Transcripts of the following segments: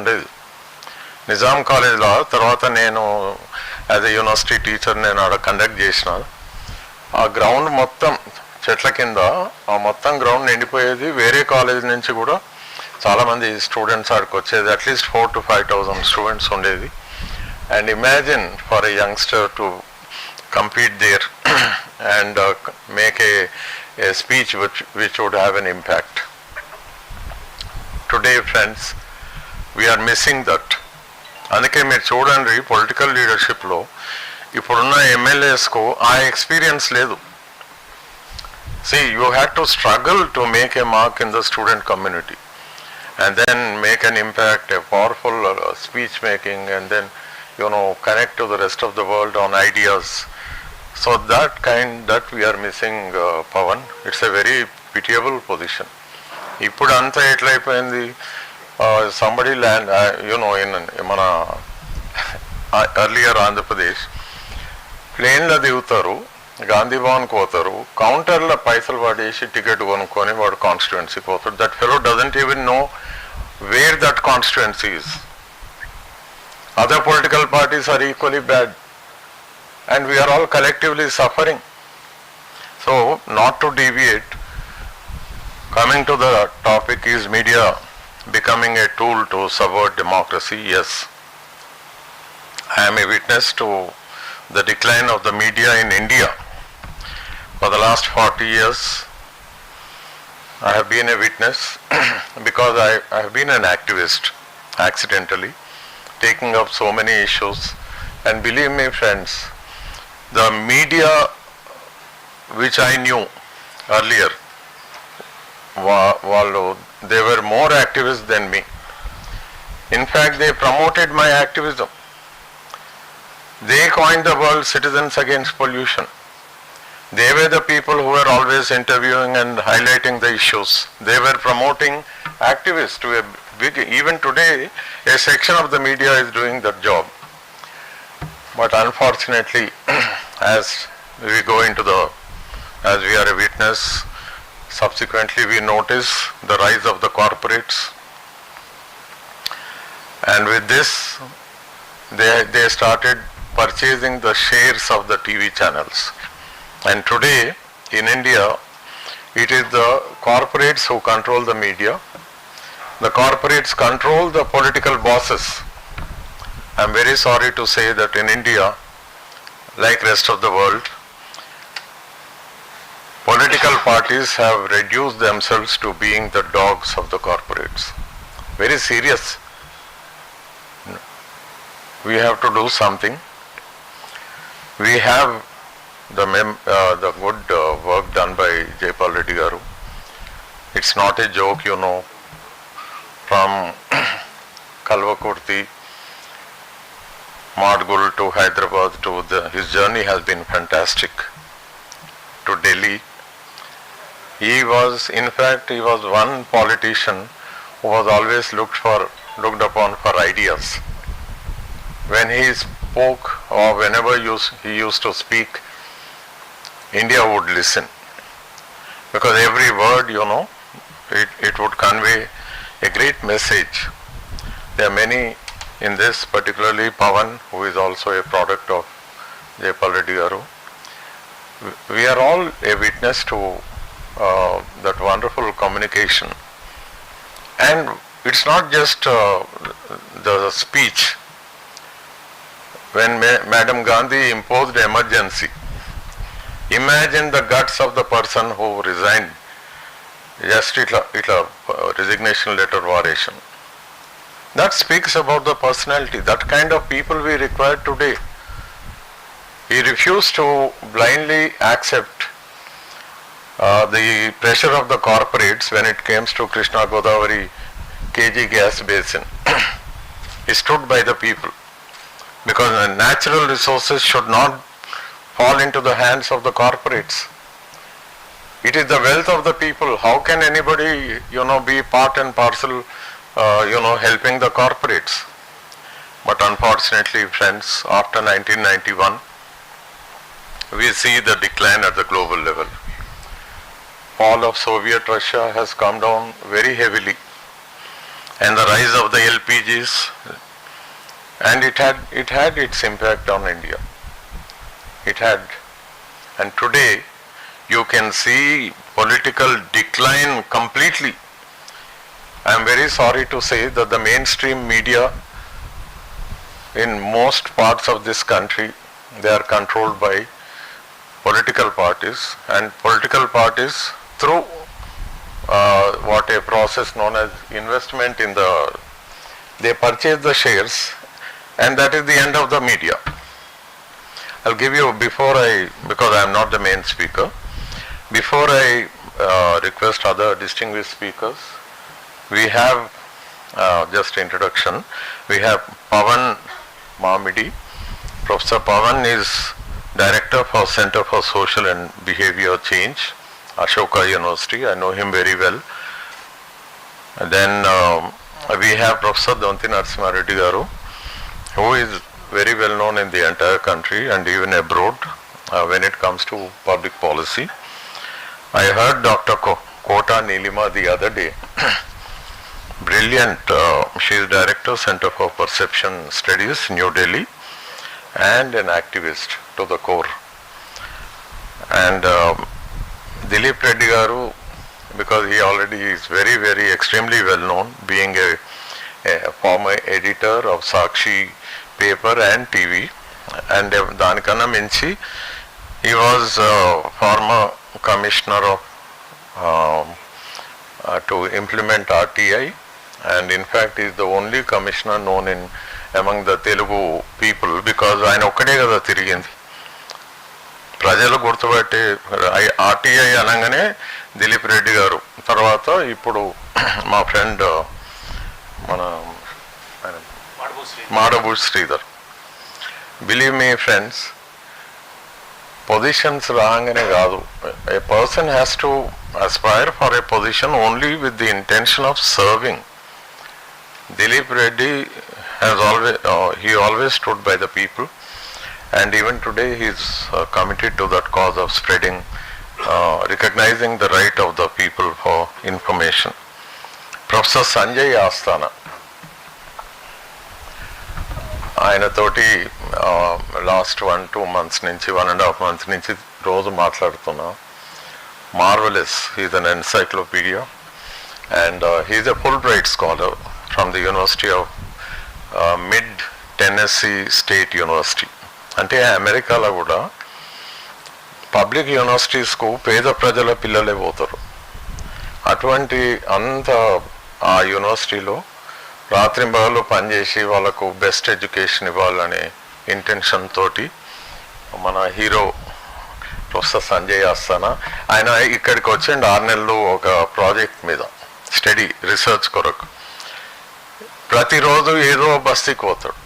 ఉండేది. నిజాం కాలేజ్లో తర్వాత నేను యాజ్ ఎ యూనివర్సిటీ టీచర్ నేను ఆడ కండక్ట్ చేసిన. ఆ గ్రౌండ్ మొత్తం చెట్ల కింద ఆ మొత్తం గ్రౌండ్ నిండిపోయేది. వేరే కాలేజ్ నుంచి కూడా చాలామంది స్టూడెంట్స్ ఆడికి వచ్చేది. అట్లీస్ట్ 4,000 to 5,000 స్టూడెంట్స్ ఉండేది. And imagine for a youngster to compete there and make a speech which would have an impact. Today, friends, we are missing that. అందుకే మీరు చూడండి పొలిటికల్ లీడర్షిప్లో ఇప్పుడున్న ఎమ్మెల్యేస్కు ఆ ఎక్స్పీరియన్స్ లేదు. See, you had to struggle to make a mark in the student community and then make an impact, a powerful speech making, and then connect to the rest of the world on ideas. So that we are missing, Pavan. It's a very pitiable position. ఇప్పుడు అంతా ఎట్లయిపోయింది, somebody land, in మన earlier Andhra Pradesh ప్లేన్లో దిగుతారు, గాంధీ భవన్కి పోతారు, కౌంటర్లో పైసలు పడేసి ticket కొనుక్కొని వాడు కాన్స్టిట్యుయెన్సీకి పోతాడు. That fellow doesn't even know where that constituency is. Other political parties are equally bad and we are all collectively suffering. So, not to deviate, coming to the topic, is media becoming a tool to subvert democracy? Yes. I am a witness to the decline of the media in India. For the last 40 years, I have been a witness because I have been an activist accidentally, taking up so many issues. And believe me, friends, the media which I knew earlier, they were more activists than me. In fact, they promoted my activism. They coined the word Citizens Against Pollution. They were the people who were always interviewing and highlighting the issues. They were promoting activists to a big, even today, a section of the media is doing that job. But unfortunately, as we go into as we are a witness, subsequently we notice the rise of the corporates. And with this, they started purchasing the shares of the TV channels. And today, in India, it is the corporates who control the media. The corporates control the political bosses. I am very sorry to say that in India, like rest of the world, political parties have reduced themselves to being the dogs of the corporates. Very serious. We have to do something. We have the good work done by JaipalReddy garu. It's not a joke, from Kalvakurti, Madgul to Hyderabad his journey has been fantastic. To Delhi, he was one politician who was always looked upon for ideas. When he spoke or whenever he used to speak, India would listen. Because every word, it would convey a great message. There are many in this, particularly Pavan, who is also a product of JaipalReddy garu. We are all a witness to that wonderful communication. And it's not just the speech. When Madam Gandhi imposed emergency, imagine the guts of the person who resigned. Just itla resignation letter varation. That speaks about the personality, that kind of people we require today. He refused to blindly accept the pressure of the corporates when it comes to Krishna Godavari KG gas basin. He stood by the people because the natural resources should not fall into the hands of the corporates. It is the wealth of the people. How can anybody, be part and parcel helping the corporates? But unfortunately, friends, after 1991, we see the decline at the global level. Fall of Soviet Russia has come down very heavily. and the rise of the LPGs, and it had its impact on India. It had, and today you can see political decline completely. I am very sorry to say that the mainstream media in most parts of this country, they are controlled by political parties, and political parties through what a process known as investment in they purchase the shares, and that is the end of the media. I'll give you, because I am not the main speaker, before I request other distinguished speakers, we have, just introduction, we have Pavan Mamidi. Professor Pavan is Director for Center for Social and Behavior Change, Ashoka University. I know him very well. And then we have Professor Donthi Narasimha Reddy garu, who is very well known in the entire country and even abroad when it comes to public policy. I heard Dr. Kota Neelima the other day. Brilliant. She is Director, Center for Perception Studies, New Delhi, and an activist to the core. And Dileep Reddy garu, because he already is very, very extremely well known, being a former editor of Sakshi paper and TV, and Danikana Minchi, he was former commissioner of to implement RTI, and in fact is the only commissioner known among the Telugu people, because ఆయన ఒక్కడే కదా తిరిగింది. ప్రజలు గుర్తుపట్టే RTI అనగానే దిలీప్ రెడ్డి గారు, తర్వాత ఇప్పుడు మా ఫ్రెండ్ మన మాడబూ Sridhar. Believe me friends, positions రాగానే కాదు. A person has to aspire for a position only with the intention of serving. Dileep Reddy has always stood by the people, and even today he is committed to that cause of spreading, recognizing the right of the people for information. Professor Sanjay Asthana, ఆయన తోటి last 1-2 months నుంచి 1.5 months నుంచి రోజు మాట్లాడుతున్నా. Marvelous. He is an encyclopedia, and he is a Fulbright scholar from the University of Mid Tennessee State University. అంటే అమెరికాలో కూడా public యూనివర్సిటీస్కు పేద ప్రజల పిల్లలే పోతారు. అటువంటి ఆ యూనివర్సిటీలో రాత్రింబగళ్ళు పనిచేసి వాళ్ళకు బెస్ట్ ఎడ్యుకేషన్ ఇవ్వాలనే ఇంటెన్షన్ తోటి మన హీరో ప్రొఫెసర్ సంజయ్ ఆస్థానా, ఆయన ఇక్కడికి వచ్చిండు 6 నెలలు ఒక ప్రాజెక్ట్ మీద స్టడీ రీసెర్చ్ కొరకు. ప్రతిరోజు ఏదో బస్తీకి పోతాడు.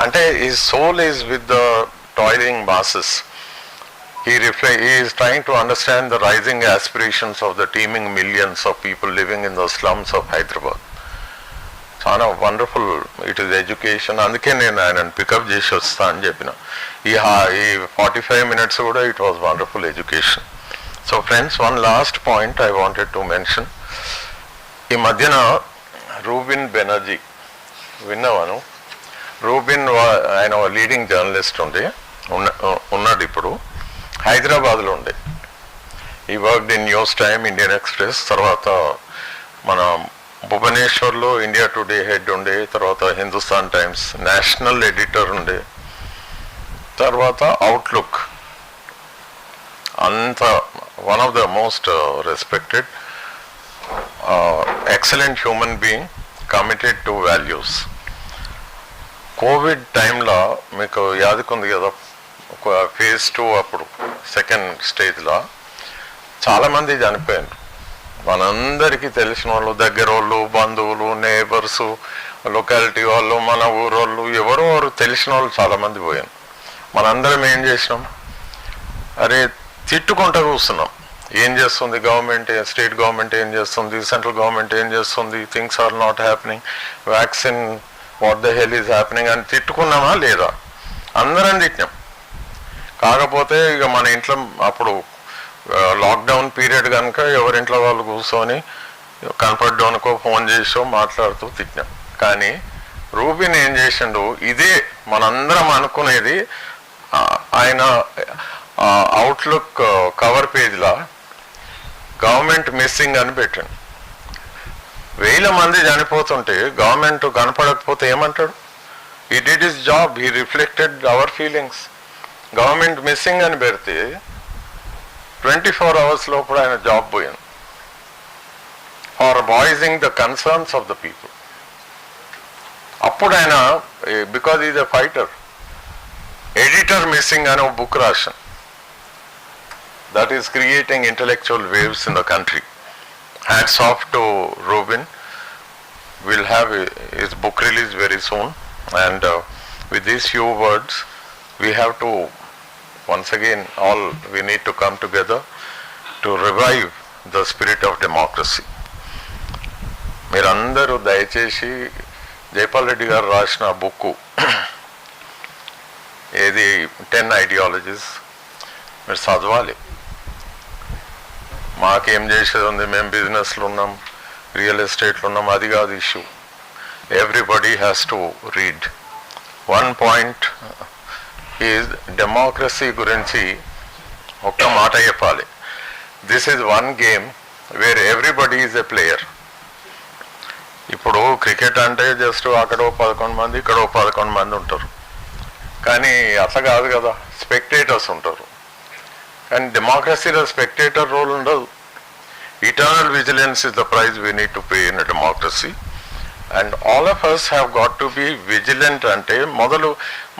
అంటే ఈ soul is with the toiling masses. He is trying to understand the rising aspirations of the teeming millions of people living in the slums of Hyderabad. చాలా వండర్ఫుల్ ఇట్ ఈస్ ఎడ్యుకేషన్. అందుకే నేను ఆయనను పికప్ చేసి వస్తా అని చెప్పిన. ఈ 45 minutes కూడా it was wonderful education. So friends, one last point I wanted to mention. ఈ మధ్యన రూబిన్ బెనర్జీ విన్నావాను. రూబిన్ ఆయన లీడింగ్ జర్నలిస్ట్ ఉన్నాడు ఇప్పుడు. హైదరాబాద్లో ఉండే. ఈ worked in news time, Indian express, తర్వాత మన భువనేశ్వర్లో ఇండియా టుడే హెడ్ ఉండే, తర్వాత హిందుస్థాన్ టైమ్స్ నేషనల్ ఎడిటర్ ఉండే, తర్వాత అవుట్లుక్. అంత one of the most respected, excellent human being, committed to values. Covid టైంలో మీకు యాదకుంది కదా, phase 2 అప్పుడు సెకండ్ స్టేజ్లో చాలామంది చనిపోయారు. మనందరికీ తెలిసిన వాళ్ళు, దగ్గర వాళ్ళు, బంధువులు, నేబర్సు, లొకాలిటీ వాళ్ళు, మన ఊరోళ్ళు, ఎవరో తెలిసిన వాళ్ళు చాలామంది పోయారు. మనందరం ఏం చేసినాం? అరే తిట్టుకుంటూ కూర్చున్నాం. ఏం చేస్తుంది గవర్నమెంట్, స్టేట్ గవర్నమెంట్ ఏం చేస్తుంది, సెంట్రల్ గవర్నమెంట్ ఏం చేస్తుంది, things are not happening, vaccine what the hell is happening అని తిట్టుకున్నామా లేదా? అందరం తిట్టినాం. కాకపోతే ఇక మన ఇంట్లో అప్పుడు లాక్డౌన్ పీరియడ్ కనుక ఎవరింట్లో వాళ్ళు కూర్చొని కనపడ్డానుకో ఫోన్ చేసో మాట్లాడుతూ తిట్టినాం. కానీ రూబిన్ ఏం చేసిండు, ఇదే మనందరం అనుకునేది. ఆయన అవుట్లుక్ కవర్ పేజ్లా గవర్నమెంట్ మిస్సింగ్ అని పెట్టండి. 1000 మంది చనిపోతుంటే గవర్నమెంట్ కనపడకపోతే ఏమంటాడు? he did his job, he reflected our feelings. Government missing అని పెడితే 24 hours లోపల ఆయన జాబ్ పోయింది for voicing the concerns of the people. అప్పుడు ఆయన because is a fighter, editor missing అని ఒక బుక్ రాశాను. That is creating intellectual waves in the country. Hats off to Rubin. We'll have his book release very soon, and with these few words we have to once again all we need to come together to revive the spirit of democracy. మీరందరూ దయచేసి జైపాల్ రెడ్డి గారు రాసిన book ఏది 10 ideologies మీరు చదవాలి. మాకేం చేసేది ఉంది, మేము బిజినెస్లో ఉన్నాం, రియల్ ఎస్టేట్లో ఉన్నాం, అది కాదు issue. Everybody has to read. One point is democracy గురించి ఒక్క మాట చెప్పాలి. This is one game where everybody is a player. ఇప్పుడు క్రికెట్ అంటే జస్ట్ అక్కడో 11 మంది ఇక్కడో 11 మంది ఉంటారు, కానీ అట్లా కాదు కదా, స్పెక్టేటర్స్ ఉంటారు. కానీ డెమోక్రసీలో స్పెక్టేటర్ రోల్ ఉండదు. Eternal vigilance is the price we need to pay in a democracy, and all of us have got to be vigilant. అంటే మొదలు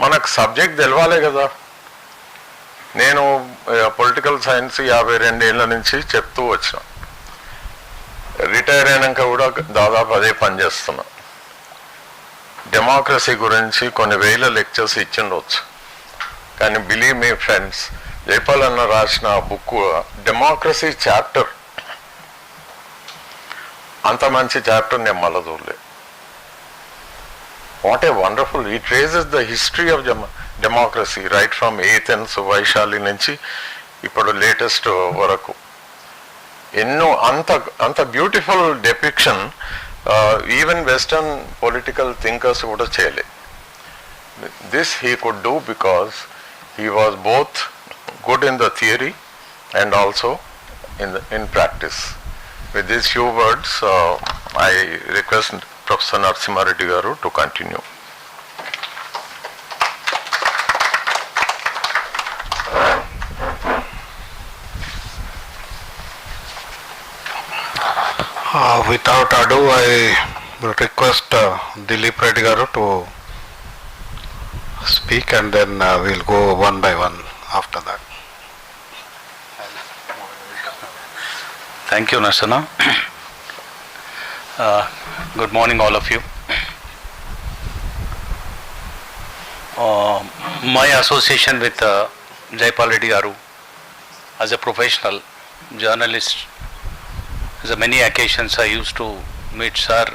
మనకు సబ్జెక్ట్ తెలవాలే కదా. నేను పొలిటికల్ సైన్స్ 52 ఏళ్ళ నుంచి చెప్తూ వచ్చిన, రిటైర్ అయినాక కూడా దాదాపు అదే పని చేస్తున్నా. డెమోక్రసీ గురించి కొన్ని వేల లెక్చర్స్ ఇచ్చిండవచ్చు, కానీ బిలీవ్ మీ ఫ్రెండ్స్, జైపాల్ అన్న రాసిన బుక్ డెమోక్రసీ చాప్టర్, అంత మంచి చాప్టర్ నేను మళ్ళా చూడలే. What a wonderful, it raises the history of democracy right from Athens, Vaishali నుంచి ఇప్పుడు లేటెస్ట్ వరకు. ఎన్నో అంత beautiful depiction even western political thinkers కూడా చేయలే. This he could do because he was both good in the theory and also in practice. With these few words, I request Professor Narasimha Reddy garu to continue. Without ado, I will request Dileep Reddy garu to speak, and then we'll go one by one after that. Thank you, Narasimha. Good morning, all of you. My association with Jaipal Reddy garu as a professional journalist, as many occasions I used to meet sir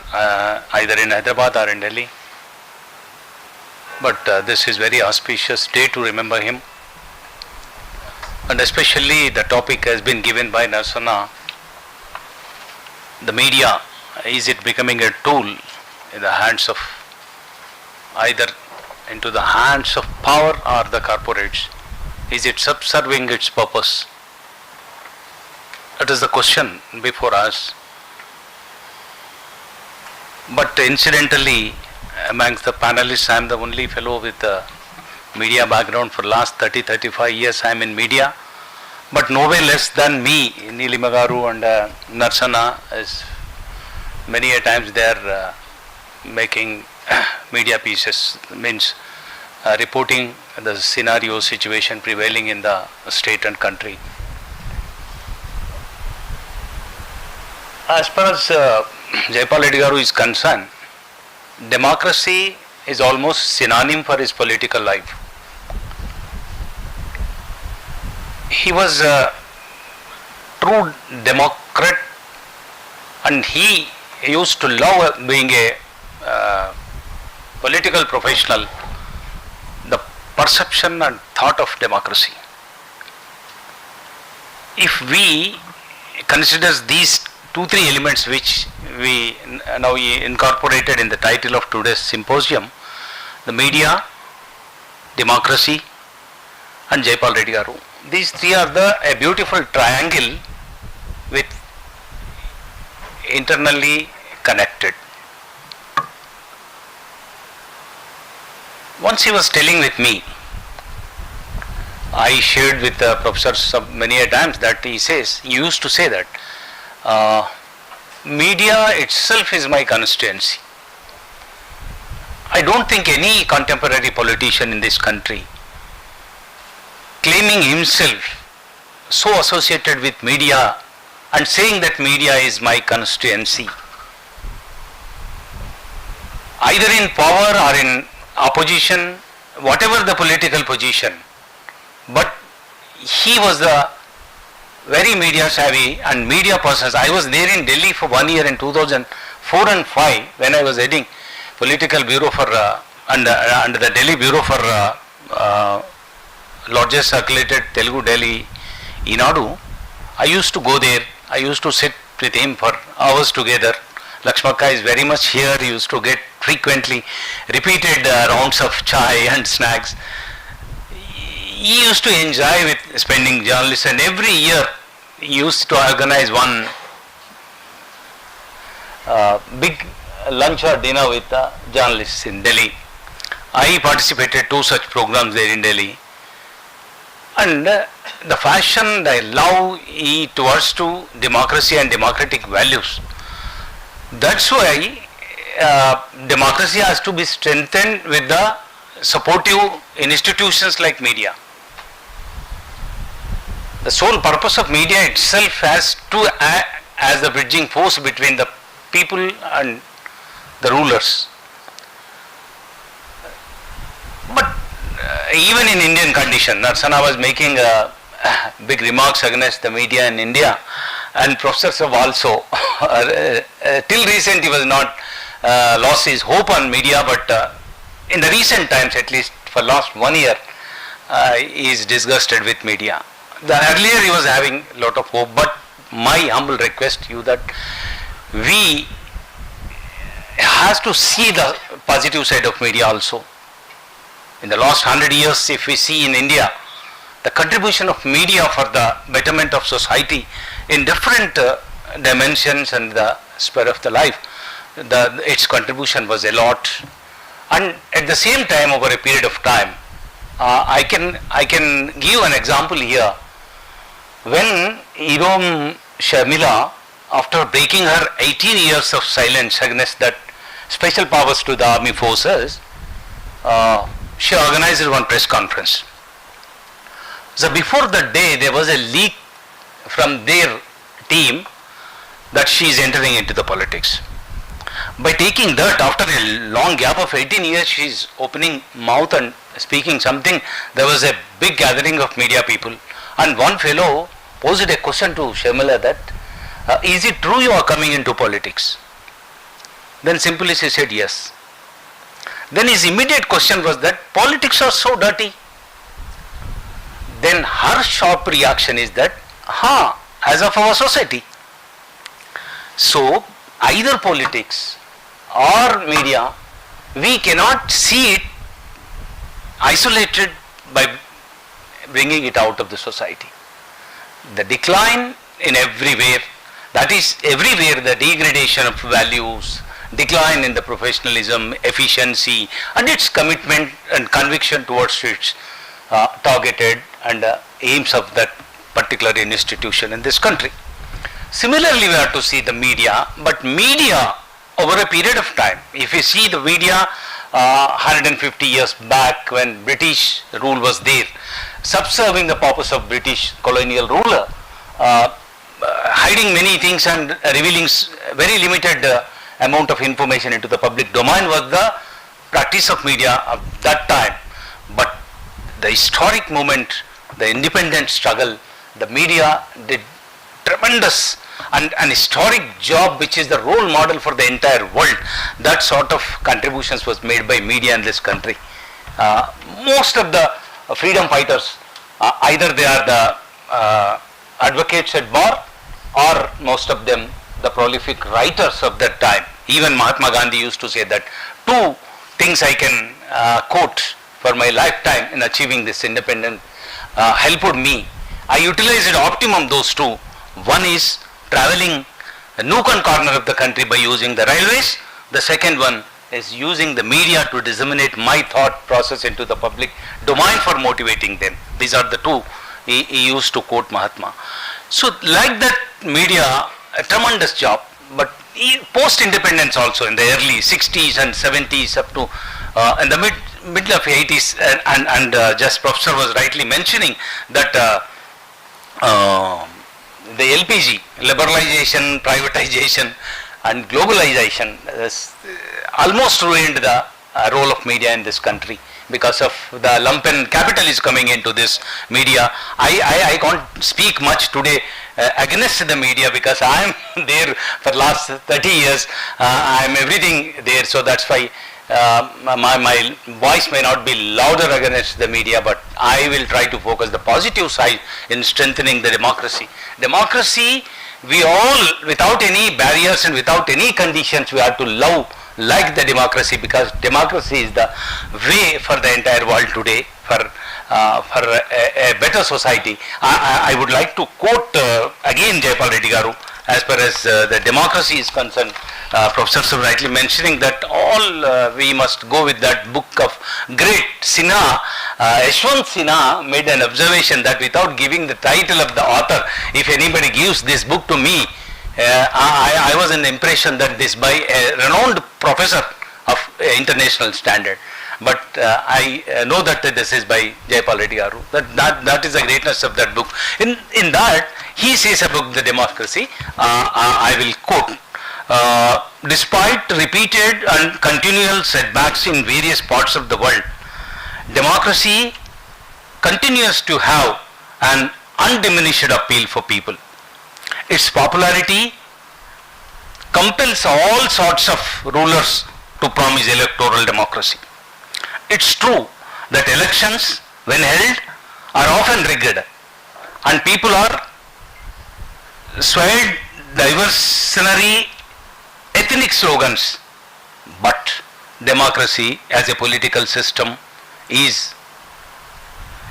either in Hyderabad or in Delhi. But this is very auspicious day to remember him, and especially the topic has been given by Narasimha. The media, is it becoming a tool in the hands of either into the hands of power or the corporates? Is it subserving its purpose? That is the question before us. But incidentally, amongst the panelists, I am the only fellow with a media background. For last 30-35 years I am in media. But no way less than me, Neelima garu and Narasimha, is many a times they are making media pieces, means reporting the scenario situation prevailing in the state and country. As far as Jaipal Reddy garu is concerned, democracy is almost synonym for his political life. He was a true democrat, and he used to love being a political professional, the perception and thought of democracy. If we consider these 2-3 elements which we now incorporated in the title of today's symposium: the media, democracy, and JaipalReddy garu. These three are a beautiful triangle with internally connected. Once he was telling with me, I shared with the professors many a times that he used to say that media itself is my constituency. I don't think any contemporary politician in this country claiming himself so associated with media and saying that media is my constituency, either in power or in opposition, whatever the political position, but he was the very media savvy and media persons. I was there in Delhi for 1 year in 2004 and 5 when I was heading political bureau for under the Delhi bureau for largest circulated Telugu Delhi Inadu. I used to go there. I used to sit with him for hours together. Lakshmaka is very much here. He used to get frequently repeated rounds of chai and snacks. He used to enjoy with spending journalists, and every year he used to organize one big lunch or dinner with journalists in Delhi. I participated 2 such programs there in Delhi, and the fashion, the love towards to democracy and democratic values. That's why democracy has to be strengthened with the supportive institutions like media. The sole purpose of media itself has to act as the bridging force between the people and the rulers. But even in Indian condition, Narasimha was making big remarks against the media in India, and professors have also, till recent he was not lost his hope on media, but in the recent times, at least for last 1 year, he is disgusted with media. Earlier he was having a lot of hope, but my humble request to you that we has to see the positive side of media also. In the last 100 years, if we see in India, the contribution of media for the betterment of society in different dimensions and the sphere of the life, its contribution was a lot. And at the same time, over a period of time, I can give an example here. When Irom Sharmila, after breaking her 18 years of silence against that special powers to the army forces, she organized one press conference. So before that day, there was a leak from their team that she is entering into the politics. By taking that, after a long gap of 18 years, she is opening mouth and speaking something. There was a big gathering of media people, and one fellow posed a question to Sharmila that, is it true you are coming into politics? Then simply she said yes. Then his immediate question was that politics are so dirty. Then her sharp reaction is that, as of our society. So either politics or media, we cannot see it isolated by bringing it out of the society. The decline in everywhere, that is everywhere the degradation of values, decline in the professionalism, efficiency, and its commitment and conviction towards its targeted and aims of that particular institution in this country. Similarly, we have to see the media, but media over a period of time, if you see the media 150 years back when British rule was there, subserving the purpose of British colonial ruler, hiding many things and revealing very limited amount of information into the public domain was the practice of media of that time. But the historic moment, the independent struggle, the media did tremendous and an historic job, which is the role model for the entire world. That sort of contributions was made by media in this country. Most of the freedom fighters, either they are the advocates at bar, or most of them the prolific writers of that time. Even Mahatma Gandhi used to say that two things I can quote for my lifetime in achieving this independence helped me. I utilized optimum those two. One is traveling a nook and corner of the country by using the railways. The second one is using the media to disseminate my thought process into the public domain for motivating them. These are the two he used to quote Mahatma. So like that media, a tremendous job, but post-independence also in the early 60s and 70s up to in the middle of 80s and just Professor was rightly mentioning that the LPG, liberalization, privatization and globalization almost ruined the role of media in this country because of the lumpen capital is coming into this media. I can't speak much today against the media because I am there for last 30 years. I am everything there, so that's why my voice may not be louder against the media, but I will try to focus the positive side in strengthening the democracy. Democracy, we all, without any barriers and without any conditions, we have to love like the democracy, because democracy is the way for the entire world today for a better society. I would like to quote again JaipalReddy garu as far as the democracy is concerned. Professor was rightly mentioning that all we must go with that book of great Sinha. Yashwant Sinha made an observation that without giving the title of the author, if anybody gives this book to me, I was in the impression that this by a renowned professor of international standard. But I know that this is by JaipalReddy garu. That is the greatness of that book. In that, he says about the democracy, I will quote, despite repeated and continual setbacks in various parts of the world, democracy continues to have an undiminished appeal for people. Its popularity compels all sorts of rulers to promise electoral democracy. It's true that elections, when held, are often rigged and people are swayed diversionary ethnic slogans, but democracy as a political system is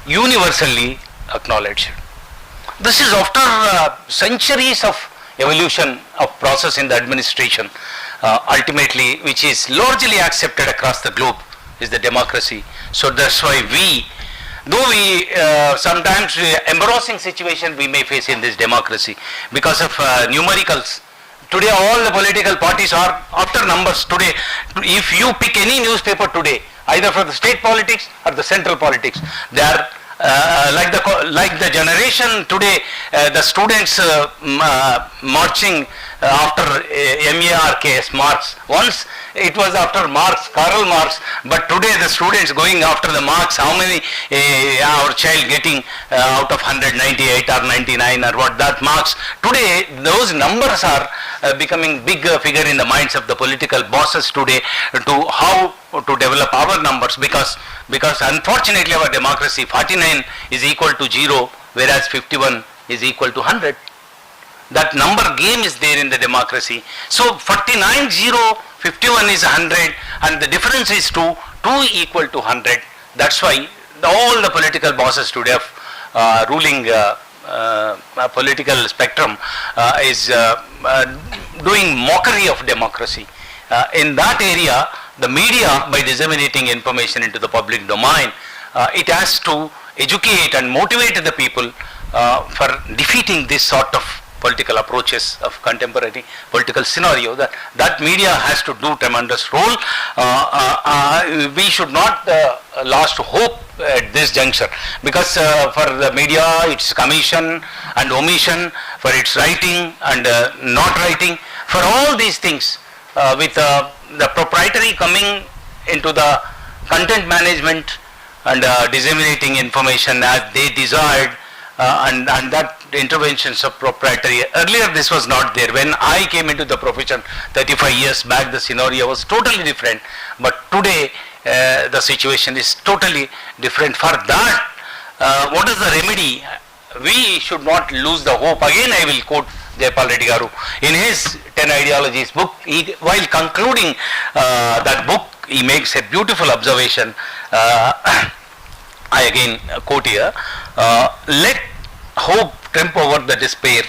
universally acknowledged. This is after centuries of evolution of process in the administration, ultimately which is largely accepted across the globe is the democracy. So that's why though we sometimes embarrassing situation we may face in this democracy because of numericals. Today all the political parties are after numbers. Today if you pick any newspaper today, either for the state politics or the central politics, they are like the generation today, the students marching after MARKS, Marx. Once it was after Marx, Karl Marx, but today the students going after the Marx, how many our child getting out of 198 or 99 or what that Marx. Today those numbers are becoming big figure in the minds of the political bosses today to how to develop our numbers, because unfortunately our democracy 49 is equal to 0 whereas 51 is equal to 100. That number game is there in the democracy. So 49 0, 51 is 100 and the difference is 2 equal to 100. That's why all the political bosses today of ruling political spectrum is doing mockery of democracy. In that area, the media, by disseminating information into the public domain, it has to educate and motivate the people for defeating this sort of political approaches of contemporary political scenario. That media has to do tremendous role. We should not lose hope at this juncture, because for the media its commission and omission, for its writing and not writing, for all these things, with the proprietary coming into the content management and disseminating information as they desired, and that interventions of proprietary. Earlier this was not there. When I came into the profession 35 years back, the scenario was totally different, but today the situation is totally different. For that, what is the remedy? We should not lose the hope. Again I will quote Jaipal Reddy Garu, in his 10 Ideologies book, while concluding that book, he makes a beautiful observation. I again quote here, let hope trump over the despair.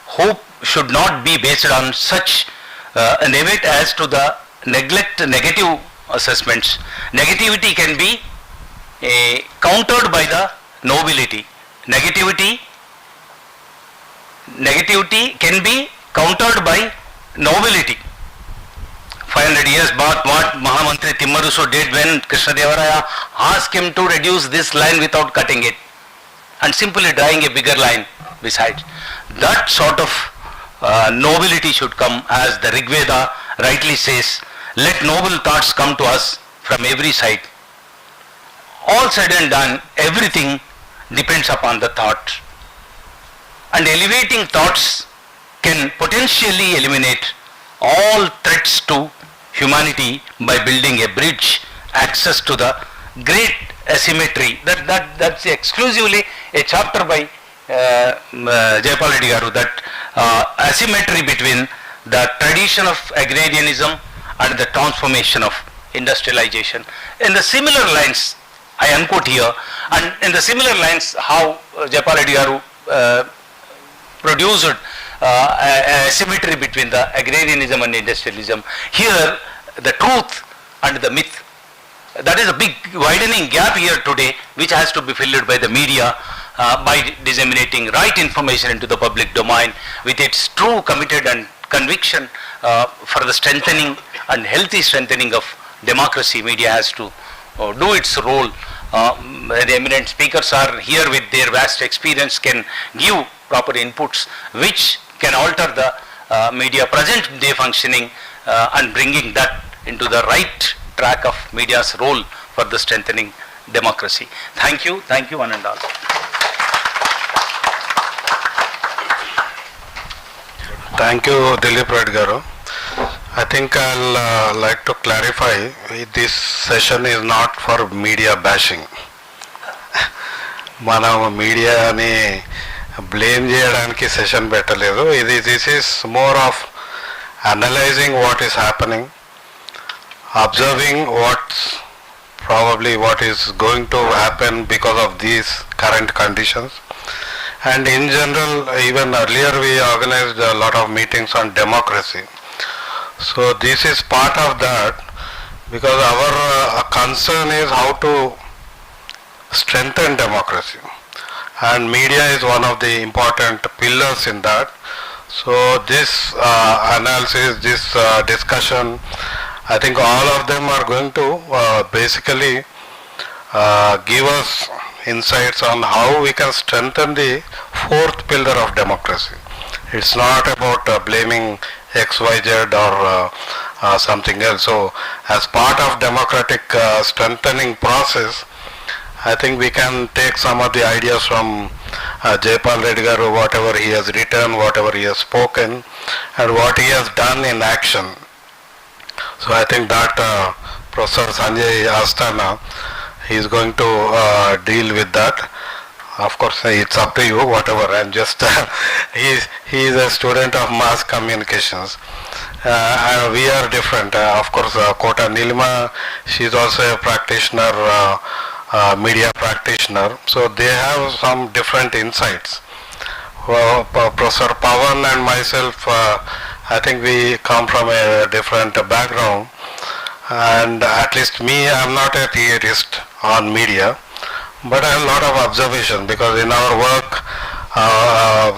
Hope should not be based on such an event as to the neglect negative assessments. Negativity can be countered by the nobility. Negativity can be countered by nobility. 500 years back, what Mahamantri Timmarusu did when Krishnadevaraya asked him to reduce this line without cutting it and simply drawing a bigger line beside. That sort of nobility should come, as the Rig Veda rightly says, let noble thoughts come to us from every side. All said and done, everything depends upon the thought. And elevating thoughts can potentially eliminate all threats to humanity by building a bridge, access to the great asymmetry. That's exclusively a chapter by Jaipal Reddy Garu, that asymmetry between the tradition of agrarianism and the transformation of industrialization. In the similar lines, I unquote here, and in the similar lines how Jaipal Reddy Garu produced asymmetry between the agrarianism and industrialism. Here the truth and the myth, that is a big widening gap here today, which has to be filled by the media by disseminating right information into the public domain with its true committed and conviction for the strengthening and healthy strengthening of democracy. Media has to do its role. The eminent speakers are here with their vast experience, can give proper inputs which can alter the media present day functioning and bringing that into the right track of media's role for the strengthening democracy. Thank you one and all. Thank you, Dileep Reddy Garu. I think I'll like to clarify, this session is not for media bashing. మనం మీడియాని blame చేయడానికి session పెట్టలేదు. This is more of analysing what is happening, observing what is going to happen because of these current conditions. And in general, even earlier we organized a lot of meetings on democracy. So this is part of that, because our concern is how to strengthen democracy, and media is one of the important pillars in that. So this analysis, this discussion, I think all of them are going to basically give us insights on how we can strengthen the fourth pillar of democracy. It's not about blaming XYZ or something else. So as part of democratic strengthening process, I think we can take some of the ideas from Jaipal Reddy Garu, whatever he has written, whatever he has spoken, and what he has done in action. So I think that Professor Sanjay Asthana, he is going to deal with that. Of course, it's up to you, whatever. I'm just, he is a student of mass communications. We are different. Of course, Kota Neelima, she is also a practitioner, media practitioner. So they have some different insights. Professor Pavan and myself, I think we come from a different background. And at least me, I'm not a theorist on media, but I have a lot of observation, because in our work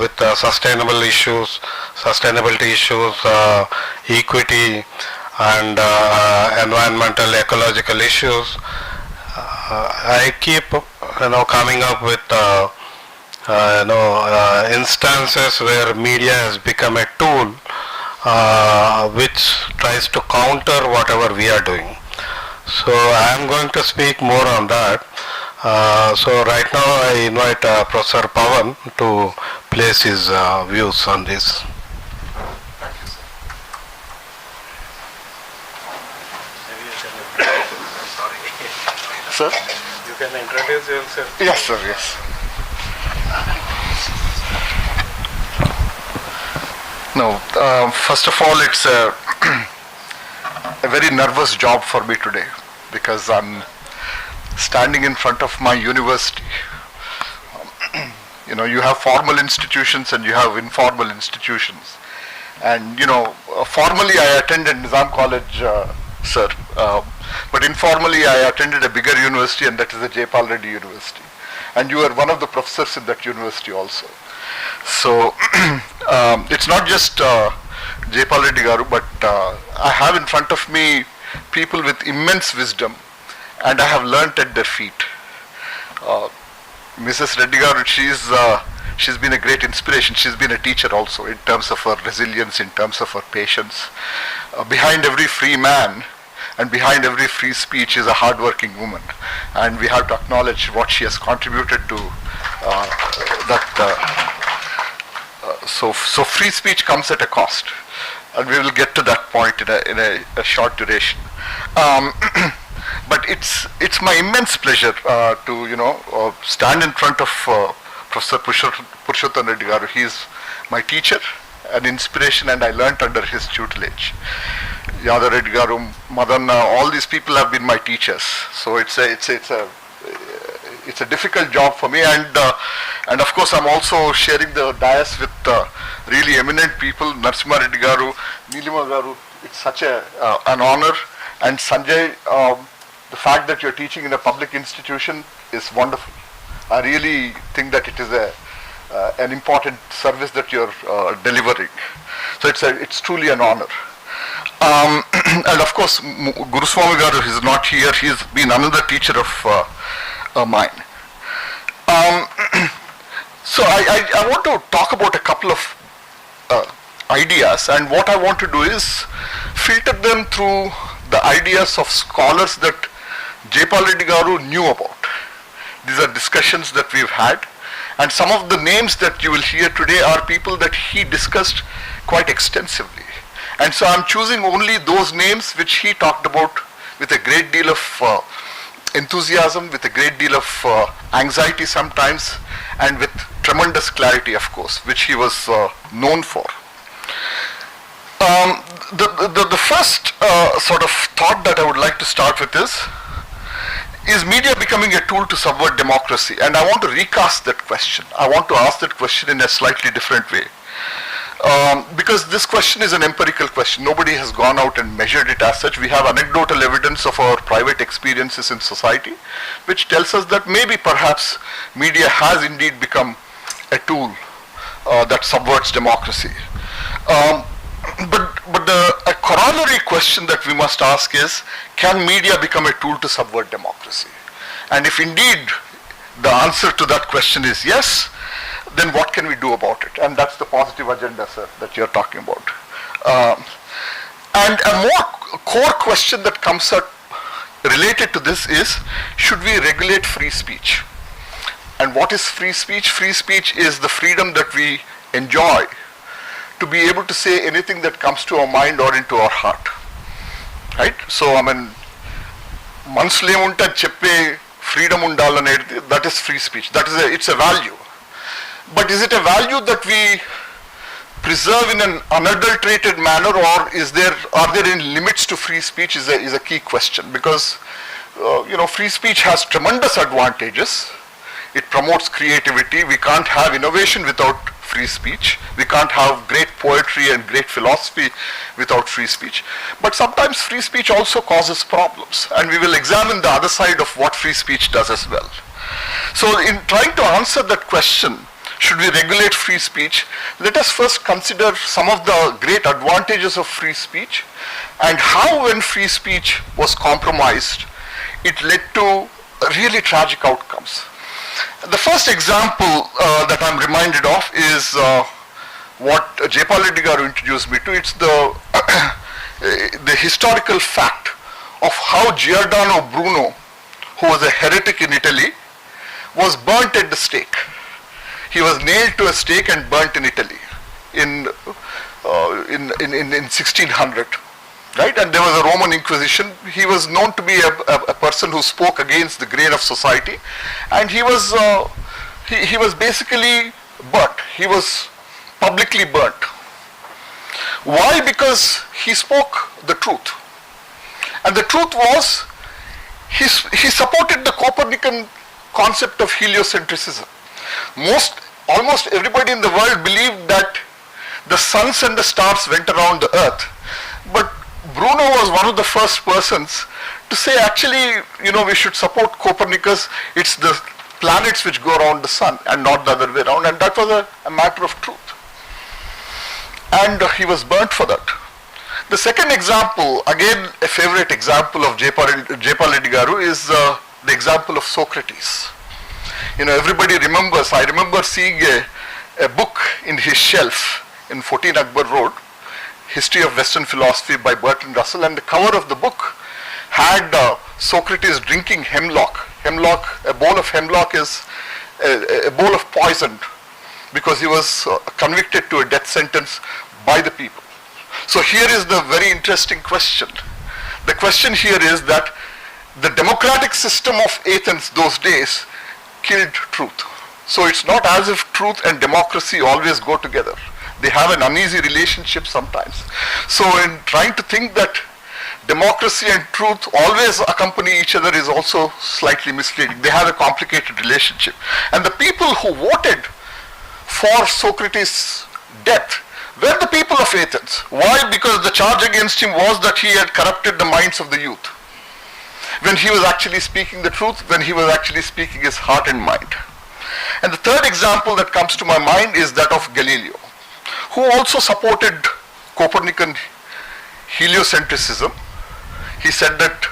with sustainability issues, equity and environmental ecological issues, I keep coming up with instances where media has become a tool which tries to counter whatever we are doing. So I am going to speak more on that. So right now I invite Professor Pavan to place his views on this. Sir? You can introduce yourself. Yes, sir, yes. No, first of all, it's a, a very nervous job for me today because I'm standing in front of my university. You know, you have formal institutions and you have informal institutions. And, you know, formally I attended Nizam College, sir, but informally I attended a bigger university, and that is the JaipalReddy University. And you are one of the professors in that university also. So it's not just JaipalReddy Garu, but I have in front of me people with immense wisdom, and I have learnt at their feet. Mrs. Reddy Garu, she's been a great inspiration. She's been a teacher also in terms of her resilience, in terms of her patience. Behind every free man and behind every free speech is a hard-working woman, and we have to acknowledge what she has contributed to that. So free speech comes at a cost, and we will get to that point in a short duration. But it's my immense pleasure to stand in front of Professor Purushotham Reddy Garu. He is my teacher, an inspiration, and I learnt under his tutelage. Yada Reddy Garu, Madanna, all these people have been my teachers. So it's a difficult job for me, and of course I'm also sharing the dais with really eminent people, Narasimha Reddy Garu, Neelima Garu. It's such an honor, and Sanjay, the fact that you're teaching in a public institution is wonderful. I really think that it is an important service that you're delivering. So it's truly an honor. And of course, Guruswamy Garu is not here. He's been another teacher of mine. So I want to talk about a couple of ideas, and what I want to do is filter them through the ideas of scholars that JaipalReddy Garu knew about. These are discussions that we've had, and some of the names that you will hear today are people that he discussed quite extensively. And so I'm choosing only those names which he talked about with a great deal of enthusiasm, with a great deal of anxiety sometimes, and with tremendous clarity, of course, which he was known for. The first sort of thought that I would like to start with is media becoming a tool to subvert democracy? And I want to recast that question. I want to ask that question in a slightly different way. Because this question is an empirical question. Nobody has gone out and measured it as such. We have anecdotal evidence of our private experiences in society, which tells us that maybe perhaps media has indeed become a tool that subverts democracy. But a corollary question that we must ask is, can media become a tool to subvert democracy? And if indeed the answer to that question is yes, then what can we do about it? And that's the positive agenda, sir, that you're talking about. And a more core question that comes up related to this is, should we regulate free speech? And what is free speech? Free speech is the freedom that we enjoy to be able to say anything that comes to our mind or into our heart. Right? So, I mean, mansle unta cheppe freedom undalane, that is free speech. It's a value. But is it a value that we preserve in an unadulterated manner, or are there any limits to free speech is a key question, because free speech has tremendous advantages. It promotes creativity. We can't have innovation without free speech. We can't have great poetry and great philosophy without free speech. But sometimes free speech also causes problems, and we will examine the other side of what free speech does as well. So in trying to answer that question, should we regulate free speech, let us first consider some of the great advantages of free speech, and how, when free speech was compromised, it led to really tragic outcomes. The first example that I'm reminded of is what JaipalReddy Garu introduced me to. It's the historical fact of how Giordano Bruno, who was a heretic in Italy, was burnt at the stake. He was nailed to a stake and burnt in Italy in 1600. Right? And there was a Roman Inquisition. He was known to be a person who spoke against the grain of society, and he was basically burnt. He was publicly burnt. Why? Because he spoke the truth. And the truth was, he supported the Copernican concept of heliocentrism. Almost everybody in the world believed that the suns and the stars went around the earth. But Bruno was one of the first persons to say, actually, we should support Copernicus. It's the planets which go around the sun and not the other way around. And that was a matter of truth. And he was burnt for that. The second example, again a favorite example of SJaipalReddy Garu, is the example of Socrates. Everybody remembers, I remember seeing a book in his shelf in 14 Akbar Road, History of Western Philosophy by Bertrand Russell, and the cover of the book had Socrates drinking hemlock. A bowl of hemlock is a bowl of poison, because he was convicted to a death sentence by the people. So here is the very interesting question. The question here is that the democratic system of Athens those days killed truth. So it's not as if truth and democracy always go together. They have an uneasy relationship sometimes. So in trying to think that democracy and truth always accompany each other is also slightly misleading. They have a complicated relationship. And the people who voted for Socrates' death were the people of Athens. Why? Because the charge against him was that he had corrupted the minds of the youth, when he was actually speaking the truth, when he was actually speaking his heart and mind. And the third example that comes to my mind is that of Galileo, who also supported Copernican heliocentrism. He said that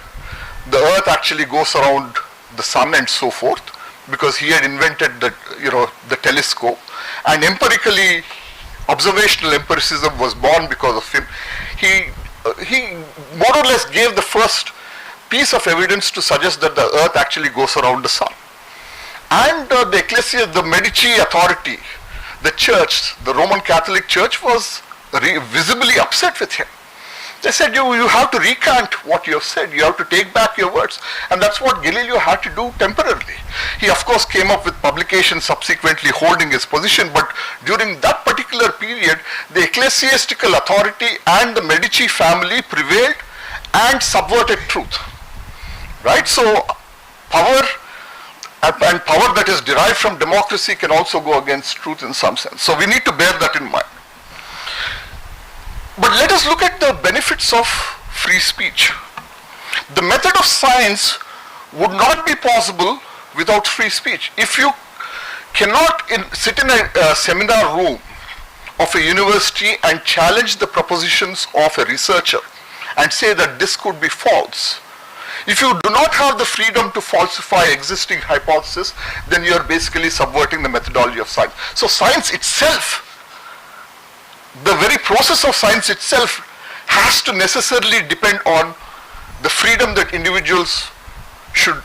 the earth actually goes around the sun and so forth, because he had invented the telescope, and empirically observational empiricism was born because of him. He more or less gave the first piece of evidence to suggest that the earth actually goes around the sun. And the Ecclesia, the Medici authority, the church, the Roman Catholic Church, was visibly upset with him. They said, you have to recant what you have said, you have to take back your words. And that's what Galileo had to do temporarily. He of course came up with publications subsequently holding his position, but during that particular period, the ecclesiastical authority and the Medici family prevailed and subverted truth. Right? So power and power that is derived from democracy can also go against truth in some sense. So we need to bear that in mind. But let us look at the benefits of free speech. The method of science would not be possible without free speech. If you cannot sit in a seminar room of a university and challenge the propositions of a researcher and say that this could be false, if you do not have the freedom to falsify existing hypotheses, then you are basically subverting the methodology of science. So science itself, the very process of science itself, has to necessarily depend on the freedom that individuals should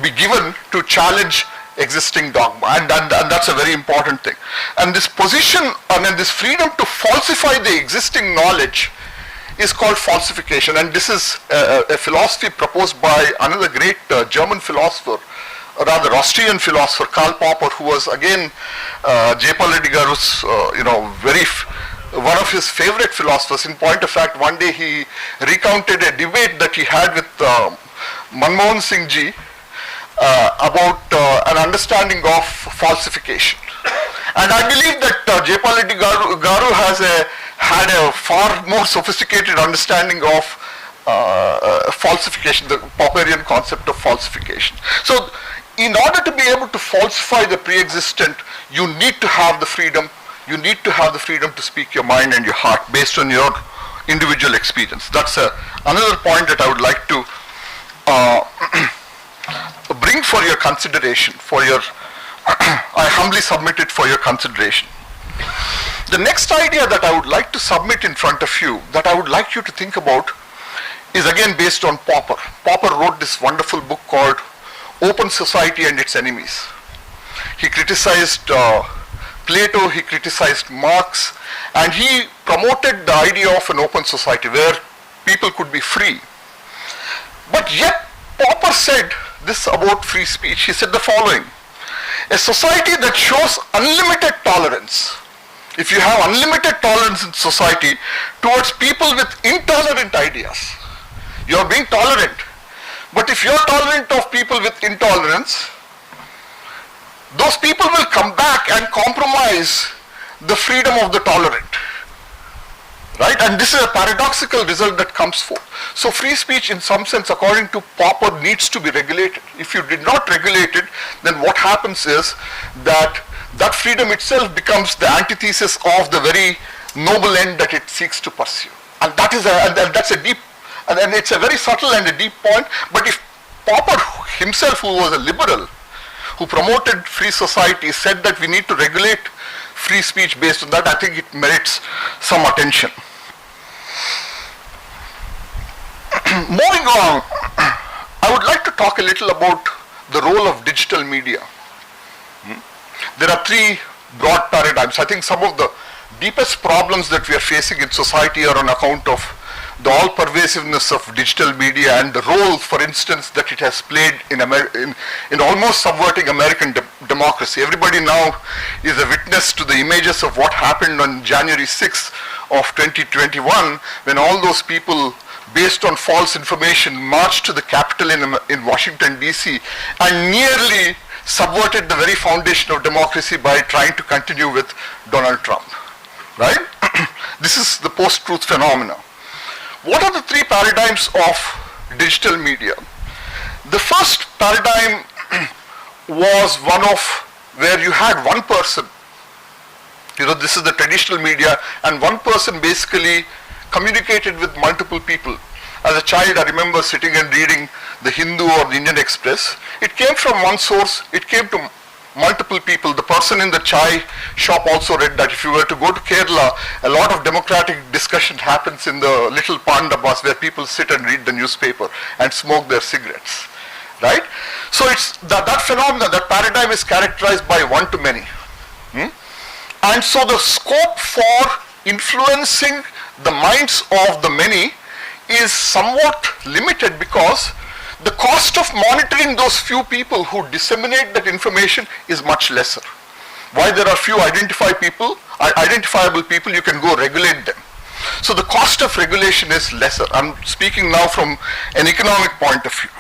be given to challenge existing dogma, and that's a very important thing. And this position and this freedom to falsify the existing knowledge is called falsification, and this is a philosophy proposed by another great German philosopher, or rather Austrian philosopher, Karl Popper, who was again SJaipalReddy Garu's, one of his favorite philosophers. In point of fact, one day he recounted a debate that he had with Manmohan Singh ji about an understanding of falsification. And I believe that SJaipalReddy Garu had a far more sophisticated understanding of falsification, the Popperian concept of falsification. So in order to be able to falsify the pre-existent, you need to have the freedom. You need to have the freedom to speak your mind and your heart based on your individual experience. That's another point that I would like to bring for your consideration, I humbly submit it for your consideration. The next idea that I would like to submit in front of you, that I would like you to think about, is again based on Popper. Popper wrote this wonderful book called Open Society and Its Enemies. He criticized Plato, he criticized Marx, and he promoted the idea of an open society where people could be free. But yet Popper said this about free speech. He said the following: a society that shows unlimited tolerance if you have unlimited tolerance in society towards people with intolerant ideas, you are being tolerant. But if you are tolerant of people with intolerance, those people will come back and compromise the freedom of the tolerant. Right? And this is a paradoxical result that comes forth. So free speech in some sense, according to Popper, needs to be regulated. If you did not regulate it, then what happens is that that freedom itself becomes the antithesis of the very noble end that it seeks to pursue. And that is that's a deep, and it's a very subtle and a deep point. But if Popper himself, who was a liberal, who promoted free society, said that we need to regulate free speech based on that, I think it merits some attention. Moving on, I would like to talk a little about the role of digital media. There are three broad paradigms. I think some of the deepest problems that we are facing in society are on account of the all-pervasiveness of digital media and the role, for instance, that it has played in almost subverting American democracy. Everybody now is a witness to the images of what happened on January 6th of 2021, when all those people, based on false information, marched to the Capitol in Washington, D.C. and nearly subverted the very foundation of democracy by trying to continue with Donald Trump. Right? This is the post-truth phenomena. What are the three paradigms of digital media? The first paradigm was one of where you had one person, this is the traditional media, and one person basically communicated with multiple people. As a child, I remember sitting and reading the Hindu or the Indian Express. It came from one source, it came to multiple people. The person in the chai shop also read that. If you were to go to Kerala, a lot of democratic discussion happens in the little panda bus where people sit and read the newspaper and smoke their cigarettes. Right? So it's that phenomenon, that paradigm is characterized by one to many. And so the scope for influencing the minds of the many is somewhat limited because the cost of monitoring those few people who disseminate that information is much lesser. Why there are few identifiable people, you can go regulate them. So the cost of regulation is lesser. I'm speaking now from an economic point of view.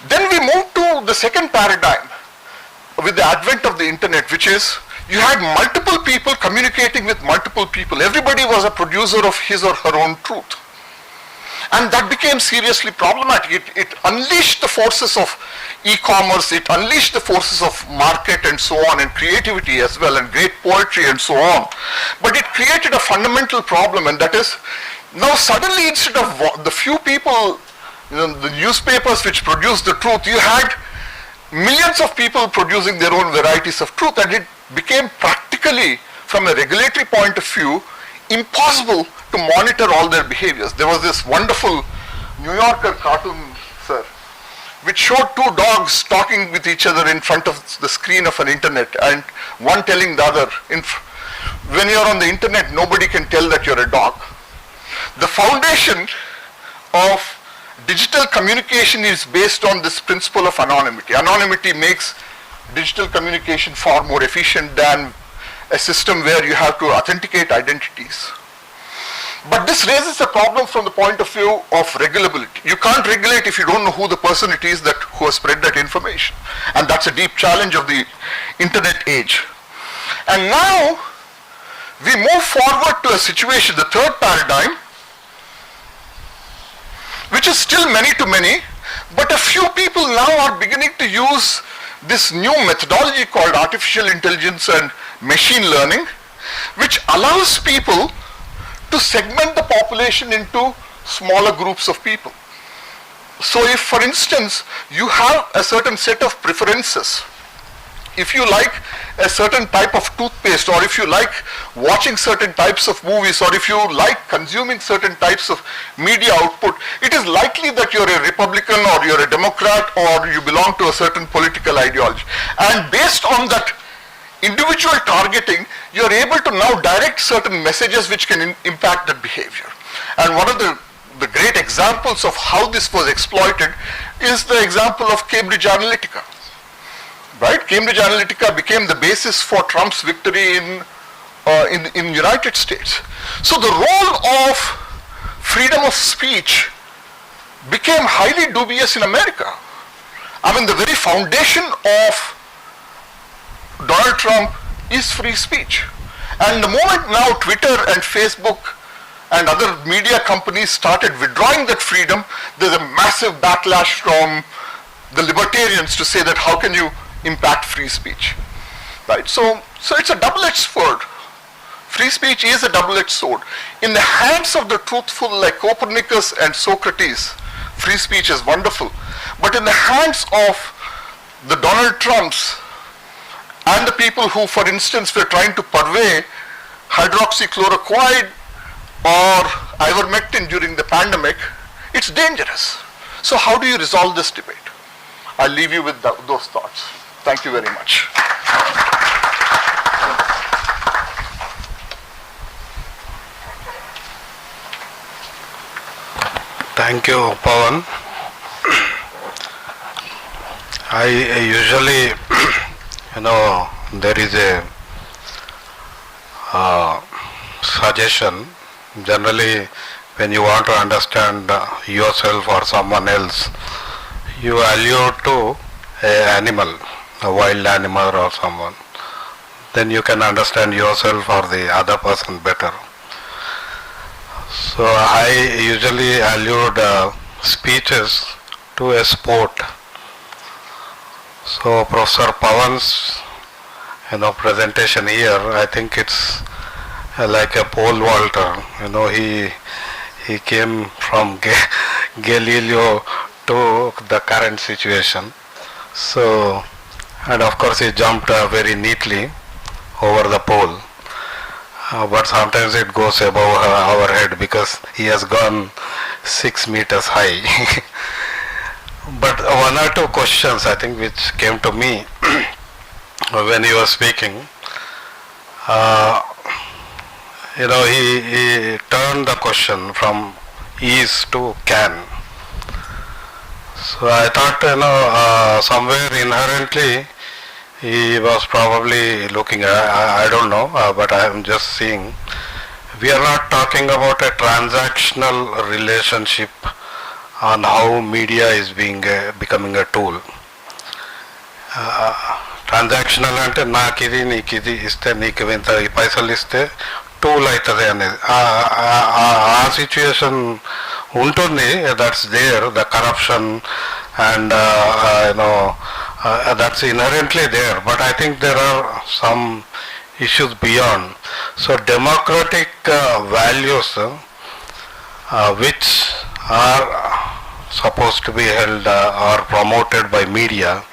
Then we move to the second paradigm with the advent of the internet, which is you had multiple people communicating with multiple people. Everybody was a producer of his or her own truth. And that became seriously problematic. It unleashed the forces of e-commerce, it unleashed the forces of market and so on, and creativity as well, and great poetry and so on. But it created a fundamental problem, and that is, now suddenly instead of the few people, the newspapers which produced the truth, you had millions of people producing their own varieties of truth, and it became practically, from a regulatory point of view, impossible to monitor all their behaviors. There was this wonderful New Yorker cartoon, sir, which showed two dogs talking with each other in front of the screen of an internet, and one telling the other, when you're on the internet, nobody can tell that you're a dog. The foundation of digital communication is based on this principle of anonymity. Anonymity makes digital communication far more efficient than a system where you have to authenticate identities. But this raises a problem from the point of view of regulability. You can't regulate if you don't know who the person it is who has spread that information. And that's a deep challenge of the internet age. And now we move forward to a situation, the third paradigm, which is still many to many, but a few people now are beginning to use this new methodology called artificial intelligence and machine learning, which allows people to segment the population into smaller groups of people. So if, for instance, you have a certain set of preferences, if you like a certain type of toothpaste, or if you like watching certain types of movies, or if you like consuming certain types of media output, it is likely that you're a Republican or you're a Democrat or you belong to a certain political ideology. And based on that individual targeting, you're able to now direct certain messages which can impact that behavior. And one of the great examples of how this was exploited is the example of Cambridge Analytica. Right? Cambridge Analytica became the basis for Trump's victory in in United States. So the role of freedom of speech became highly dubious in America. I mean, the very foundation of Donald Trump is free speech. And the moment now Twitter and Facebook and other media companies started withdrawing that freedom, there's a massive backlash from the libertarians to say that how can you impact free speech, right? So it's a double-edged sword. Free speech is a double-edged sword. In the hands of the truthful like Copernicus and Socrates, free speech is wonderful. But in the hands of the Donald Trumps and the people who, for instance, were trying to purvey hydroxychloroquine or ivermectin during the pandemic, it's dangerous. So how do you resolve this debate? I'll leave you with those thoughts. Thank you very much. Thank you, Pavan. I usually, there is a suggestion. Generally, when you want to understand yourself or someone else, you allude to an animal, a wild animal or someone. Then you can understand yourself or the other person better. So I usually allude speeches to a sport. So Professor Pavan's presentation here, I think it's like a pole vaulter. He came from Galileo to the current situation. So, and of course he jumped very neatly over the pole. But sometimes it goes above our head because he has gone 6 meters high. But one or two questions I think which came to me when he was speaking. He turned the question from is to can. So I thought, somewhere inherently he was probably looking at, I don't know, but I am just seeing, we are not talking about a transactional relationship on how media is becoming a tool. Transactional ante naakidi neekidi iste neeku inta paisal iste tool aitade anedi aa situation untundi, that's there, the corruption and that's inherently there, but I think there are some issues beyond. So democratic values which are supposed to be held or promoted by media,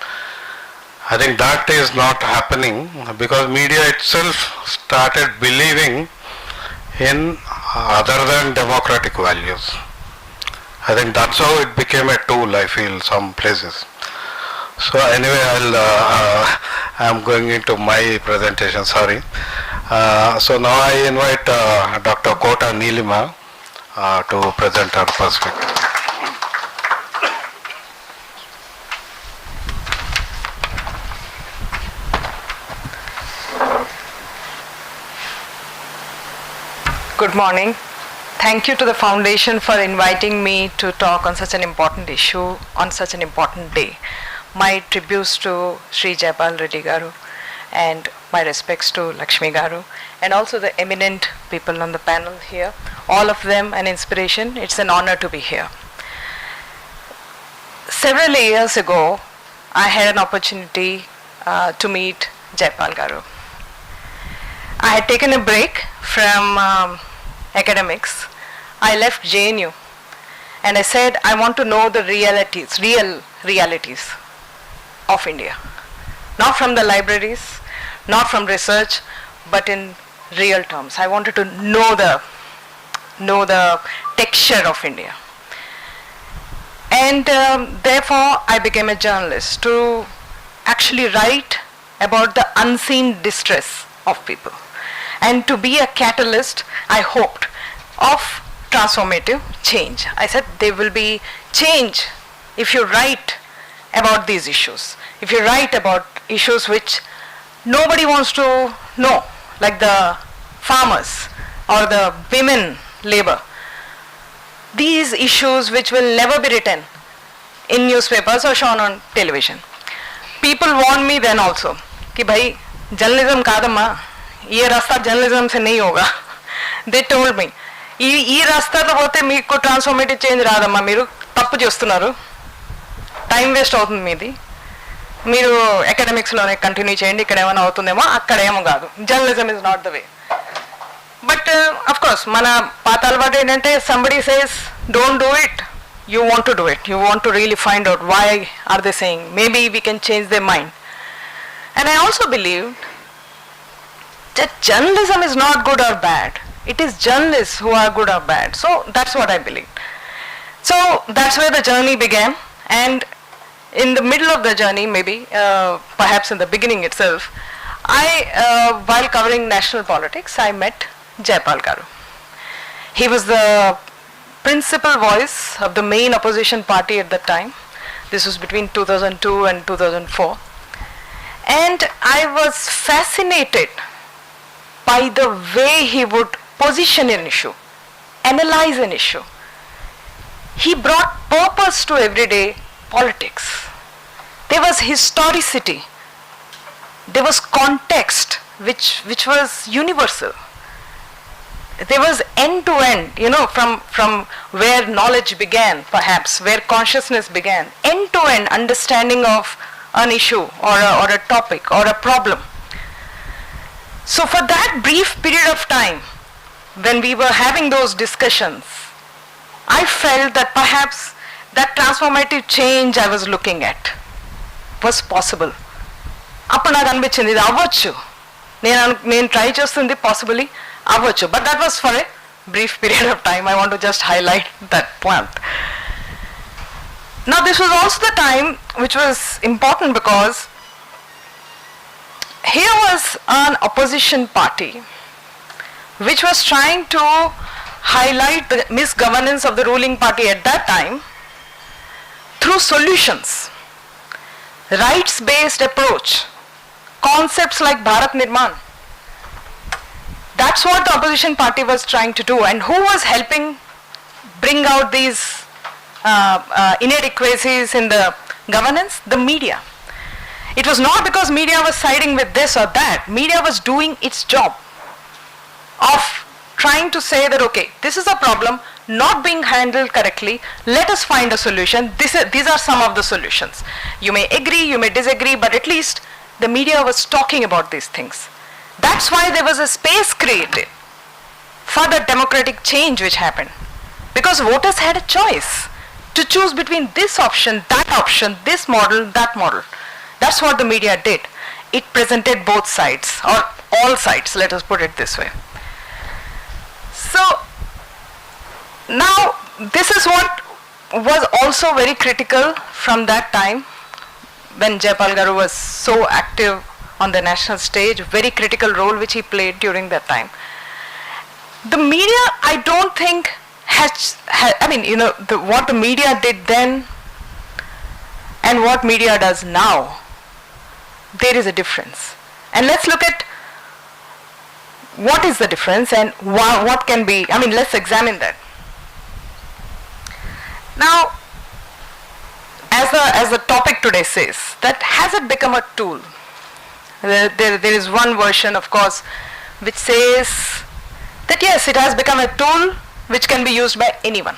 I think that is not happening because media itself started believing in other than democratic values. I think that's how it became a tool, I feel, some places. So anyway, I'm going into my presentation, sorry. So now I invite Dr. Kota Neelima to present her perspective. Good morning. Thank you to the foundation for inviting me to talk on such an important issue on such an important day. My tributes to Shri JaipalReddy garu and my respects to Lakshmi garu and also the eminent people on the panel here. All of them an inspiration. It's an honor to be here. Several years ago, I had an opportunity to meet Jaipal garu. I had taken a break from academics. I left JNU and I said I want to know the real realities of India. Not from the libraries, not from research, but in real terms. I wanted to know the texture of India. And therefore I became a journalist to actually write about the unseen distress of people. And to be a catalyst, I hoped, of transformative change. I said there will be change if you write about these issues. If you write about issues which nobody wants to know, like the farmers or the women labor. These issues which will never be written in newspapers or shown on television. People warned me then also कि भाई journalism कादम्मा ये रास्ता journalism से नहीं होगा. They told me ఈ రాస్తాలో పోతే మీకు ట్రాన్స్ఫర్మేటివ్ చేంజ్ రాదమ్మా, మీరు తప్పు చేస్తున్నారు, టైం వేస్ట్ అవుతుంది మీది, మీరు అకాడమిక్స్లోనే కంటిన్యూ చేయండి, ఇక్కడ ఏమైనా అవుతుందేమో, అక్కడ ఏమో కాదు, journalism is not the way. But of course మన పాత అలవాటు ఏంటంటే somebody says don't do it, you want to do it, you want to really find out why are they saying, maybe we can change they mind. And I also believe that journalism is not good or bad. It is journalists who are good or bad. So that's what I believe. So that's where the journey began. And in the middle of the journey, maybe, perhaps in the beginning itself, while covering national politics, I met Jaipal Garu. He was the principal voice of the main opposition party at that time. This was between 2002 and 2004. And I was fascinated by the way he would position an issue, analyze an issue. He brought purpose to everyday politics. There was historicity, there was context which was universal. There was end to end, you know, from where knowledge began, perhaps, where consciousness began, end to end understanding of an issue or a topic or a problem. So for that brief period of time, when we were having those discussions, I felt that perhaps that transformative change I was looking at was possible. అప్పుడు నాకు అనిపించింది ఇది అవ్వచ్చు, నేను try చేస్తుంది possibly అవ్వచ్చు. But that was for a brief period of time. I want to just highlight that point. Now this was also the time which was important because here was an opposition party which was trying to highlight the misgovernance of the ruling party at that time through solutions, rights-based approach, concepts like Bharat Nirman. That's what the opposition party was trying to do. And who was helping bring out these inadequacies in the governance? The media. It was not because media was siding with this or that. Media was doing its job of trying to say that, okay, this is a problem not being handled correctly, let us find a solution. These are some of the solutions. You may agree, you may disagree, but at least the media was talking about these things. That's why there was a space created for the democratic change which happened, because voters had a choice to choose between this option, this model, that model. That's what the media did. It presented both sides, or all sides, let us put it this way. So now this is what was also very critical from that time when Jaipal Garu was so active on the national stage, very critical role which he played during that time. The media, I don't think I mean, you know, what the media did then and what media does now, there is a difference. And let's look at what is the difference and what can be, I mean, let's examine that. Now, as the topic today says, that has it become a tool? There is one version, of course, which says that yes, it has become a tool which can be used by anyone,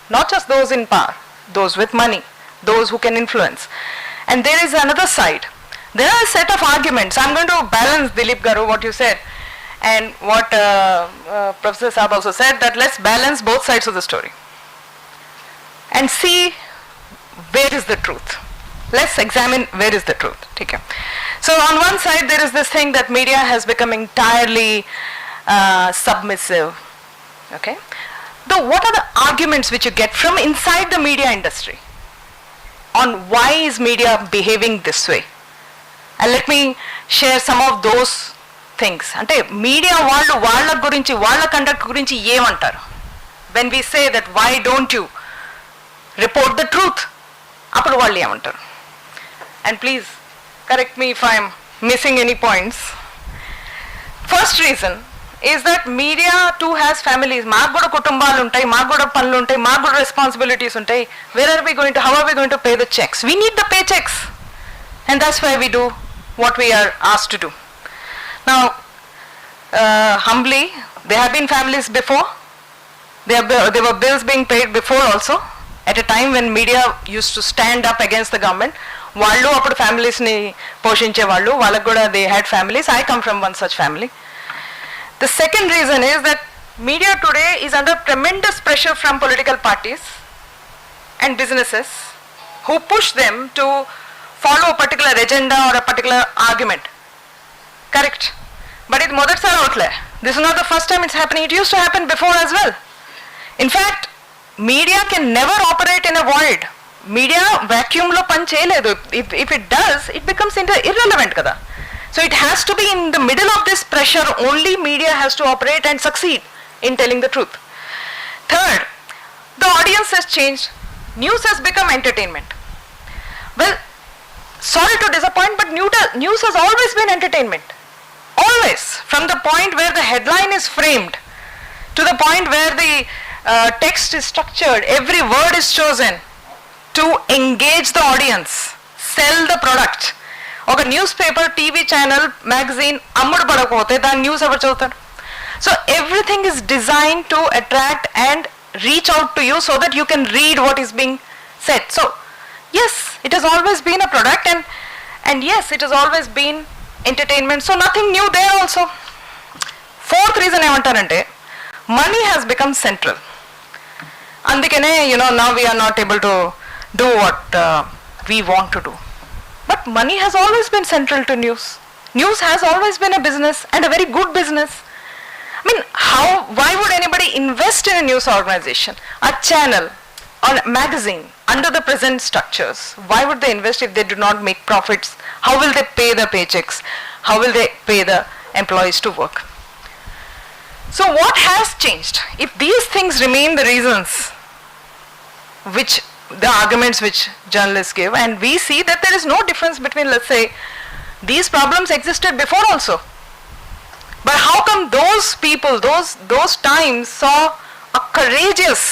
not just those in power, those with money, those who can influence. And there is another side. There are a set of arguments. I'm going to balance, Dileep Garu, what you said and what Professor Saab also said, that let's balance both sides of the story and see where is the truth. Let's examine where is the truth. Okay. So on one side there is this thing that media has become entirely submissive. Okay. Though what are the arguments which you get from inside the media industry on why is media behaving this way? And let me share some of those things. Ante media వాళ్ళ గురించి వాళ్ళ conduct గురించి ఏమంటారు? When we say that why don't you report the truth, అప్పుడు వాళ్ళు ఏమంటారు? And please correct me if I am missing any points. First reason is that media too has families. Maaku kuda kutumbalu untayi, maaku kuda panlu untayi, maaku kuda responsibilities untayi. Where are we going to, how are we going to pay the checks? We need the paychecks. And that's why we do what we are asked to do. Now, humbly, there have been families before. There were bills being paid before also. At a time when media used to stand up against the government, వాళ్ళు అప్పుడు ఫ్యామిలీస్ని పోషించే వాళ్ళు, వాళ్ళకు కూడా they had families. I come from one such family. The second reason is that media today is under tremendous pressure from political parties and businesses who push them to follow a particular agenda or a particular argument. Correct? But it మొదటిసారి అవట్లే. This is not the first time it's happening. It used to happen before as well. In fact, media can never operate in a void. Media vacuum lo pan cheyaledu. If it does, it becomes irrelevant kada. So it has to be in the middle of this pressure. Only media has to operate and succeed in telling the truth. Third, the audience has changed. News has become entertainment. Well, sorry to disappoint, but news has always been entertainment. Always. From the point where the headline is framed to the point where the text is structured, every word is chosen to engage the audience, sell the product. ఒక news paper, TV channel, magazine అమ్ముడు పడకపోతే దాని news ఎవరు చదువుతారు? So everything is design to attract and reach out to you so that you can read what is being set. So yes, it has always been a product and yes, it has always been entertainment. So nothing new there also. Fourth reason ఏమంటారంటే money has become central. అందుకనే now we are not able to do what we want to do. But money has always been central to news. News has always been a business and a very good business. I mean, why would anybody invest in a news organization, a channel, or a magazine under the present structures? Why would they invest if they do not make profits? How will they pay the paychecks? How will they pay the employees to work? So what has changed? If these things remain the reasons which the arguments which journalists give, and we see that there is no difference between, let's say, these problems existed before also. But how come those people, those times saw a courageous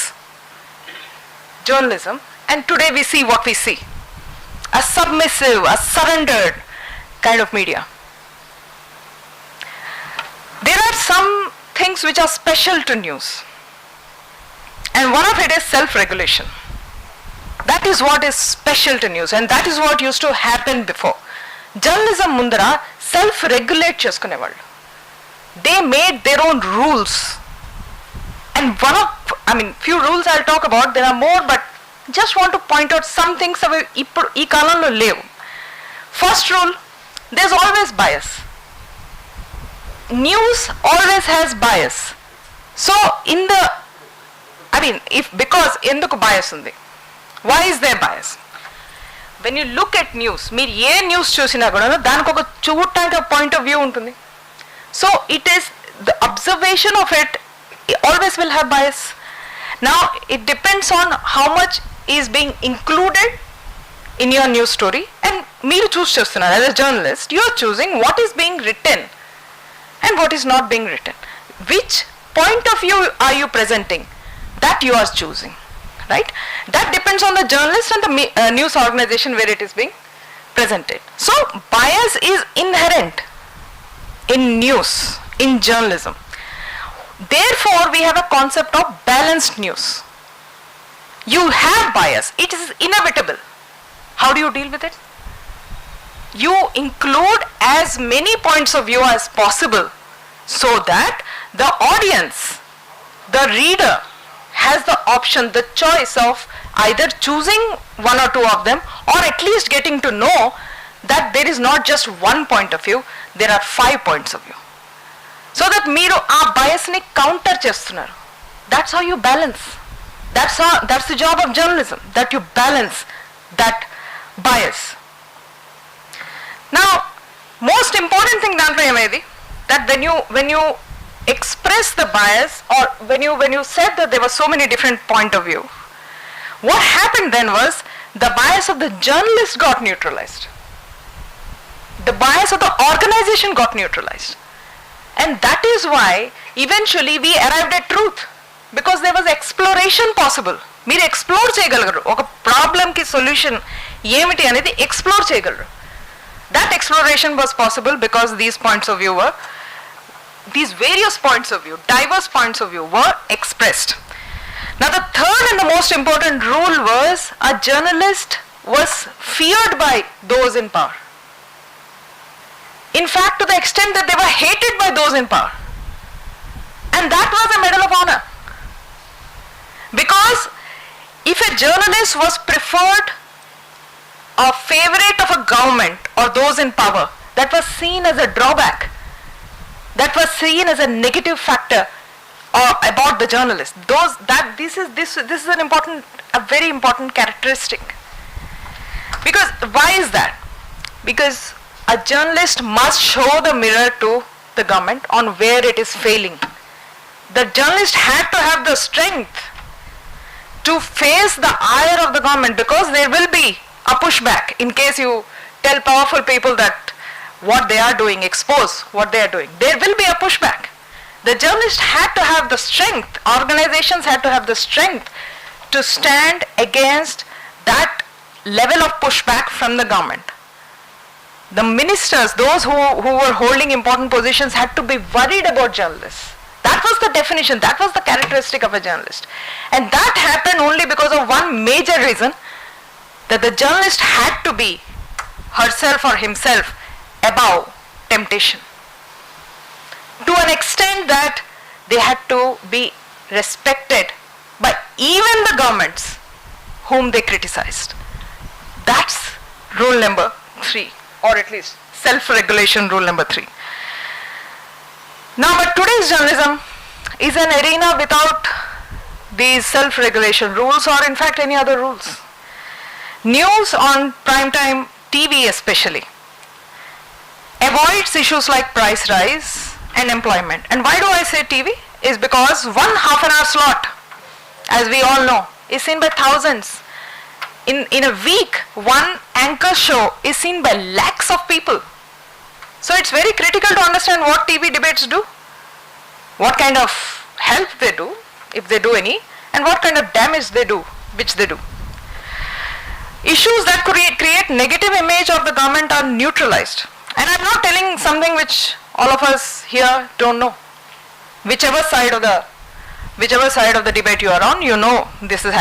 journalism, and today we see what we see? A submissive, a surrendered kind of media. There are some things which are special to news, and one of it is self-regulation. That is what is special to news, and that is what used to happen before. Journalism mundara self-regulate చేసుకునేవాళ్ళు. They made their own rules, and few rules I'll talk about. There are more, but just want to point out some things అవి ఇప్పుడు ఈ కాలంలో లేవు. First rule, there's always bias. News always has bias. So because ఎందుకు bias ఉంది? Why is there bias? When you look at news, మీరు ఏ news చూసినా కూడా దానికి ఒక చూడటానికి పాయింట్ ఆఫ్ వ్యూ ఉంటుంది. So it is the observation of it always will have bias. Now it depends on how much is being included in your news story, and మీరు చూస్ చేస్తున్నారు. As a journalist, you are choosing what is being written and what is not being written. Which point of view are you presenting? That you are choosing, right? That depends on the journalist and the news organization where it is being presented. So bias is inherent in news, in journalism. Therefore we have a concept of balanced news. You have bias, it is inevitable. How do you deal with it? You include as many points of view as possible so that the audience, the reader, has the option, the choice of either choosing one or two of them, or at least getting to know that there is not just one point of view, there are 5 points of view. So that మీరు ఆ biasని counter చేస్తున్నారు. That's how you balance. That's the job of journalism, that you balance that bias. Now, most important thing దాంట్లో ఏమైంది, that when you express the bias, or when you said that there were so many different point of view, what happened then was the bias of the journalist got neutralized. The bias of the organization got neutralized. And that is why eventually we arrived at truth. Because there was exploration possible. మీరు explore చేయగలరు ఒక ప్రాబ్లంకి solution ఏమిటి అనేది explore చేయగలరు. That exploration was possible because these points of view were, these various points of view, diverse points of view were expressed. Now the third and the most important rule was a journalist was feared by those in power. In fact, to the extent that they were hated by those in power. And that was a medal of honor. Because if a journalist was preferred, a favorite of a government or those in power, that was seen as a drawback. That was seen as a negative factor about the journalist. This is a very important characteristic. Because why is that? Because a journalist must show the mirror to the government on where it is failing. The journalist had to have the strength to face the ire of the government, because there will be a pushback in case you tell powerful people that what they are doing, expose what they are doing. There will be a pushback. The journalist had to have the strength, organizations had to have the strength to stand against that level of pushback from the government. The ministers, those who were holding important positions, had to be worried about journalists. That was the definition, that was the characteristic of a journalist. And that happened only because of one major reason, that the journalist had to be herself or himself above temptation. To an extent that they had to be respected by even the governments whom they criticized. That's rule number 3, or at least self-regulation rule number 3. Now, but today's journalism is an arena without these self-regulation rules, or in fact any other rules. News on primetime TV especially avoids issues like price rise and employment. And why do I say TV? Is because one half-an-hour slot, as we all know, is seen by thousands. In a week, one anchor show is seen by lakhs of people. So it's very critical to understand what TV debates do, what kind of help they do, if they do any, and what kind of damage they do, which they do. Issues that create negative image of the government are neutralized. And I'm not telling something which all of us here don't know. Whichever side of the debate you are on, you know this is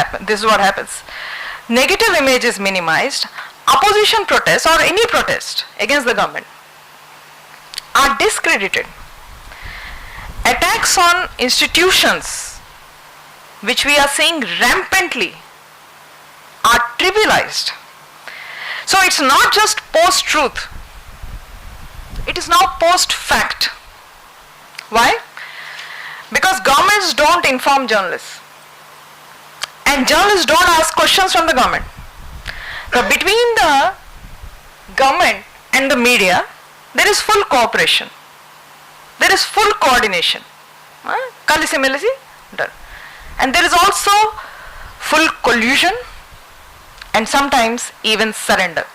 what happens. Negative image is minimized. Opposition protests, or any protest against the government, are discredited. Attacks on institutions, which we are seeing rampantly, are trivialized. So it's not just post-truth, it is now post-fact. Why? Because governments don't inform journalists, and journalists don't ask questions from the government. So between the government and the media, there is full cooperation, there is full coordination, kalisi melisi done, and there is also full collusion and sometimes even surrender.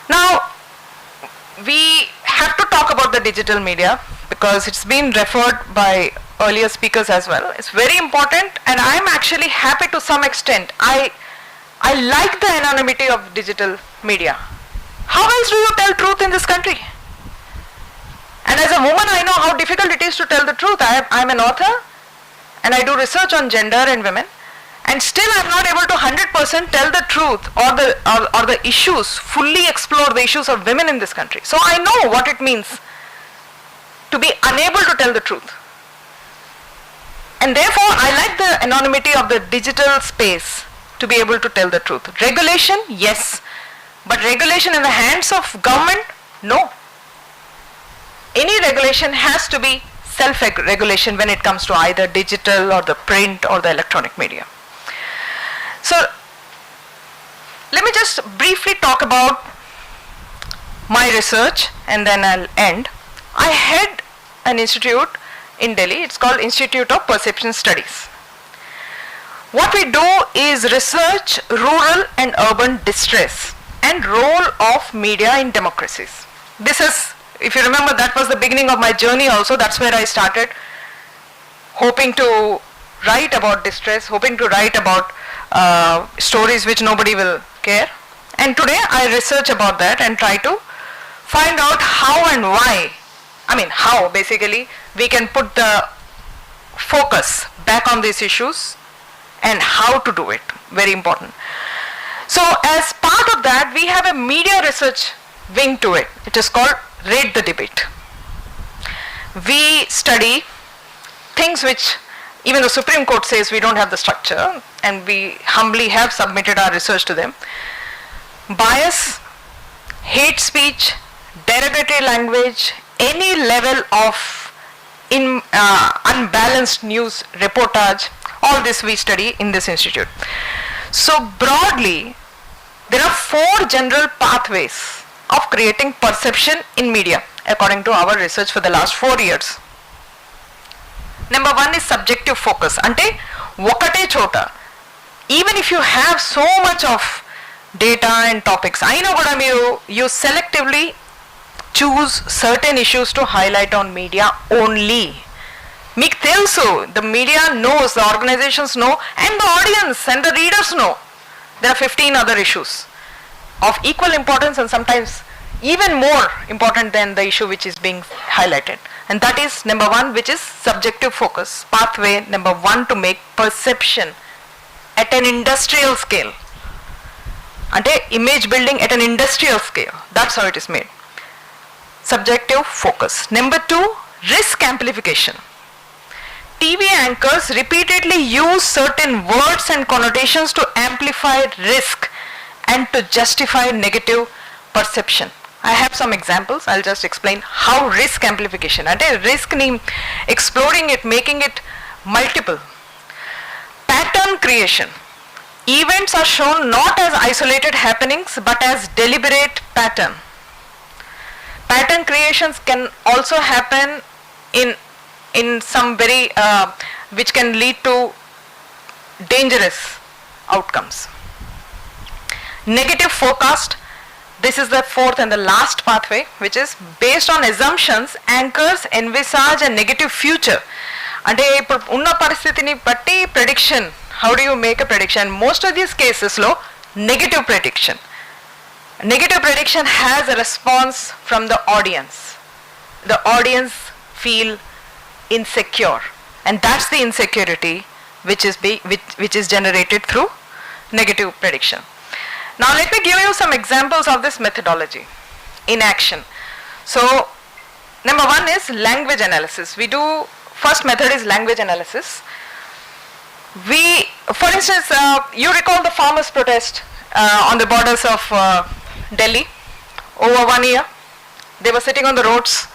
Now we have to talk about the digital media because it's been referred by earlier speakers as well. It's very important, and I'm actually happy to some extent. I like the anonymity of digital media. How else do you tell truth in this country? And as a woman, I know how difficult it is to tell the truth. I'm an author and I do research on gender and women, and still I'm not able to 100% tell the truth or the issues, fully explore the issues of women in this country. So I know what it means to be unable to tell the truth. And therefore I like the anonymity of the digital space to be able to tell the truth. Regulation, yes, but regulation in the hands of government, no. Any regulation has to be self-regulation when it comes to either digital or the print or the electronic media. So let me just briefly talk about my research and then I'll end. I had an institute in Delhi, it's called Institute of Perception Studies. What we do is research rural and urban distress and role of media in democracies. This is if you remember, that was the beginning of my journey also. That's where I started, hoping to write about distress, hoping to write about stories which nobody will care. And today I research about that and try to find out how and why, how basically we can put the focus back on these issues and how to do it. Very important. So as part of that, we have a media research wing to it. It is called Rate the Debate. We study things which even the Supreme Court says we don't have the structure, and we humbly have submitted our research to them. Bias, hate speech, derogatory language, any level of unbalanced news reportage, all this we study in this institute. So broadly, there are 4 general pathways of creating perception in media according to our research for the last 4 years. Number 1 is subjective focus. Ante ఒకటే చోట, even if you have so much of data and topics, అయినా కూడా you selectively choose certain issues to highlight on media only. మీకు తెలుసు, the media knows, the organizations know, and the audience and the readers know there are 15 other issues of equal importance and sometimes even more important than the issue which is being highlighted. And that is number 1, which is subjective focus. Pathway number 1 to make perception at an industrial scale. Ante image building at an industrial scale. That's how it is made. Subjective focus. Number 2, risk amplification. TV anchors repeatedly use certain words and connotations to amplify risk and to justify negative perception. I have some examples. I'll just explain how risk amplification. Ante risk ni exploring it, making it multiple. Pattern creation. Events are shown not as isolated happenings but as deliberate pattern. Pattern creations can also happen in some very which can lead to dangerous outcomes. Negative forecast. This is the 4th and the last pathway, which is based on assumptions, anchors envisage a negative future. Ante ippudu unna paristhitini batti prediction. How do you make a prediction? Most of these cases lo negative prediction. Negative prediction has a response from the audience. The audience feel insecure, and that's the insecurity which is generated through negative prediction. Now let me give you some examples of this methodology in action. So number 1 is language analysis. We do, first method is language analysis. We, for instance, you recall the farmers' protest on the borders of Delhi over 1 year. They were sitting on the roads,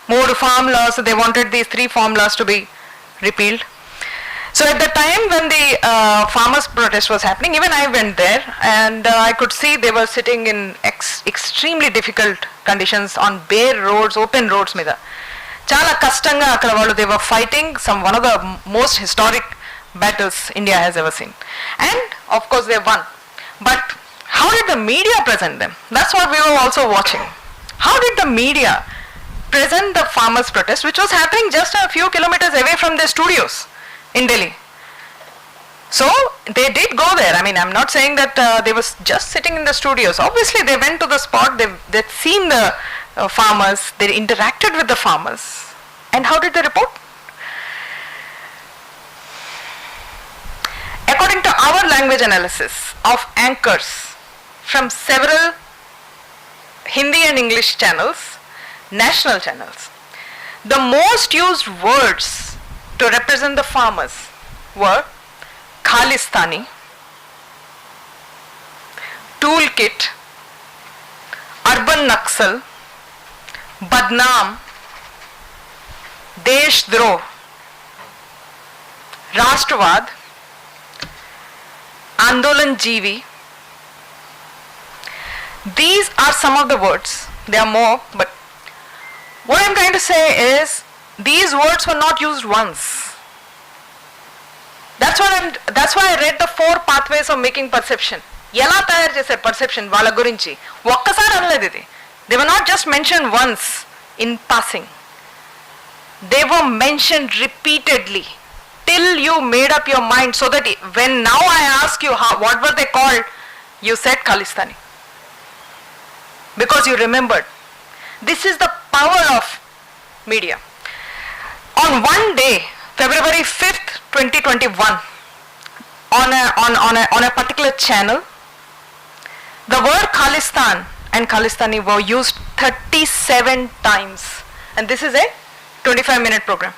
more farm laws, so they wanted these 3 farm laws to be repealed. So at the time when the farmers' protest was happening, even I went there, and I could see they were sitting in extremely difficult conditions on bare roads, open roads మీద. చాలా కష్టంగా అక్కడ వాళ్ళు they were fighting one of the most historic battles India has ever seen. And of course they won. But how did the media present them? That's what we were also watching. How did the media present the farmers' protest, which was happening just a few kilometers away from their studios in Delhi? So they did go there. I'm not saying that they were just sitting in the studios. Obviously they went to the spot, they'd seen the farmers, they interacted with the farmers. And how did they report? According to our language analysis of anchors from several Hindi and English channels, national channels, the most used words to represent the farmers were Khalistani, toolkit, urban Naxal, Badnaam, Deshdroh, Rashtravad, Andolan Jeevi. These are some of the words. There are more, but what I'm trying to say is these words were not used once. That's why I read the 4 pathways of making perception. ఎలా తయారు చేశారు perception వాళ్ళ గురించి ఒక్కసారి అనలేదు ఇది. They were not just mentioned once in passing. They were mentioned repeatedly till you made up your mind, so that when now I ask you what were they called, you said Khalistani. Because you remembered. This is the power of media. On one day, February 5th, 2021, on a particular channel, the word Khalistan and Khalistani were used 37 times. And this is a 25-minute program.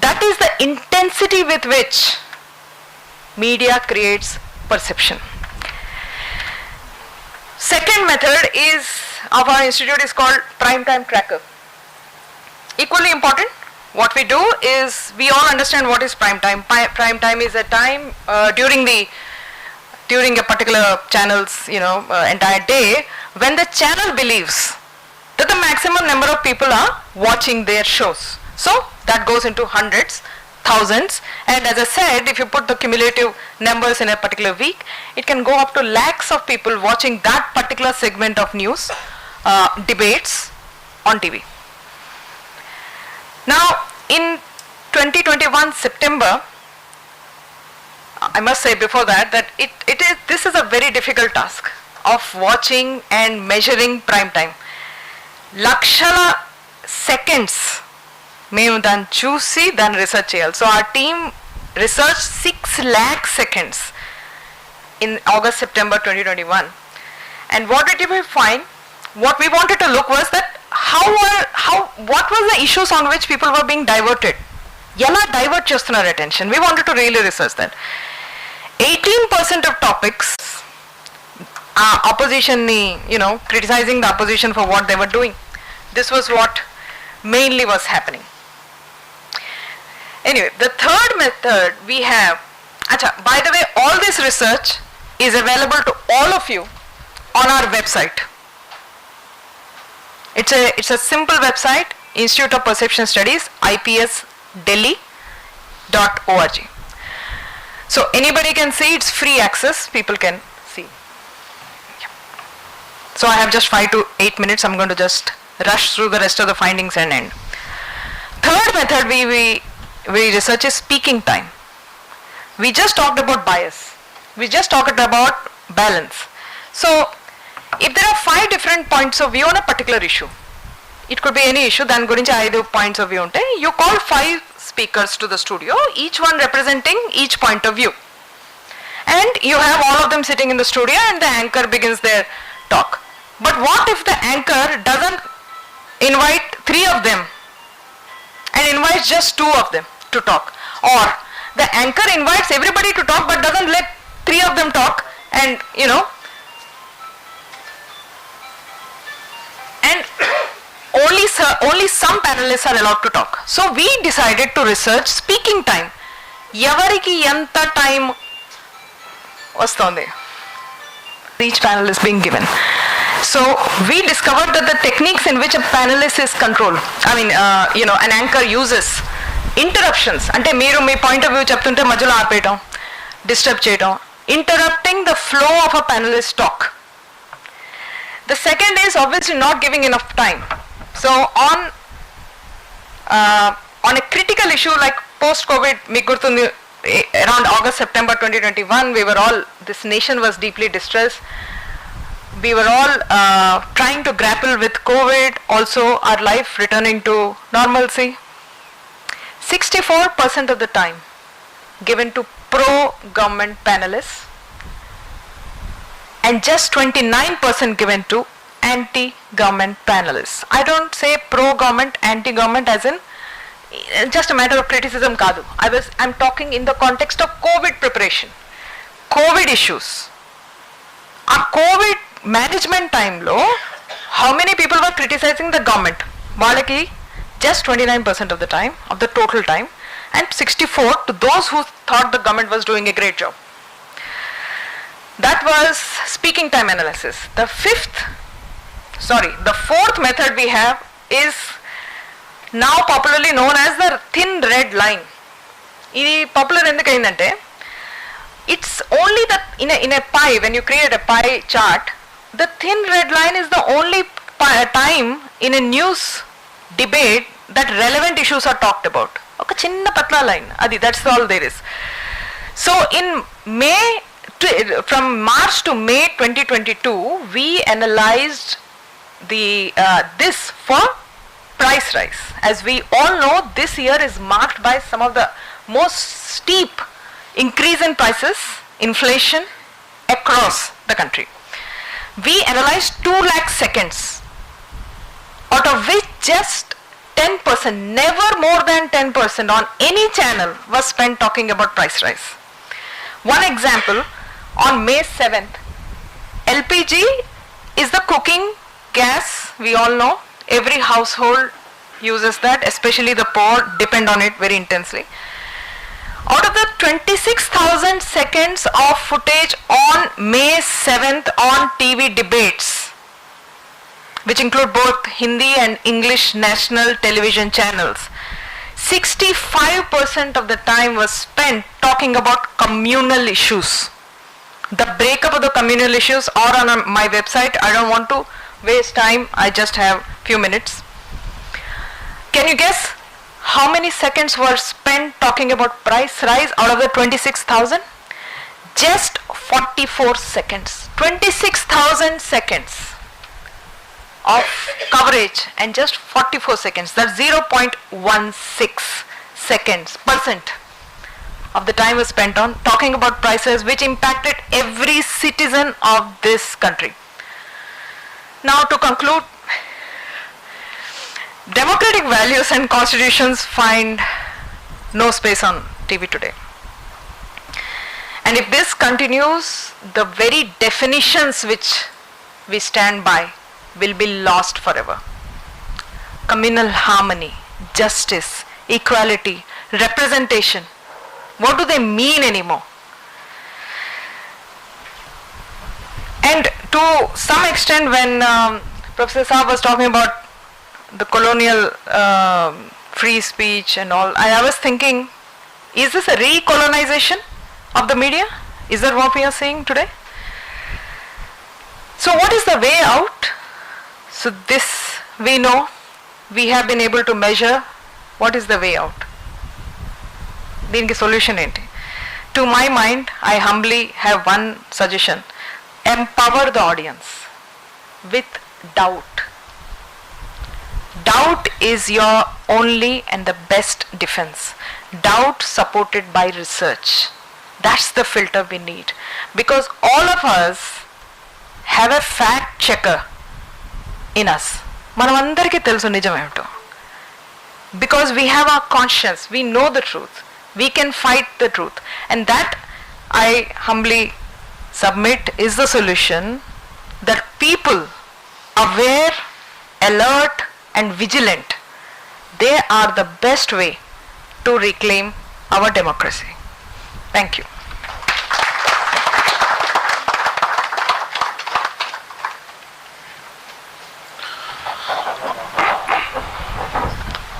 That is the intensity with which media creates perception. Second method of our institute is called prime time tracker. Equally important, what we do is we all understand what is prime time. Prime time is a time during a particular channel's entire day when the channel believes that the maximum number of people are watching their shows. So that goes into hundreds, thousands, and as I said, if you put the cumulative numbers in a particular week, it can go up to lakhs of people watching that particular segment of news, debates on TV. Now, in 2021 September, I must say before that this is a very difficult task of watching and measuring prime time. Lakshala seconds మేము దాన్ని చూసి దాన్ని research చేయాలి. So our team researched 6 lakh seconds in August, September 2021. And what did we find? What we wanted to look was that what was the issues on which people were being diverted? ఎలా divert చేస్తున్నారు attention? We wanted to really research that. 18% of topics opposition ni, criticizing the opposition for what they were doing. This was what mainly was happening. Anyway, the third method we have, by the way, all this research is available to all of you on our website. It's a simple website, Institute of Perception Studies, ipsdelhi.org. So anybody can see, it's free access, people can see. Yeah. So I have just 5 to 8 minutes, I'm going to just rush through the rest of the findings and end. Third method we research is speaking time. We just talked about bias. We just talked about balance. So if there are 5 different points of view on a particular issue, it could be any issue, then gurinchi 5 points of view unte, you call 5 speakers to the studio, each one representing each point of view. And you have all of them sitting in the studio and the anchor begins their talk. But what if the anchor doesn't invite 3 of them and invites just 2 of them to talk, or the anchor invites everybody to talk but doesn't let 3 of them talk, and and only some panelists are allowed to talk. So we decided to research speaking time. Yavariki enta time vastundi, each panel is being given. So we discovered that the techniques in which a panelist is controlled, an anchor uses interruptions, ante meeru mee point of view cheptunte madhyalo aapeyadam, disturb cheyadam, interrupting the flow of a panelist talk. The second is obviously not giving enough time. So on a critical issue like post-COVID, around August, September 2021, this nation was deeply distressed. We were all trying to grapple with COVID, also our life returning to normalcy. 64% of the time given to pro-government panelists and just 29% given to anti-government panelists. I don't say pro-government, anti-government as in just a matter of criticism kaadu. I'm talking in the context of COVID preparation, COVID issues. Our COVID management time lo, how many people were criticizing the government? Valaki just 29% of the time, of the total time, and 64 to those who thought the government was doing a great job. That was speaking time analysis. The fourth method we have is now popularly known as the thin red line. This popular endukayindante, it's only that in a pie, when you create a pie chart, the thin red line is the only time in a news debate that relevant issues are talked about. Oka chinna patla line. Adi, that's all there is. So in May, from March to May 2022, we analyzed this for price rise. As we all know, this year is marked by some of the most steep increase in prices, inflation across the country. We analyzed 2 lakh seconds, out of which just 10%, never more than 10% on any channel was spent talking about price rise. One example, on May 7th, LPG is the cooking gas, we all know. Every household uses that, especially the poor depend on it very intensely. Out of the 26,000 seconds of footage on May 7th on TV debates, which include both Hindi and English national television channels, 65% of the time was spent talking about communal issues. The breakup of the communal issues are on my website. I don't want to waste time. I just have few minutes. Can you guess how many seconds were spent talking about price rise out of the 26,000? Just 44 seconds. 26,000 seconds of coverage and just 44 seconds. That's 0.16 seconds percent of the time was spent on talking about prices which impacted every citizen of this country. Now to conclude, democratic values and constitutions find no space on TV today. And if this continues, the very definitions which we stand by will be lost forever. Communal harmony, justice, equality, representation, what do they mean anymore? And to some extent, when Professor Saab was talking about the colonial free speech and all, I was thinking, is this a recolonization of the media? Is that what we are saying today? So what is the way out? So this we know, we have been able to measure what is the way out. దీనికి solution ఏంటి? To my mind, I humbly have one suggestion. Empower the audience with doubt. Doubt is your only and the best defense. Doubt supported by research. That's the filter we need. Because all of us have a fact checker in us. మనమందరికీ తెలుసు నిజమేమిటో. Because we have our conscience, we know the truth. We can fight the truth. And that, I humbly submit, is the solution, that people aware, alert and vigilant, they are the best way to reclaim our democracy. Thank you.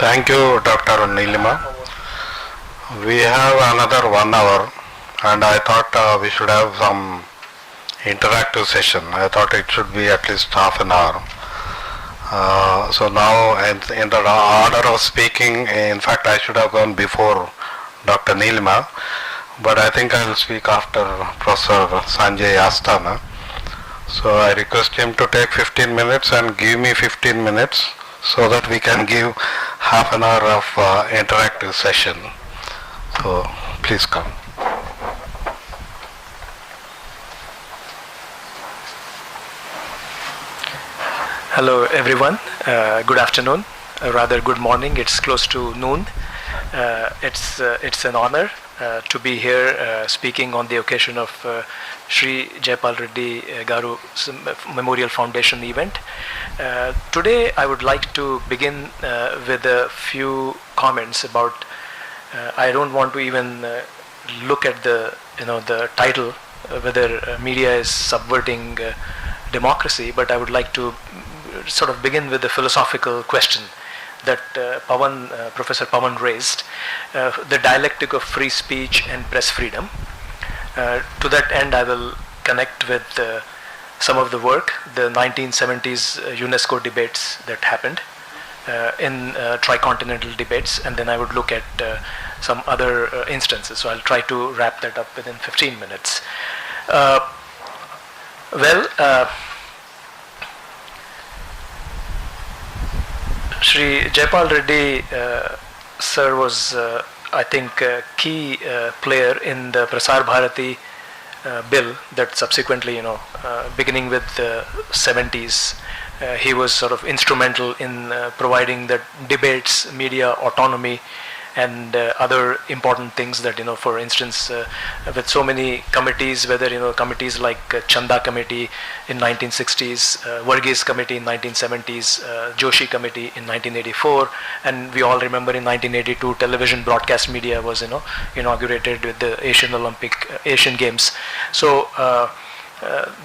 Thank you, Dr. Neelima. We have another 1 hour and I thought we should have some interactive session. I thought it should be at least half an hour. So now in the order of speaking, in fact I should have gone before Dr. Neelima, but I think I will speak after Professor Sanjay Asthana. So I request him to take 15 minutes and give me 15 minutes so that we can give half an hour of interactive session. So please come. Hello everyone, good afternoon, rather good morning, it's close to noon. It's an honor to be here speaking on the occasion of Shri SJaipalReddy Garu Memorial Foundation event. Today I would like to begin with a few comments about, I don't want to even look at the title, whether media is subverting democracy, but I would like to sort of begin with the philosophical question that Professor Pavan raised, the dialectic of free speech and press freedom. To that end, I will connect with some of the work, the 1970s UNESCO debates that happened in tricontinental debates, and then I would look at some other instances. So I'll try to wrap that up within 15 minutes. Shri JaipalReddy sir was, I think, a key player in the Prasar Bharati bill that subsequently, beginning with the 70s, he was sort of instrumental in providing the debates, media autonomy, and other important things that, for instance, with so many committees, whether, committees like Chanda Committee in 1960s, Varghese Committee in 1970s, Joshi Committee in 1984, and we all remember in 1982 television broadcast media was, inaugurated with the Asian Games. So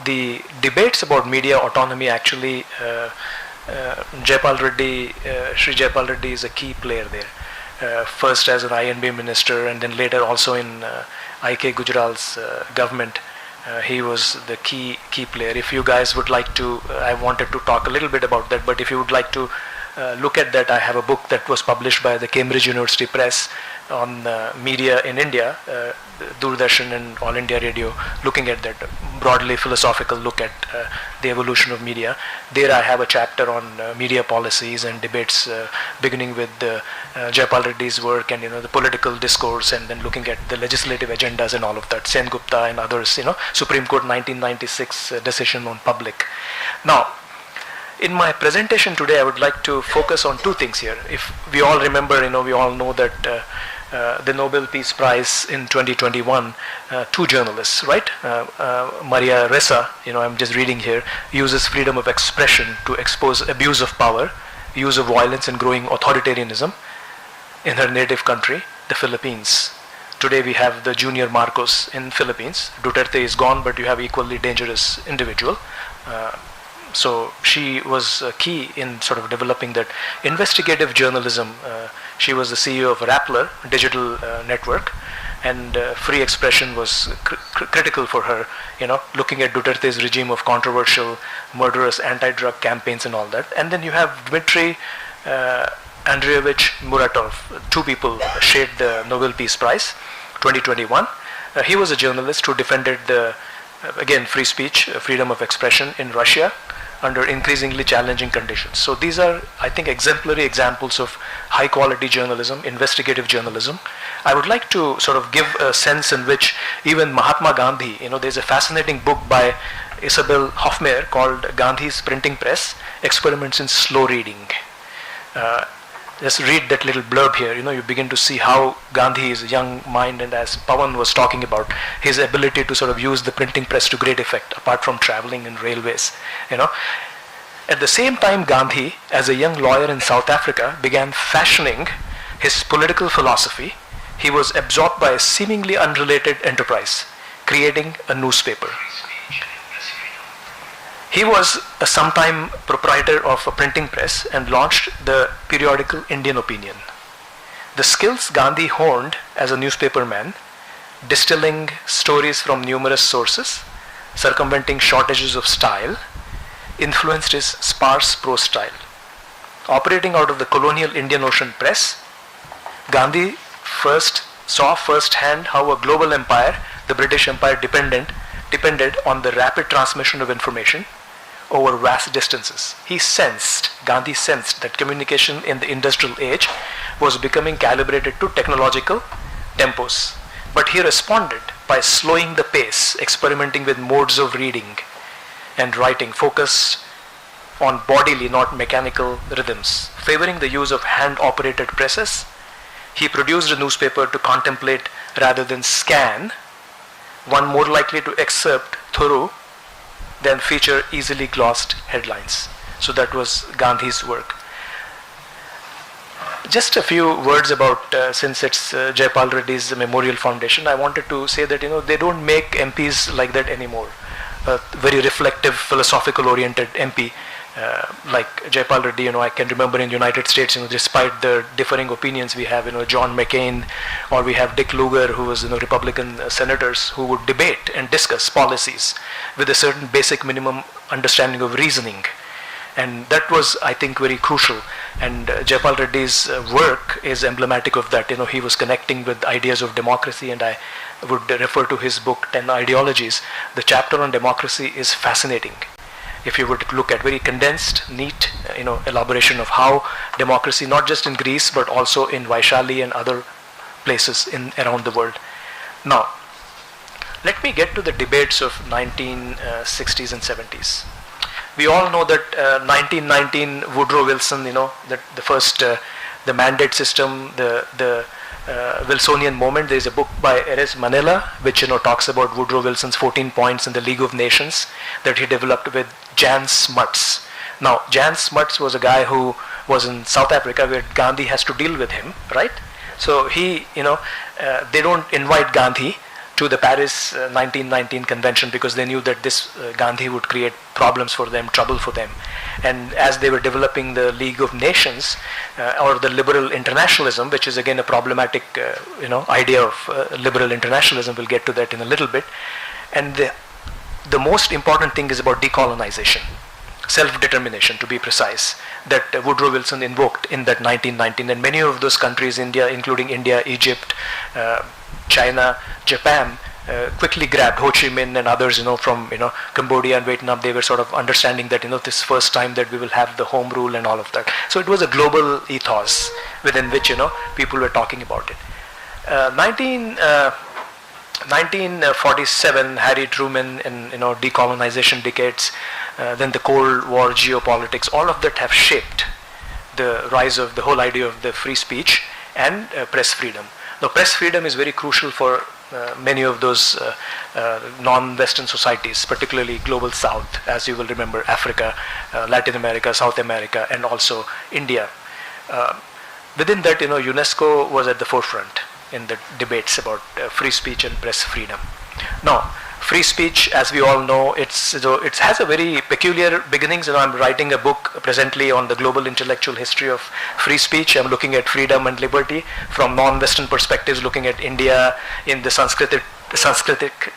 the debates about media autonomy actually, JaipalReddy, Shri JaipalReddy is a key player there. First as an INB minister, and then later also in I.K. Gujral's government. He was the key player. If you guys would like to, I wanted to talk a little bit about that, but if you would like to look at that, I have a book that was published by the Cambridge University Press on media in India, Doordarshan and All India Radio, looking at that broadly philosophical look at the evolution of media. There I have a chapter on media policies and debates, beginning with JaipalReddy's work and the political discourse, and then looking at the legislative agendas and all of that. Sen Gupta and others, Supreme Court 1996 decision on public. Now, in my presentation today, I would like to focus on two things here. If we all remember, we all know that the Nobel Peace Prize in 2021, two journalists, right? Maria Ressa, I'm just reading here, uses freedom of expression to expose abuse of power, use of violence, and growing authoritarianism in her native country, the Philippines. Today we have the Junior Marcos in Philippines. Duterte is gone, but you have equally dangerous individual. So she was key in sort of developing that investigative journalism. She was the CEO of Rappler digital network, and free expression was critical for her, looking at Duterte's regime of controversial, murderous anti-drug campaigns and all that. And then you have Dmitry Andreevich Muratov. Two people shared the Nobel Peace Prize 2021. He was a journalist who defended the, again, free speech, freedom of expression in Russia under increasingly challenging conditions. So these are, I think, exemplary examples of high quality journalism, investigative journalism. I would like to sort of give a sense in which even Mahatma Gandhi, there's a fascinating book by Isabel Hofmeyr called Gandhi's Printing Press, Experiments in Slow Reading. Just read that little blurb here, you begin to see how Gandhi is a young mind, and as Pavan was talking about, his ability to sort of use the printing press to great effect, apart from traveling in railways, At the same time, Gandhi, as a young lawyer in South Africa, began fashioning his political philosophy. He was absorbed by a seemingly unrelated enterprise, creating a newspaper. He was a sometime proprietor of a printing press and launched the periodical Indian Opinion. The skills Gandhi honed as a newspaperman, distilling stories from numerous sources, circumventing shortages of style, influenced his sparse prose style. Operating out of the colonial Indian Ocean press, Gandhi saw firsthand how a global empire, the British Empire, depended on the rapid transmission of information over vast distances. Gandhi sensed that communication in the industrial age was becoming calibrated to technological tempos. But he responded by slowing the pace, experimenting with modes of reading and writing focused on bodily, not mechanical rhythms. Favoring the use of hand-operated presses, he produced a newspaper to contemplate rather than scan, one more likely to excerpt through than feature easily glossed headlines. So that was Gandhi's work. Just a few words about, since it's JaipalReddy's Memorial Foundation, I wanted to say that, they don't make MPs like that anymore. A very reflective, philosophical oriented MP like JaipalReddy, I can remember in the United States, despite the differing opinions we have, John McCain, or we have Dick Lugar, who was, Republican senators who would debate and discuss policies with a certain basic minimum understanding of reasoning. And that was, I think, very crucial. And JaipalReddy's work is emblematic of that. He was connecting with ideas of democracy, and I would refer to his book, 10 Ideologies. The chapter on democracy is fascinating. If you were to look at very condensed, neat, elaboration of how democracy, not just in Greece, but also in Vaishali and other places around the world. Now, let me get to the debates of 1960s and 70s. We all know that 1919 Woodrow Wilson, that the first, the mandate system, the Wilsonian moment. There is a book by Erez Manila which talks about Woodrow Wilson's 14 points in the League of Nations that he developed with Jan Smuts. Now, Jan Smuts was a guy who was in South Africa where Gandhi has to deal with him, right? So he, they don't invite Gandhi to the Paris 1919 convention because they knew that this Gandhi would create problems for them, trouble for them. And as they were developing the League of Nations or the liberal internationalism, which is again a problematic idea of liberal internationalism, we'll get to that in a little bit. And the most important thing is about decolonization, self-determination to be precise, that Woodrow Wilson invoked in that 1919. And many of those countries, India, including India, Egypt, China, Japan, quickly grabbed Ho Chi Minh and others, from Cambodia and Vietnam. They were sort of understanding that this first time that we will have the home rule and all of that. So it was a global ethos within which people were talking about it. 1947, Harry Truman and decolonization decades, then the Cold War geopolitics, all of that have shaped the rise of the whole idea of the free speech and press freedom. Now, press freedom is very crucial for many of those non-Western societies, particularly Global South, as you will remember, Africa, Latin America, South America, and also India. Within that, UNESCO was at the forefront in the debates about free speech and press freedom. Now, free speech, as we all know, it has a very peculiar beginnings. I'm writing a book presently on the global intellectual history of free speech. I'm looking at freedom and liberty from non-Western perspectives, looking at India in the Sanskritic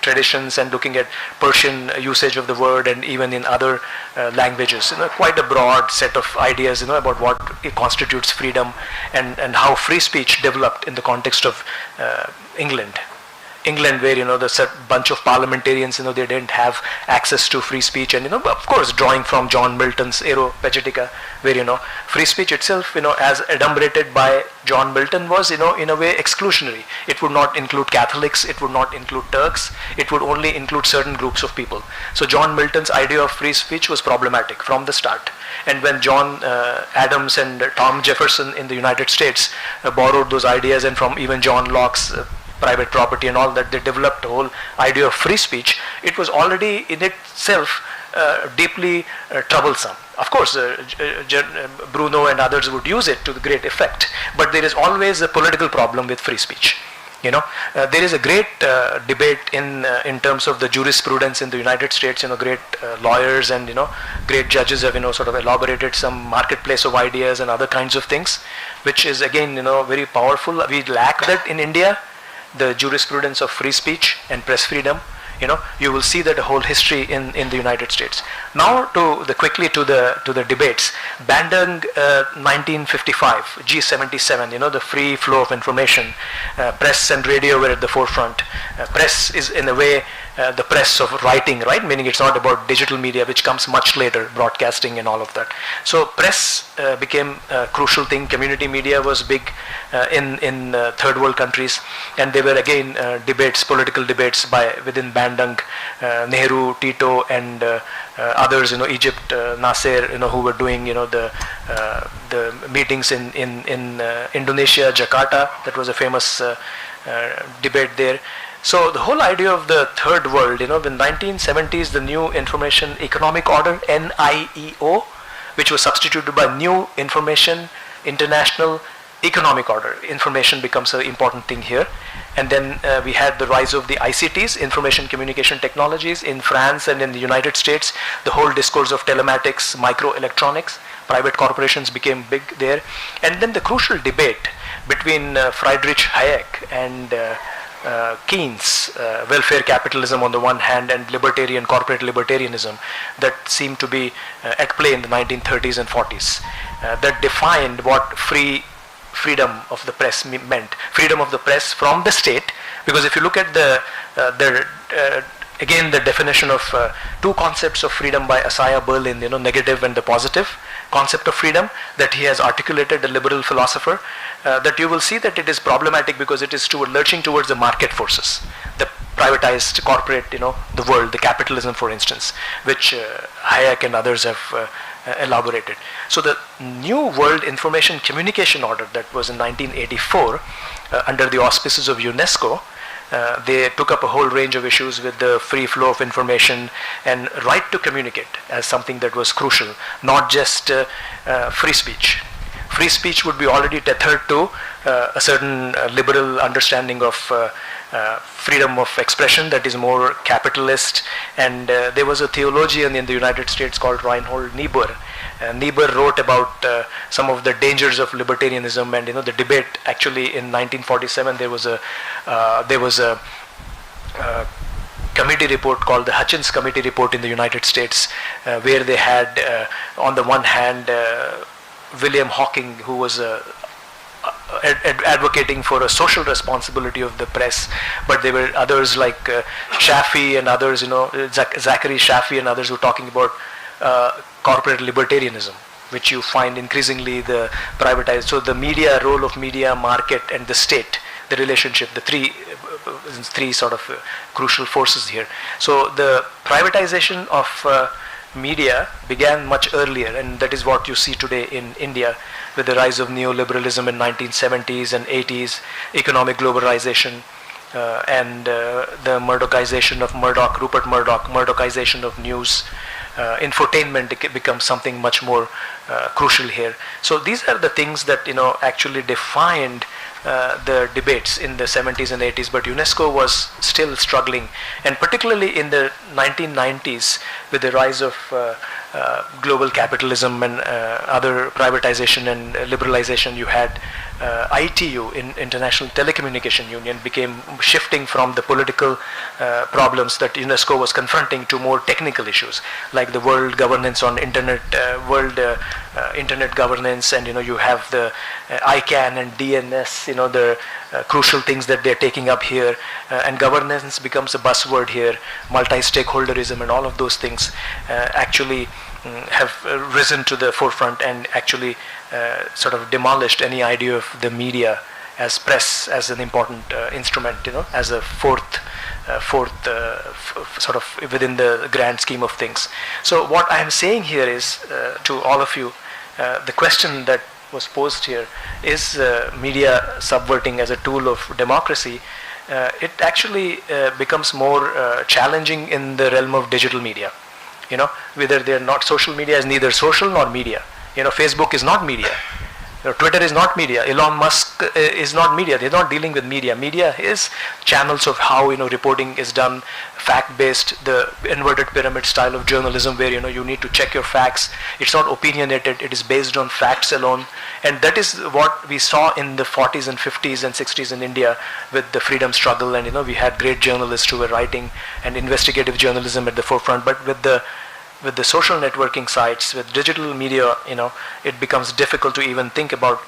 traditions and looking at Persian usage of the word and even in other languages. Quite a broad set of ideas about what constitutes freedom and how free speech developed in the context of England, where the bunch of parliamentarians, they didn't have access to free speech, and of course drawing from John Milton's Areopagitica, where free speech itself, as adumbrated by John Milton, was in a way exclusionary. It would not include Catholics, it would not include Turks, it would only include certain groups of people. So John Milton's idea of free speech was problematic from the start. And when John Adams and Tom Jefferson in the United States borrowed those ideas, and from even John Locke's private property and all that, they developed a whole idea of free speech. It was already in itself deeply troublesome. Of course, Bruno and others would use it to the great effect, but there is always a political problem with free speech. There is a great debate in terms of the jurisprudence in the United States. Great lawyers and great judges have sort of elaborated some marketplace of ideas and other kinds of things, which is again very powerful. We lack that in India, the jurisprudence of free speech and press freedom. You will see that a whole history in the United States. Now quickly to the debates. Bandung 1955, G77, the free flow of information. Press and radio were at the forefront. Press is in a way the press of writing, right? Meaning it's not about digital media, which comes much later, broadcasting and all of that. So press became a crucial thing. Community media was big in third world countries, and there were again debates, political debates within Bandung, Nehru, Tito, and others. Egypt, Nasser, who were doing the meetings in Indonesia, Jakarta. That was a famous debate there. So the whole idea of the third world, in the 1970s, the New Information Economic Order, NIEO, which was substituted by New Information International economic order. Information becomes an important thing here. And then we had the rise of the ICTs, information communication technologies, in France and in the United States. The whole discourse of telematics, microelectronics, private corporations became big there. And then the crucial debate between Friedrich Hayek and Keynes, welfare capitalism on the one hand and corporate libertarianism, that seemed to be at play in the 1930s and 40s, that defined what freedom of the press meant. Freedom of the press from the state, because if you look at again the definition of two concepts of freedom by Isaiah Berlin, negative and the positive concept of freedom that he has articulated, a liberal philosopher, that you will see that it is problematic because it is lurching towards the market forces, the privatized corporate, the world, the capitalism, for instance, which Hayek and others have elaborated. So the new world information communication order that was in 1984 under the auspices of UNESCO, they took up a whole range of issues with the free flow of information and right to communicate as something that was crucial, not just free speech. Free speech would be already tethered to a certain liberal understanding of freedom of expression that is more capitalist. And there was a theologian in the United States called Reinhold Niebuhr. Niebuhr wrote about some of the dangers of libertarianism, and the debate actually in 1947 there was a committee report called the Hutchins Committee Report in the United States, where they had on the one hand William Hawking, who was advocating for a social responsibility of the press, but there were others like Shafi and others, Zachary Shafi and others who were talking about corporate libertarianism, which you find increasingly the privatized. So the media, role of media, market and the state, the relationship, the three sort of crucial forces here. So the privatization of media began much earlier, and that is what you see today in India with the rise of neoliberalism in 1970s and 80s, economic globalization, and the Murdochization of Rupert Murdoch, Murdochization of news. Infotainment becomes something much more crucial here. So these are the things that actually defined the debates in the 70s and 80s, but UNESCO was still struggling, and particularly in the 1990s with the rise of global capitalism and other privatization and liberalization. You had ITU, International Telecommunication Union, became shifting from the political problems that UNESCO was confronting to more technical issues like the world governance on internet, internet governance, and you have the ICANN and DNS, the crucial things that they're taking up here, and governance becomes a buzzword here, multi-stakeholderism and all of those things actually have risen to the forefront and actually sort of demolished any idea of the media as press as an important instrument, as a fourth sort of within the grand scheme of things. So what I am saying here is to all of you, the question that was posed here is media subverting as a tool of democracy. It actually becomes more challenging in the realm of digital media. Whether they're not, social media is neither social nor media. Facebook is not media. Twitter is not media. Elon Musk is not media. They're not dealing with media. Media is channels of how reporting is done, fact-based, the inverted pyramid style of journalism, where you need to check your facts. It's not opinionated. It is based on facts alone, and that is what we saw in the 40s and 50s and 60s in India with the freedom struggle. And we had great journalists who were writing and investigative journalism at the forefront. But with the social networking sites, with digital media, it becomes difficult to even think about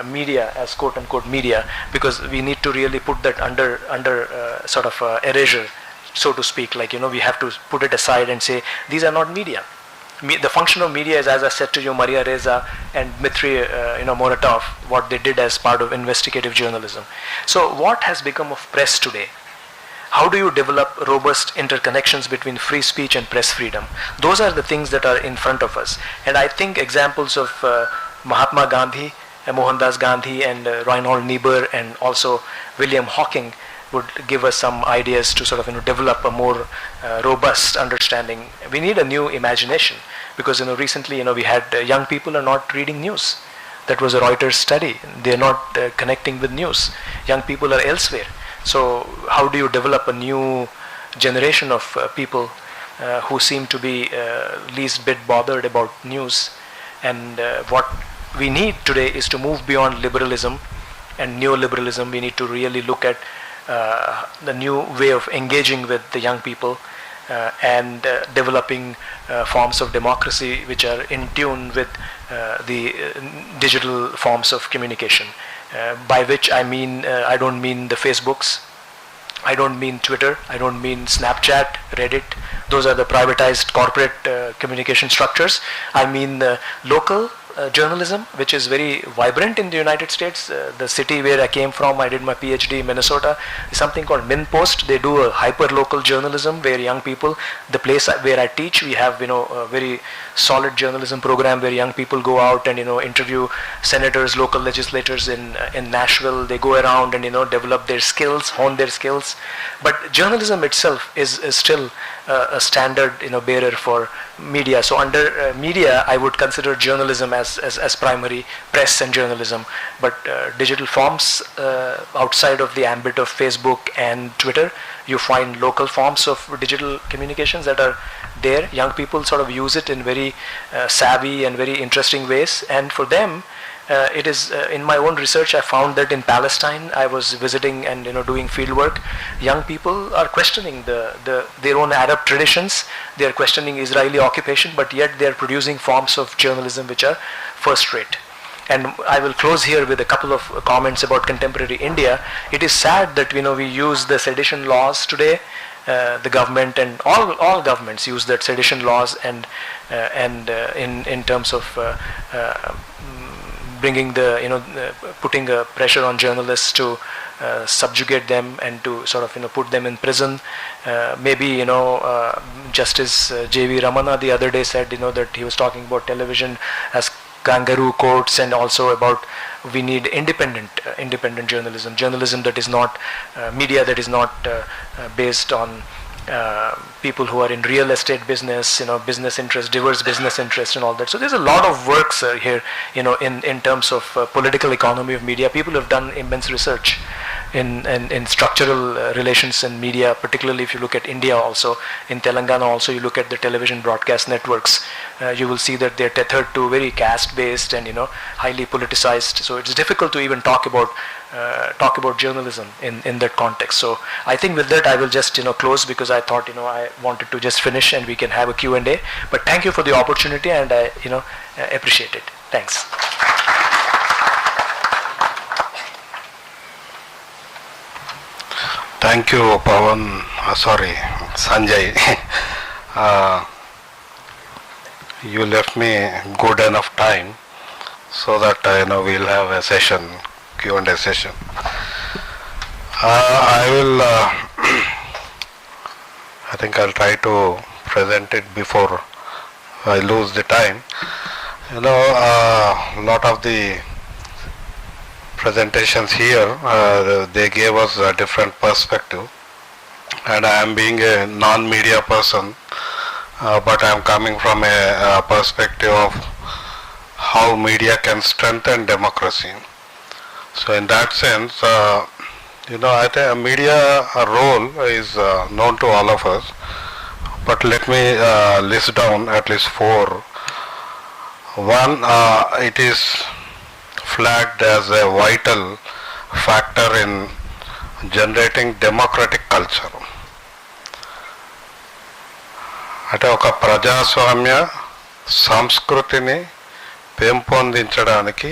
media as quote-unquote media, because we need to really put that under sort of erasure, so to speak. Like, we have to put it aside and say, these are not media. The function of media is, as I said to you, Maria Reza and Dmitry Muratov, what they did as part of investigative journalism. So what has become of press today? How do you develop robust interconnections between free speech and press freedom? Those are the things that are in front of us. And I think examples of Mahatma Gandhi, Mohandas Gandhi, and Reinhold Niebuhr, and also William Hawking would give us some ideas to sort of develop a more robust understanding. We need a new imagination, because recently we had young people are not reading news. That was a Reuters study. They're not connecting with news. Young people are elsewhere. So how do you develop a new generation of people who seem to be least bit bothered about news? And what we need today is to move beyond liberalism and neoliberalism. We need to really look at the new way of engaging with the young people and developing forms of democracy which are in tune with the digital forms of communication. By which I mean, I don't mean the Facebooks, I don't mean Twitter, I don't mean Snapchat, Reddit. Those are the privatized corporate communication structures. I mean local journalism, which is very vibrant in the United States. The city where I came from, I did my PhD in Minnesota, is something called MinPost. They do a hyper-local journalism where young people, the place where I teach, we have a very solid journalism program where young people go out and interview senators, local legislators in Nashville. They go around and develop their skills, hone their skills. But journalism itself is still a standard bearer for media. So under media, I would consider journalism as primary, press and journalism. But digital forms outside of the ambit of Facebook and Twitter, you find local forms of digital communications that are there. Young people sort of use it in very savvy and very interesting ways. And for them, it is in my own research I found that in Palestine I was visiting and doing field work. Young people are questioning their own Arab traditions. They are questioning Israeli occupation, but yet they are producing forms of journalism which are first rate. And I will close here with a couple of comments about contemporary India. It is sad that we use the sedition laws today. The government and all governments use that sedition laws and in terms of bringing putting a pressure on journalists to subjugate them and to sort of put them in prison. Maybe Justice J.V. Ramana the other day said that he was talking about television as kangaroo courts, and also about we need independent journalism that is not media that is not based on people who are in real estate business, business interests, diverse business interests and all that. So there's a lot of works here, in terms of political economy of media. People have done immense research in structural relations in media, particularly if you look at India also. In Telangana also, you look at the television broadcast networks, you will see that they're tethered to very caste-based and highly politicized. So it's difficult to even talk about journalism in that context. So I think with that I will just close, because I thought I wanted to just finish and we can have a Q&A. But thank you for the opportunity, and I appreciate it. Thanks. Thank you, Pavan. Sanjay. You left me good enough time so that we'll have a session, Q&A session. I think I'll try to present it before I lose the time. A lot of the presentations here, they gave us a different perspective, and I am being a non-media person, but I am coming from a perspective of how media can strengthen democracy. So in that sense, I think a media role is known to all of us, but let me list down at least 4. One, it is flagged as a vital factor in generating democratic culture. అంటే ఒక ప్రజాస్వామ్య సంస్కృతిని పెంపొందించడానికి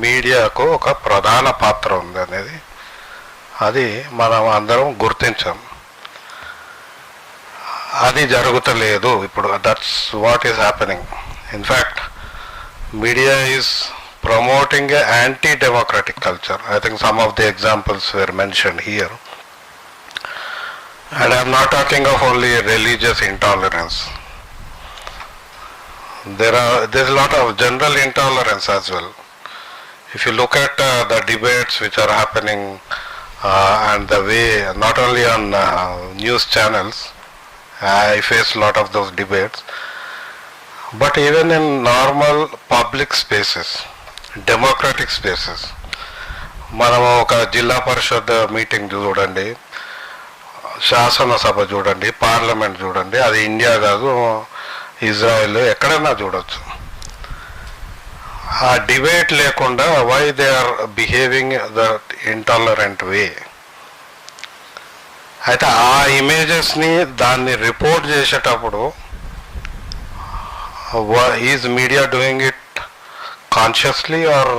మీడియాకు ఒక ప్రధాన పాత్ర ఉంది అనేది అది మనం అందరం గుర్తించాం. అది జరుగుతలేదు ఇప్పుడు. That's what is happening. In fact media is promoting an anti-democratic culture. I think some of the examples were mentioned here. And I am not talking of only religious intolerance. There's a lot of general intolerance as well. If you look at the debates which are happening and the way, not only on news channels, I face a lot of those debates, but even in normal public spaces. Democratic spaces. మనం ఒక జిల్లా పరిషత్ meeting చూడండి, శాసనసభ చూడండి, parliament చూడండి, అది India కాదు Israel ఎక్కడైనా చూడొచ్చు. ఆ డిబేట్ లేకుండా why they are behaving the intolerant way. అయితే ఆ ఇమేజెస్ని దాన్ని రిపోర్ట్ చేసేటప్పుడు is media doing it consciously or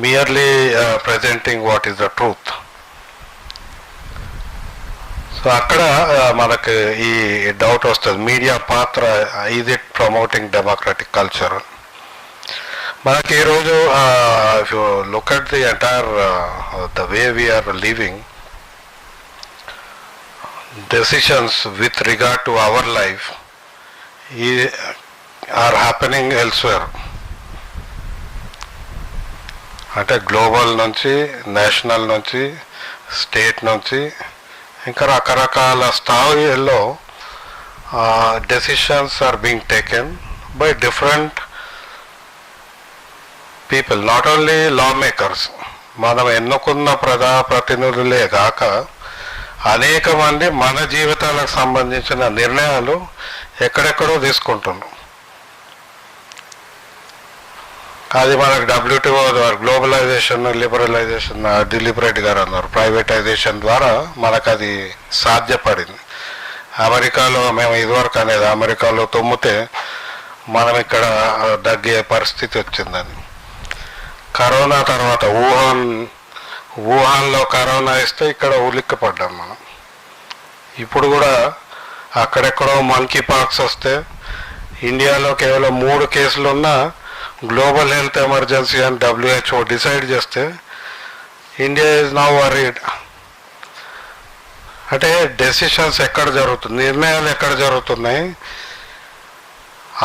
merely presenting what is the truth? So అక్కడ మనకు ఈ డౌట్ వస్తుంది, మీడియా పాత్ర is it promoting democratic culture? మనకి ఈరోజు if you look at the entire the way we are living, decisions with regard to our life are happening elsewhere. అంటే global నుంచి, national నుంచి, స్టేట్ నుంచి, ఇంకా రకరకాల స్థాయిల్లో decisions are being taken by different people, not only lawmakers. మనం ఎన్నుకున్న ప్రజాప్రతినిధులే కాక అనేక మంది మన జీవితాలకు సంబంధించిన నిర్ణయాలు ఎక్కడెక్కడో తీసుకుంటున్నాం. అది మనకు WTO globalisation, liberalisation, Dilip Reddy గారు అన్నారు, ప్రైవేటైజేషన్ ద్వారా మనకు అది సాధ్యపడింది. అమెరికాలో మేము ఇదివరకు అనేది అమెరికాలో తుమ్మితే మనం ఇక్కడ దగ్గే పరిస్థితి వచ్చిందని. కరోనా తర్వాత వుహాన్లో కరోనా ఇస్తే ఇక్కడ ఉలిక్కిపడ్డాం మనం. ఇప్పుడు కూడా అక్కడెక్కడో మంకీ పాక్స్ వస్తే ఇండియాలో కేవలం 3 కేసులు ఉన్నా గ్లోబల్ హెల్త్ ఎమర్జెన్సీ అని WHO డిసైడ్ చేస్తే ఇండియా ఈజ్ నౌ వరీడ్. అంటే డెసిషన్స్ ఎక్కడ జరుగుతుంది, నిర్ణయాలు ఎక్కడ జరుగుతున్నాయి,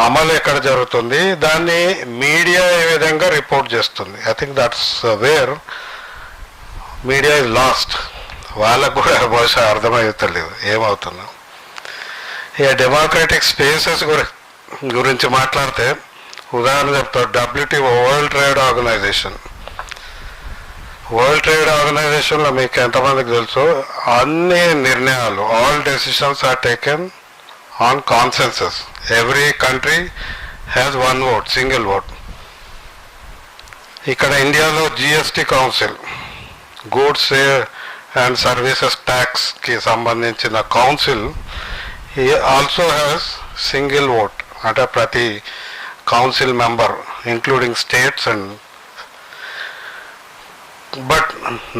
అమలు ఎక్కడ జరుగుతుంది, దాన్ని మీడియా ఏ విధంగా రిపోర్ట్ చేస్తుంది. I think that's where media is last. వాళ్ళకు కూడా బహుశా అర్థమవుతలేదు ఏమవుతుందో. ఇక డెమోక్రటిక్ స్పేసెస్ గురించి మాట్లాడితే ఉదాహరణ చెప్తారు, WTO world trade organization. World trade ఆర్గనైజేషన్లో మీకు ఎంతమందికి తెలుసు, అన్ని నిర్ణయాలు, all decisions are taken on consensus. Every country has 1 vote, single vote. ఇక్కడ ఇండియాలో GST council, goods and services ట్యాక్స్కి సంబంధించిన council also has single vote. అంటే ప్రతి council member including states, and but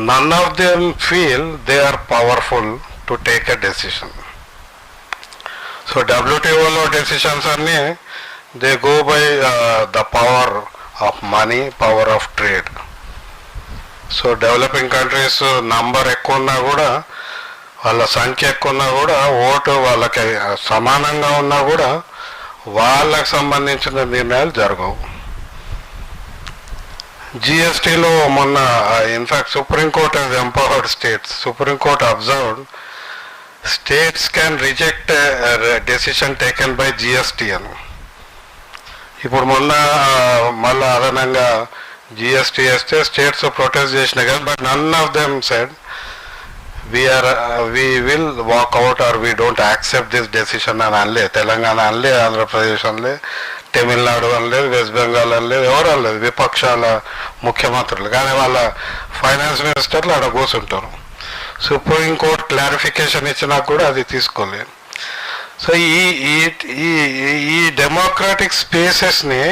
none of them feel they are powerful to take a decision. So WTO lo decisions anni they go by the power of money, power of trade. So developing countries number ఎక్కువ ఉన్నా కూడా, వాళ్ళ సంఖ్య ఎక్కువ ఉన్నా కూడా, vote వాళ్ళకి సమానంగా ఉన్నా కూడా వాళ్ళకు సంబంధించిన నిర్ణయాలు జరగవు. GSTలో మొన్న in fact Supreme Court has empowered states. Supreme Court observed states can reject decision taken by GST అని. ఇప్పుడు మొన్న మళ్ళీ అదనంగా GST వేస్తే స్టేట్స్ ప్రొటెస్ట్ చేసినాయి కదా, but none of them said we will walk out or we don't accept this decision అని అనలేదు. తెలంగాణ అనలేదు, ఆంధ్రప్రదేశ్ అనలేదు, తమిళనాడు అనలేదు, వెస్ట్ బెంగాల్ అనలేదు, ఎవరు అనలేదు, విపక్షాల ముఖ్యమంత్రులు. కానీ వాళ్ళ ఫైనాన్స్ మినిస్టర్లు అక్కడ కూర్చుంటారు. సుప్రీంకోర్టు క్లారిఫికేషన్ ఇచ్చినా కూడా అది తీసుకోలేదు. సో ఈ డెమోక్రాటిక్ స్పేసెస్ని,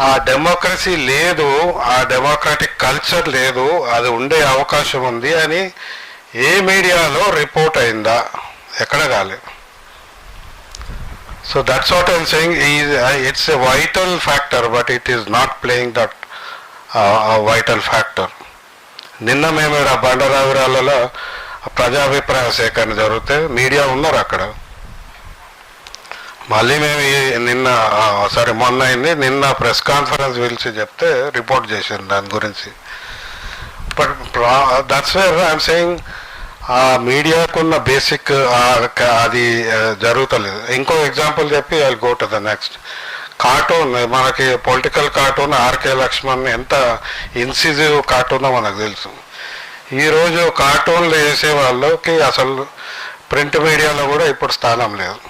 ఆ డెమోక్రసీ లేదు, ఆ డెమోక్రాటిక్ కల్చర్ లేదు, అది ఉండే అవకాశం ఉంది అని ఏ మీడియాలో రిపోర్ట్ అయిందా? ఎక్కడ కాలేదు. So that's what I'm saying, it's a vital factor but it is not playing that vital factor. నిన్న మేము ఇక్కడ బండరావిరాలలో ప్రజాభిప్రాయ సేకరణ జరిగితే మీడియా ఉన్నారు అక్కడ. మళ్ళీ మేము మొన్న అయింది, నిన్న ప్రెస్ కాన్ఫరెన్స్ పిలిచి చెప్తే రిపోర్ట్ చేశాను దాని గురించి. But that's where I'm saying ఆ మీడియాకున్న బేసిక్ అది జరుగుతలేదు. ఇంకో ఎగ్జాంపుల్ చెప్పి I go to the next. Cartoon మనకి పొలిటికల్ కార్టూన్ ఆర్కే లక్ష్మణ్ ఎంత ఇన్సిజివ్ కార్టూనో మనకు తెలుసు. ఈరోజు కార్టూన్లు వేసే వాళ్ళకి అసలు ప్రింట్ మీడియాలో కూడా ఇప్పుడు స్థానం లేదు.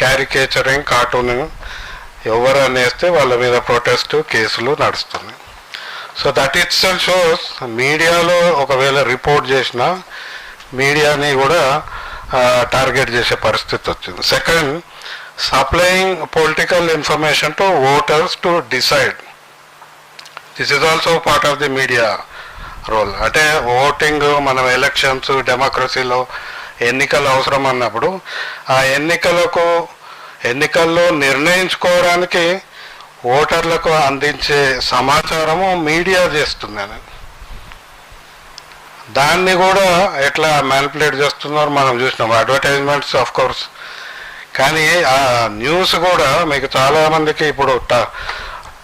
క్యారికేచరింగ్ కార్టూనింగ్ ఎవరు అనేస్తే వాళ్ళ మీద ప్రొటెస్ట్ కేసులు నడుస్తున్నాయి. సో దట్ ఇట్స్ షోస్ మీడియాలో ఒకవేళ రిపోర్ట్ చేసినా మీడియాని కూడా టార్గెట్ చేసే పరిస్థితి వచ్చింది. Second, supplying political information to voters to decide. This is also part of the media role. అంటే ఓటింగ్, మనం ఎలక్షన్స్, డెమోక్రసీలో ఎన్నికలు అవసరం అన్నప్పుడు ఆ ఎన్నికల్లో నిర్ణయించుకోవడానికి ఓటర్లకు అందించే సమాచారము మీడియా చేస్తుందని, దాన్ని కూడా ఎట్లా మ్యానిపులేట్ చేస్తున్నారు మనం చూసినాం. అడ్వర్టైజ్మెంట్స్ ఆఫ్ కోర్స్, కానీ ఆ న్యూస్ కూడా మీకు చాలామందికి ఇప్పుడు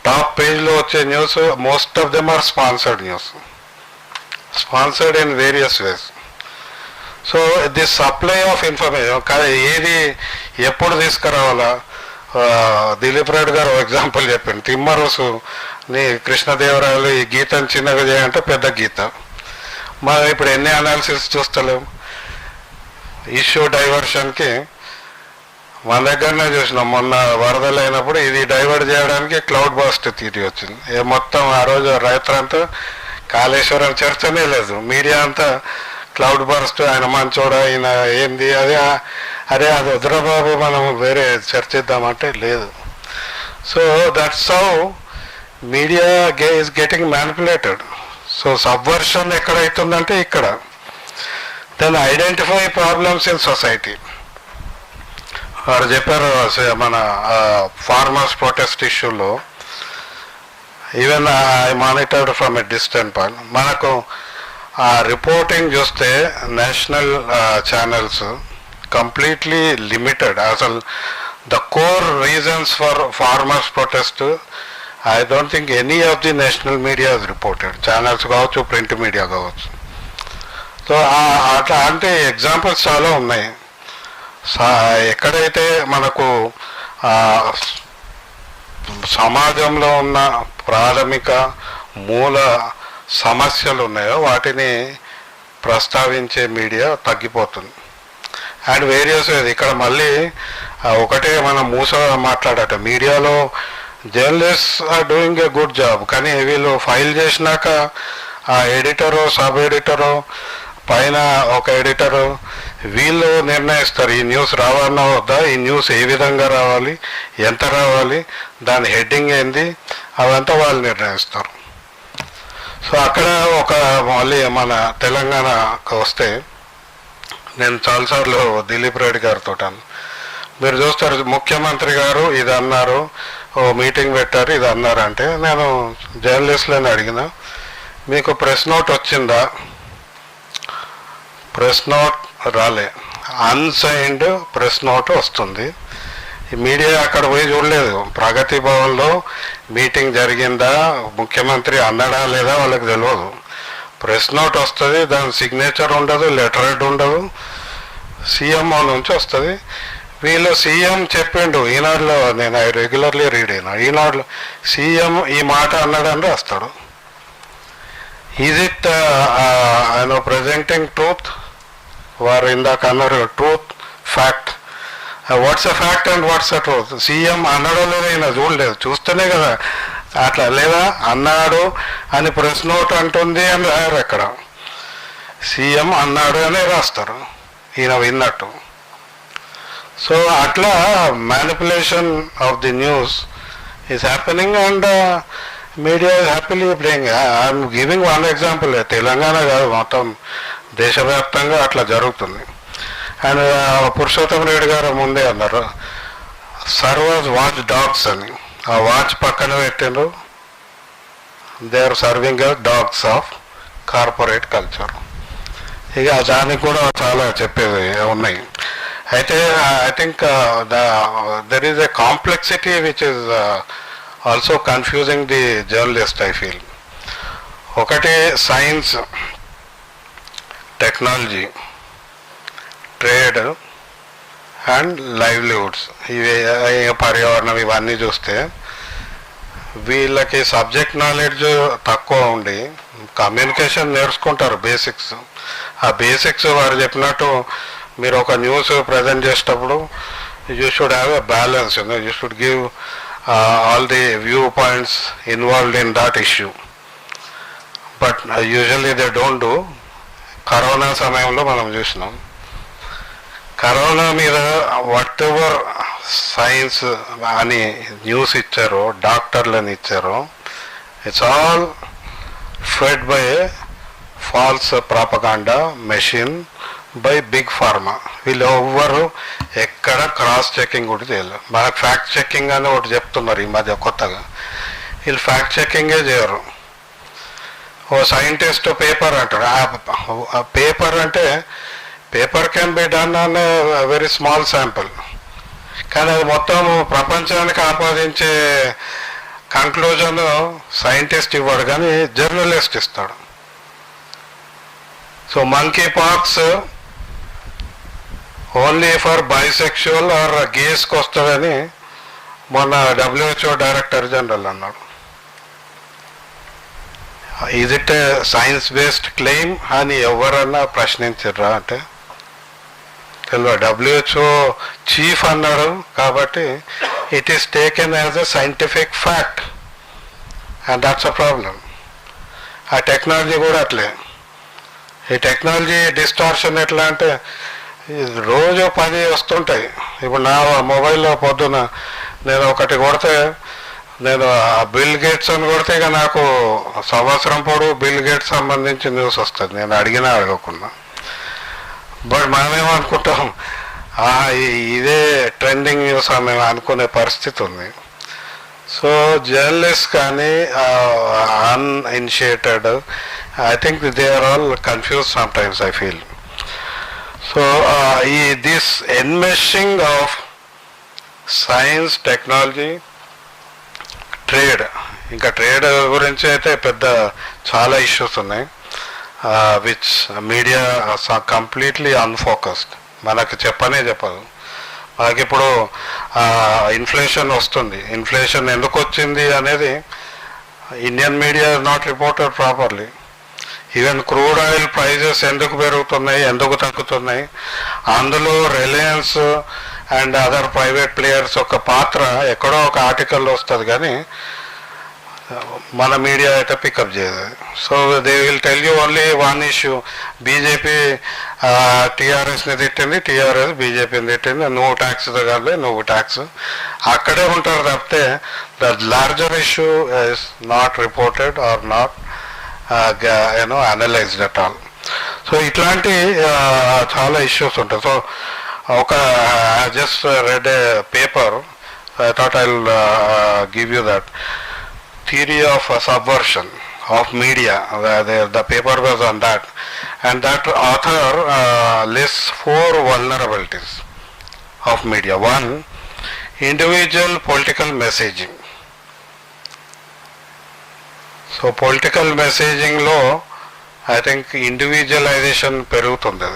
టాప్ పేజ్లో వచ్చే news most of them are sponsored news, sponsored in various ways. So this supply of information ఏది ఎప్పుడు తీసుకురావాలా? దిలీప్ రెడ్డి గారు ఎగ్జాంపుల్ చెప్పింది, తిమ్మరుసు నీ కృష్ణదేవరాయలు ఈ గీతను చిన్నగా చేయాలంటే పెద్ద గీత. మనం ఇప్పుడు ఎన్ని అనాలిసిస్ చూస్తలేము. ఇష్యూ డైవర్షన్కి మన దగ్గరనే చూసినాం. మొన్న వరదలు అయినప్పుడు ఇది డైవర్ట్ చేయడానికి క్లౌడ్ బాస్ట్ థియరీ వచ్చింది. మొత్తం ఆ రోజు రైతులంతా కాళేశ్వరం చర్చనే లేదు, మీడియా అంతా క్లౌడ్ బాస్ట్, ఆయన మంచోడ, ఆయన ఏంది అదే, అరే అది వద్దురాబాబు మనం వేరే చర్చిద్దామంటే లేదు. So that's how media is getting manipulated. So subversion ఎక్కడైతుందంటే ఇక్కడ. Then identify problems in society. వారు చెప్పారు మన ఫార్మర్స్ ప్రొటెస్ట్ ఇష్యూలో, even I monitored from a distant point. మనకు ఆ రిపోర్టింగ్ చూస్తే నేషనల్ ఛానల్స్ కంప్లీట్లీ లిమిటెడ్. అసలు the core reasons for farmers protest I don't think any of the national media is reported, channels కావచ్చు, print media కావచ్చు. So అట్లా అంటే examples చాలా ఉన్నాయి. ఎక్కడైతే మనకు సమాజంలో ఉన్న ప్రాథమిక మూల సమస్యలు ఉన్నాయో వాటిని ప్రస్తావించే మీడియా తగ్గిపోతుంది. అండ్ వేరియస్ ఇక్కడ మళ్ళీ ఒకటే మనం మాట్లాడట, మీడియాలో journalist are doing a good job, కానీ వీళ్ళు ఫైల్ చేసినాక ఆ ఎడిటరు, సబ్ ఎడిటరు, పైన ఒక ఎడిటరు, వీళ్ళు నిర్ణయిస్తారు ఈ న్యూస్ రావాలన్నా వద్దా, ఈ న్యూస్ ఏ విధంగా రావాలి, ఎంత రావాలి, దాని హెడ్డింగ్ ఏంది, అవంతా వాళ్ళు నిర్ణయిస్తారు. సో అక్కడ ఒక మళ్ళీ మన తెలంగాణకు వస్తే, నేను చాలాసార్లు దిలీప్ రెడ్డి గారితో మీరు చూస్తారు, ముఖ్యమంత్రి గారు ఇది అన్నారు, ఓ మీటింగ్ పెట్టారు ఇది అన్నారు అంటే, నేను జర్నలిస్టులని అడిగిన, మీకు ప్రెస్ నోట్ వచ్చిందా? ప్రెస్ నోట్ రాలే. అన్సైన్డ్ ప్రెస్ నోట్ వస్తుంది. ఈ మీడియా అక్కడ పోయి చూడలేదు. ప్రగతి భవన్లో మీటింగ్ జరిగిందా, ముఖ్యమంత్రి అన్నాడా లేదా వాళ్ళకి తెలియదు. ప్రెస్ నోట్ వస్తుంది, దాని సిగ్నేచర్ ఉండదు, లెటర్ హెడ్ ఉండదు, సీఎంఓ నుంచి వస్తుంది. వీళ్ళు సీఎం చెప్పిండు ఈనాడులో, నేను రెగ్యులర్లీ రీడ్ అయినా, ఈనాడులో సీఎం ఈ మాట అన్నాడని రాస్తాడు. ఈజ్ ఇట్ ఆయన ప్రెజెంటింగ్ ట్రూత్? వారు ఇందాక అన్నారు truth, fact. What's a fact and what's a truth? CM అన్నాడో లేదా ఈయన చూడలేదు, చూస్తేనే కదా. అట్లా లేదా అన్నాడు అని ప్రెస్ నోట్ అంటుంది అని రాయరు ఎక్కడ. సీఎం అన్నాడు అనే రాస్తారు, ఈయన విన్నట్టు. సో అట్లా manipulation of the news is happening and media is happily playing. I'm giving one example. Telangana కాదు, మొత్తం దేశవ్యాప్తంగా అట్లా జరుగుతుంది. అండ్ పురుషోత్తం రెడ్డి గారు ముందే అన్నారు సర్వర్స్ వాచ్ డాగ్స్ అని. ఆ వాచ్ పక్కన పెట్టిండ్రు, they are serving dogs of corporate culture. ఇక దానికి కూడా చాలా చెప్పేవి ఉన్నాయి. అయితే I think there is a complexity which is also confusing the journalist I feel. ఒకటి science, technology, trade and livelihoods, ఇవి పర్యావరణం ఇవన్నీ చూస్తే వీళ్ళకి సబ్జెక్ట్ నాలెడ్జ్ తక్కువ ఉండి కమ్యూనికేషన్ నేర్చుకుంటారు బేసిక్స్. ఆ బేసిక్స్ వారు చెప్పినట్టు మీరు ఒక న్యూస్ ప్రజెంట్ చేసేటప్పుడు you should have a balance, you should give all the view points involved in that issue. But usually they don't do. Corona సమయంలో మనం చూసినాం, కరోనా మీద వాట్ ఎవర్ సైన్స్ అని న్యూస్ ఇచ్చారో, డాక్టర్లని ఇచ్చారో, it's all fed by false propaganda machine by big pharma. వీళ్ళు ఎవ్వరు ఎక్కడ క్రాస్ చెకింగ్ కూడా చేయలేదు. మనకు ఫ్యాక్ట్ చెకింగ్ అని ఒకటి చెప్తున్నారు ఈ మధ్య కొత్తగా, వీళ్ళు ఫ్యాక్ట్ చెకింగే చేయరు. ఓ సైంటిస్ట్ పేపర్ అంటాడు, ఆ పేపర్ అంటే paper can be done on very small sample, కానీ అది మొత్తం ప్రపంచానికి ఆపాదించే కంక్లూజన్ సైంటిస్ట్ ఇవ్వడు కానీ జర్నలిస్ట్ ఇస్తాడు. So monkeypox only for bisexual or గేస్కి వస్తుందని మొన్న WHO డైరెక్టర్ జనరల్ అన్నాడు. Is it science based claim అని ఎవరన్నా ప్రశ్నించరా అంటే తెలియదు. WHO చీఫ్ అన్నాడు కాబట్టి it is taken as a scientific fact and that's a problem. ఆ టెక్నాలజీ కూడా అట్లే. ఈ టెక్నాలజీ డిస్టార్షన్ ఎట్లా అంటే రోజు 10 వస్తుంటాయి. ఇప్పుడు నా మొబైల్లో పొద్దున నేను ఒకటి కొడితే, నేను బిల్ గేట్స్ అని కొడితే ఇక నాకు సంవత్సరం పొడవు బిల్ గేట్స్ సంబంధించి న్యూస్ వస్తుంది, నేను అడిగినా అడగకుండా. బట్ మనమేమనుకుంటాం ఇదే ట్రెండింగ్ న్యూస్ అని మేము అనుకునే పరిస్థితి ఉంది. సో జర్నలిస్ట్ కానీ uninitiated, I think they are all confuse sometimes I feel. So this enmeshing of science, technology, trade, ఇంకా ట్రేడ్ గురించి అయితే పెద్ద చాలా ఇష్యూస్ ఉన్నాయి విచ్ మీడియా కంప్లీట్లీ అన్ఫోకస్డ్. మనకు చెప్పనే చెప్పదు. మనకి ఇప్పుడు ఇన్ఫ్లేషన్ వస్తుంది, ఇన్ఫ్లేషన్ ఎందుకు వచ్చింది అనేది Indian media not reported properly. Even crude oil prices ఎందుకు పెరుగుతున్నాయి, ఎందుకు తగ్గుతున్నాయి, అందులో Reliance and other private players ఒక పాత్ర ఎక్కడో ఒక ఆర్టికల్లో వస్తుంది కానీ మన మీడియా అయితే పికప్ చేయదు. So they will tell you only one issue, BJP టీఆర్ఎస్ని తిట్టింది, టీఆర్ఎస్ బీజేపీని తిట్టింది, నువ్వు ట్యాక్స్ తగలే, నువ్వు ట్యాక్స్, అక్కడే ఉంటారు తప్పితే the larger issue is not reported or not analyzed at all. So ఇట్లాంటి చాలా ఇష్యూస్ ఉంటాయి. సో ఒక just read a paper, I thought I will give you that theory of subversion of media. The paper was on that, and that author lists 4 vulnerabilities of media. One, individual political messaging. So political messaging lo I think individualization పెరుగుతుంది.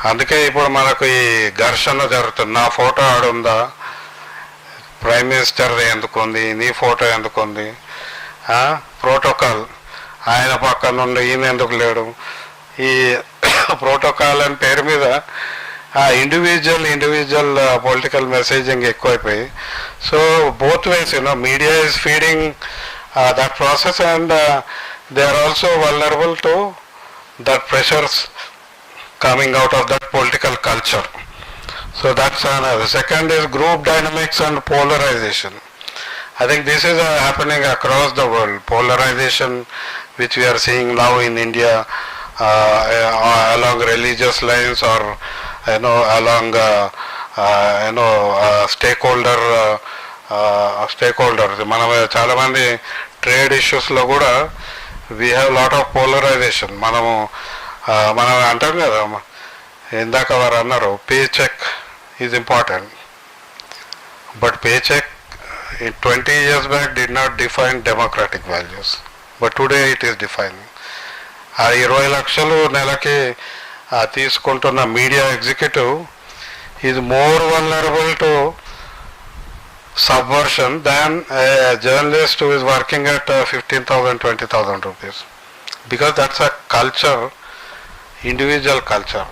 అందుకే ఇప్పుడు మనకు ఈ ఘర్షణ జరుగుతుంది. నా photo ఆడుందా, prime minister ఎందుకు ఉంది, నీ ఫోటో ఎందుకు ఉంది, ప్రోటోకాల్ ఆయన పక్క నుండి ఈయన ఎందుకు లేడు, ఈ ప్రోటోకాల్ అని పేరు మీద ఇండివిజువల్ పొలిటికల్ మెసేజింగ్ ఎక్కువైపోయి. So both ways media is feeding that process and they are also vulnerable to that pressures coming out of that political culture. So that's another. Second is group dynamics and polarization. I think this is happening across the world. Polarization which we are seeing now in India along religious lines or along stakeholders. మనం చాలా మంది trade ఇష్యూస్లో కూడా we have lot of polarization. మనం అంటాం కదా, ఇందాక వారు అన్నారు pay check is important, but paycheck 20 years back did not define democratic values, but today it is defining. 20 లక్షలు నెలకి తీసుకుంటున్న media executive is more vulnerable to subversion than a journalist who is working at 15,000, 20,000 rupees. Because that's a culture, individual culture.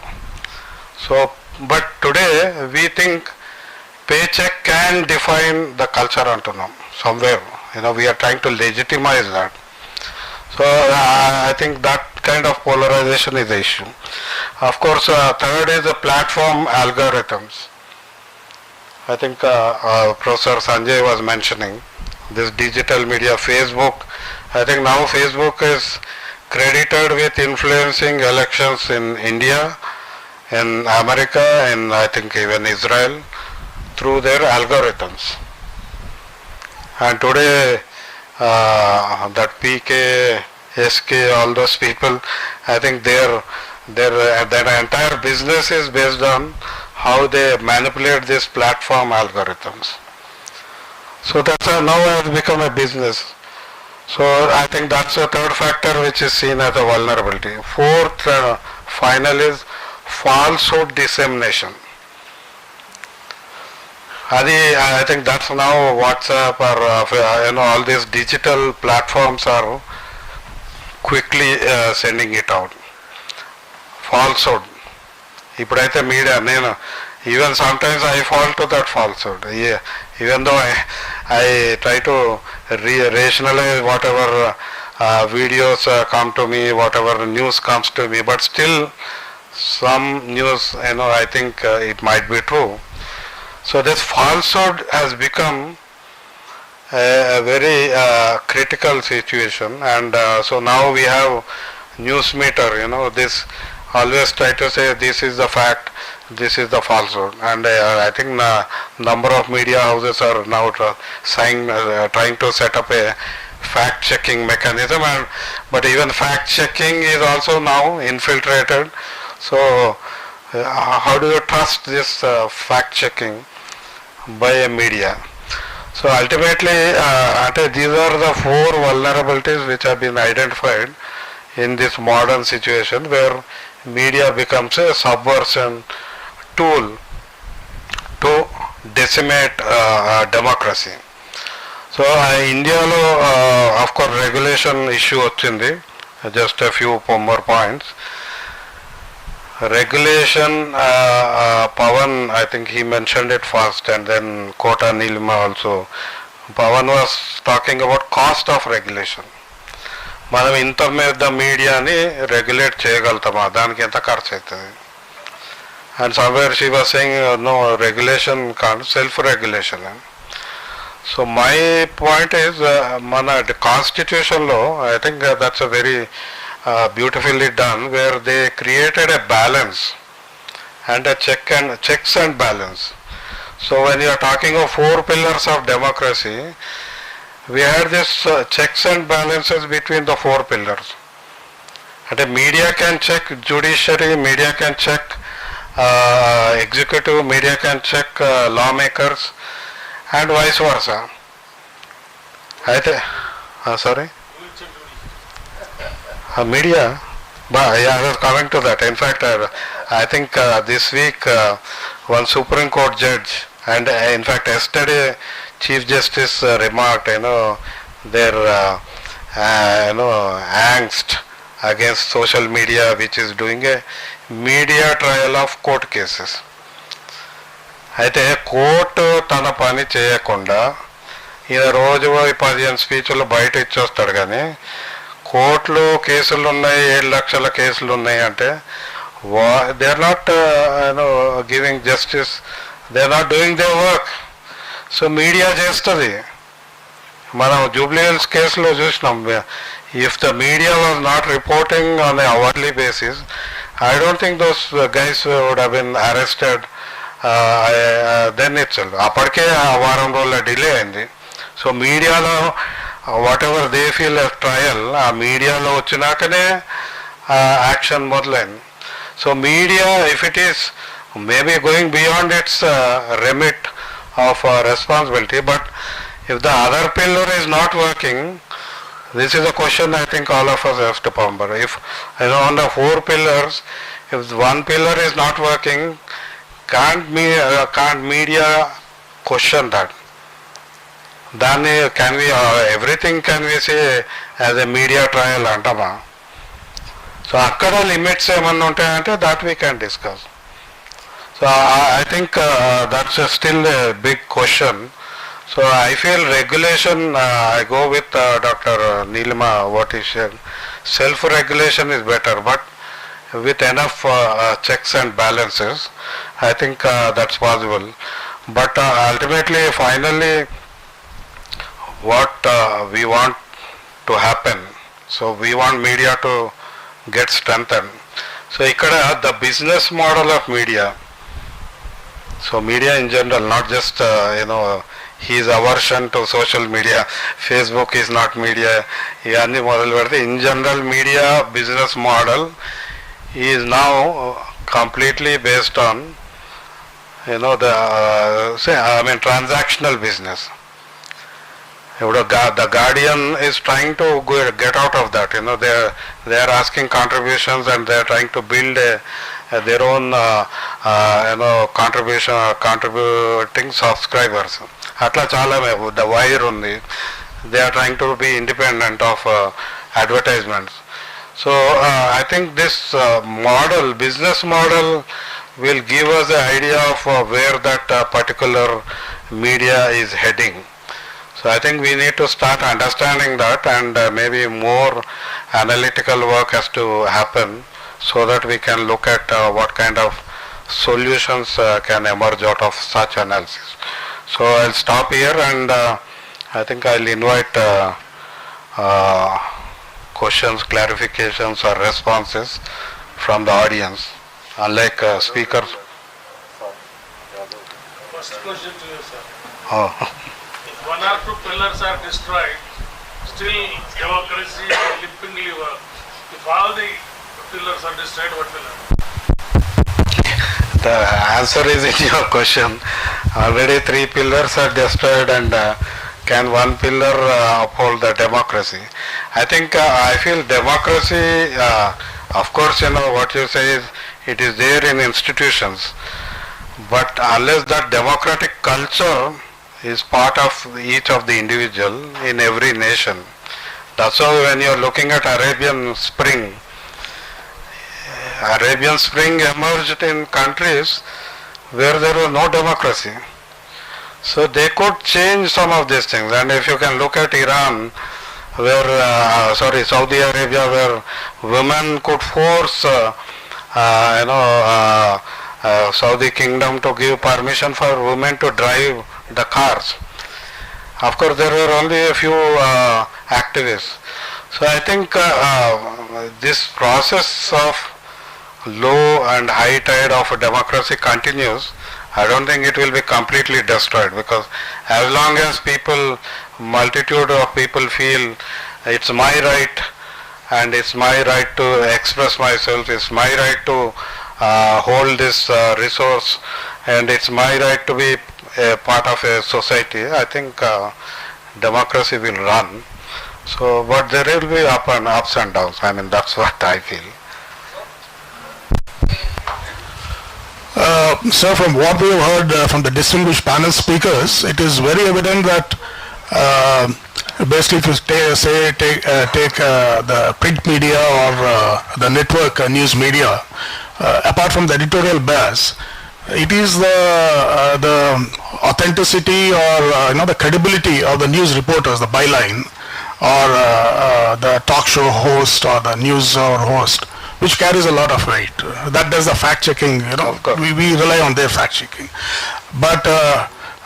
So, but today we think paycheck can define the culture antunam somewhere. We are trying to legitimize that. So I think that kind of polarization is the issue. Of course, third is the platform algorithms. I think Professor Sanjay was mentioning this digital media, Facebook. I think now Facebook is credited with influencing elections in India, in America, and I think even Israel through their algorithms. And today that PK, SK, all those people, I think their entire business is based on how they manipulate these platform algorithms. So that's now has become a business. So I think that's the third factor which is seen as a vulnerability. Fourth, final is falsehood dissemination. I think that's now WhatsApp or all these digital platforms are quickly sending it out. Falsehood. ఇప్పుడైతే media even sometimes I fall to that falsehood. Yeah, even though I try to rationalize whatever videos come to me, whatever news comes to me, but still some news, I think it might be true. So this falsehood has become a very critical situation, and so now we have news meter, this always try to say this is the fact, this is the falsehood, and I think number of media houses are now trying to set up a fact checking mechanism, but even fact checking is also now infiltrated. So how do you trust this fact checking by a media? So ultimately these are the four vulnerabilities which have been identified in this modern situation where media becomes a subversion tool to decimate democracy. So Indialo of course regulation issue వచ్చింది. Just a few more points. Regulation, Pavan, I think he mentioned it first, and then Kota, Neelima also. Pavan was talking about cost of regulation. మనం ఇంత మీద మీడియాని regulate చేయగలుగుతామా, దానికి ఎంత ఖర్చు అవుతుంది? And somewhere she was saying no regulation కాదు, self regulation. So my point is మన కాన్స్టిట్యూషన్లో I think that's a very beautifully done, where they created a balance and a checks and balance. So when you are talking of four pillars of democracy, we had this checks and balances between the four pillars. And the media can check judiciary, media can check executive, media can check lawmakers, and vice versa. Sorry? Media, yeah, I was coming to that. In fact, I think this week one Supreme Court judge, and in fact yesterday Chief Justice remarked, their angst against social media, which is doing a media trial of court cases. అయితే court తన పని చేయకుండా ఈయన రోజు 15 స్పీచ్లు బయట ఇచ్చొస్తాడు, కానీ కోర్టులో కేసులు ఉన్నాయి, 7 లక్షల కేసులు ఉన్నాయి అంటే they are not giving justice, they are not doing they work. So media చేస్తుంది. మనం జూబ్లీ హిల్స్ కేసులో చూసినాం, if the media was not reporting on a hourly basis, I don't think those guys would have been arrested then itself. అప్పటికే ఆ వారం రోజుల delay అయింది. So మీడియాలో whatever they feel trial ఆ మీడియాలో వచ్చినాకనే యాక్షన్ మొదలైంది. So media if it is maybe going beyond it's remit of responsibility, but if the other pillar is not working, this is a question I think all of us have to ponder. If on the four pillars, if one pillar is not working, can't media question that? Then can we everything can we say as a media trial antama? So akkada limits emanna untayante that we can discuss. So I think that's still a big question. So I feel regulation, I go with Dr. Neelima, what he said. Self-regulation is better, but with enough checks and balances, I think that's possible. But ultimately, finally, what we want to happen, so we want media to get strengthened. So ikkada the business model of media, so media in general, not just his aversion to social media, Facebook is not media, in general media business model is now completely based on transactional business. The Guardian is trying to get out of that. They are asking contributions and they are trying to build their own contributing subscribers. Atla chala the wire undi. They are trying to be independent of advertisements. So I think this business model will give us an idea of where that particular media is heading. So I think we need to start understanding that, and maybe more analytical work has to happen so that we can look at what kind of solutions can emerge out of such analysis. So I'll stop here, and I think I'll invite questions, clarifications or responses from the audience, unlike speakers. First question to you, sir. Oh. If one or two pillars are destroyed, still democracy will limpingly work. If all the pillars are destroyed, what will happen? The answer is in your question. Already 3 pillars are destroyed, and can one pillar uphold the democracy? I think I feel democracy, of course, what you say is it is there in institutions, but unless that democratic culture is part of each of the individual in every nation. That's why when you are looking at Arabian Spring emerged in countries where there was no democracy. So they could change some of these things. And if you can look at Iran, where Saudi Arabia, where women could force Saudi Kingdom to give permission for women to drive the cars. Of course, there were only a few activists. So I think this process of low and high tide of democracy continues. I don't think it will be completely destroyed, because as long as multitude of people feel it's my right and it's my right to express myself, it's my right to hold this resource, and it's my right to be a part of a society, I think democracy will run. So, but there will be ups and downs. I mean, that's what I feel. Sir, from what we have heard from the distinguished panel speakers, it is very evident that basically if you take the print media or the network news media, apart from the editorial bias, it is the authenticity or the credibility of the news reporters, the byline, or the talk show host or the news hour host, which carries a lot of weight. That does the fact checking, we rely on their fact checking. But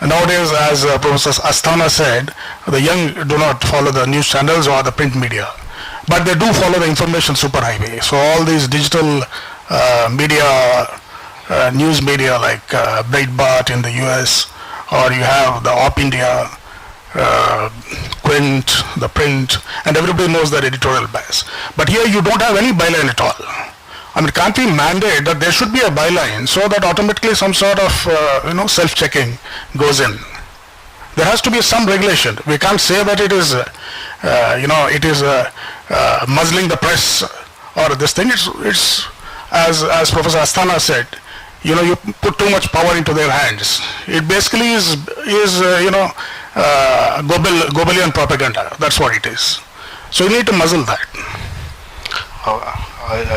nowadays, as Professor Asthana said, the young do not follow the news channels or the print media, but they do follow the information superhighway. So all these digital media, news media like Breitbart in the US, or you have the Op India, Quint, the print, and everybody knows that editorial bias. But here you don't have any byline at all. I mean, can't we mandate that there should be a byline so that automatically some sort of self-checking goes in? There has to be some regulation. We can't say that it is muzzling the press or this thing. It's as Professor Asthana said, you put too much power into their hands. It basically is Goebbelian propaganda. That's what it is. So you need to muzzle that.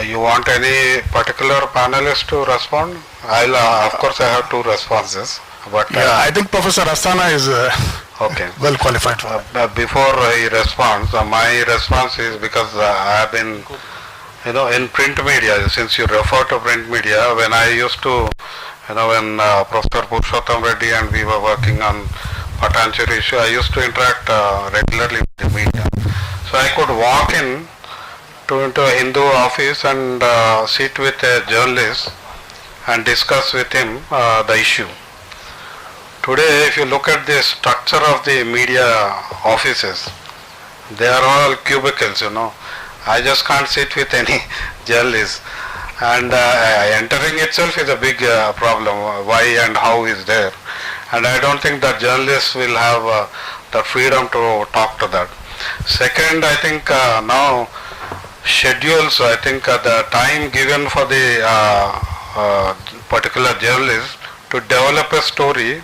You want any particular panelist to respond? Of course I have two responses, but I think Professor Asthana is okay, well qualified for that. Before he responds, my response is because I have been, in print media, since you refer to print media, when I used to, when Professor Purushotham Reddy and we were working on Patanjali issue, I used to interact regularly with the media. So I could walk into a Hindu office and sit with a journalist and discuss with him the issue. Today, if you look at the structure of the media offices, they are all cubicles, I just can't sit with any journalist. And entering itself is a big problem. Why and how is there? And I don't think that journalists will have the freedom to talk to that. Second, I think now schedules, I think the time given for the particular journalist to develop a story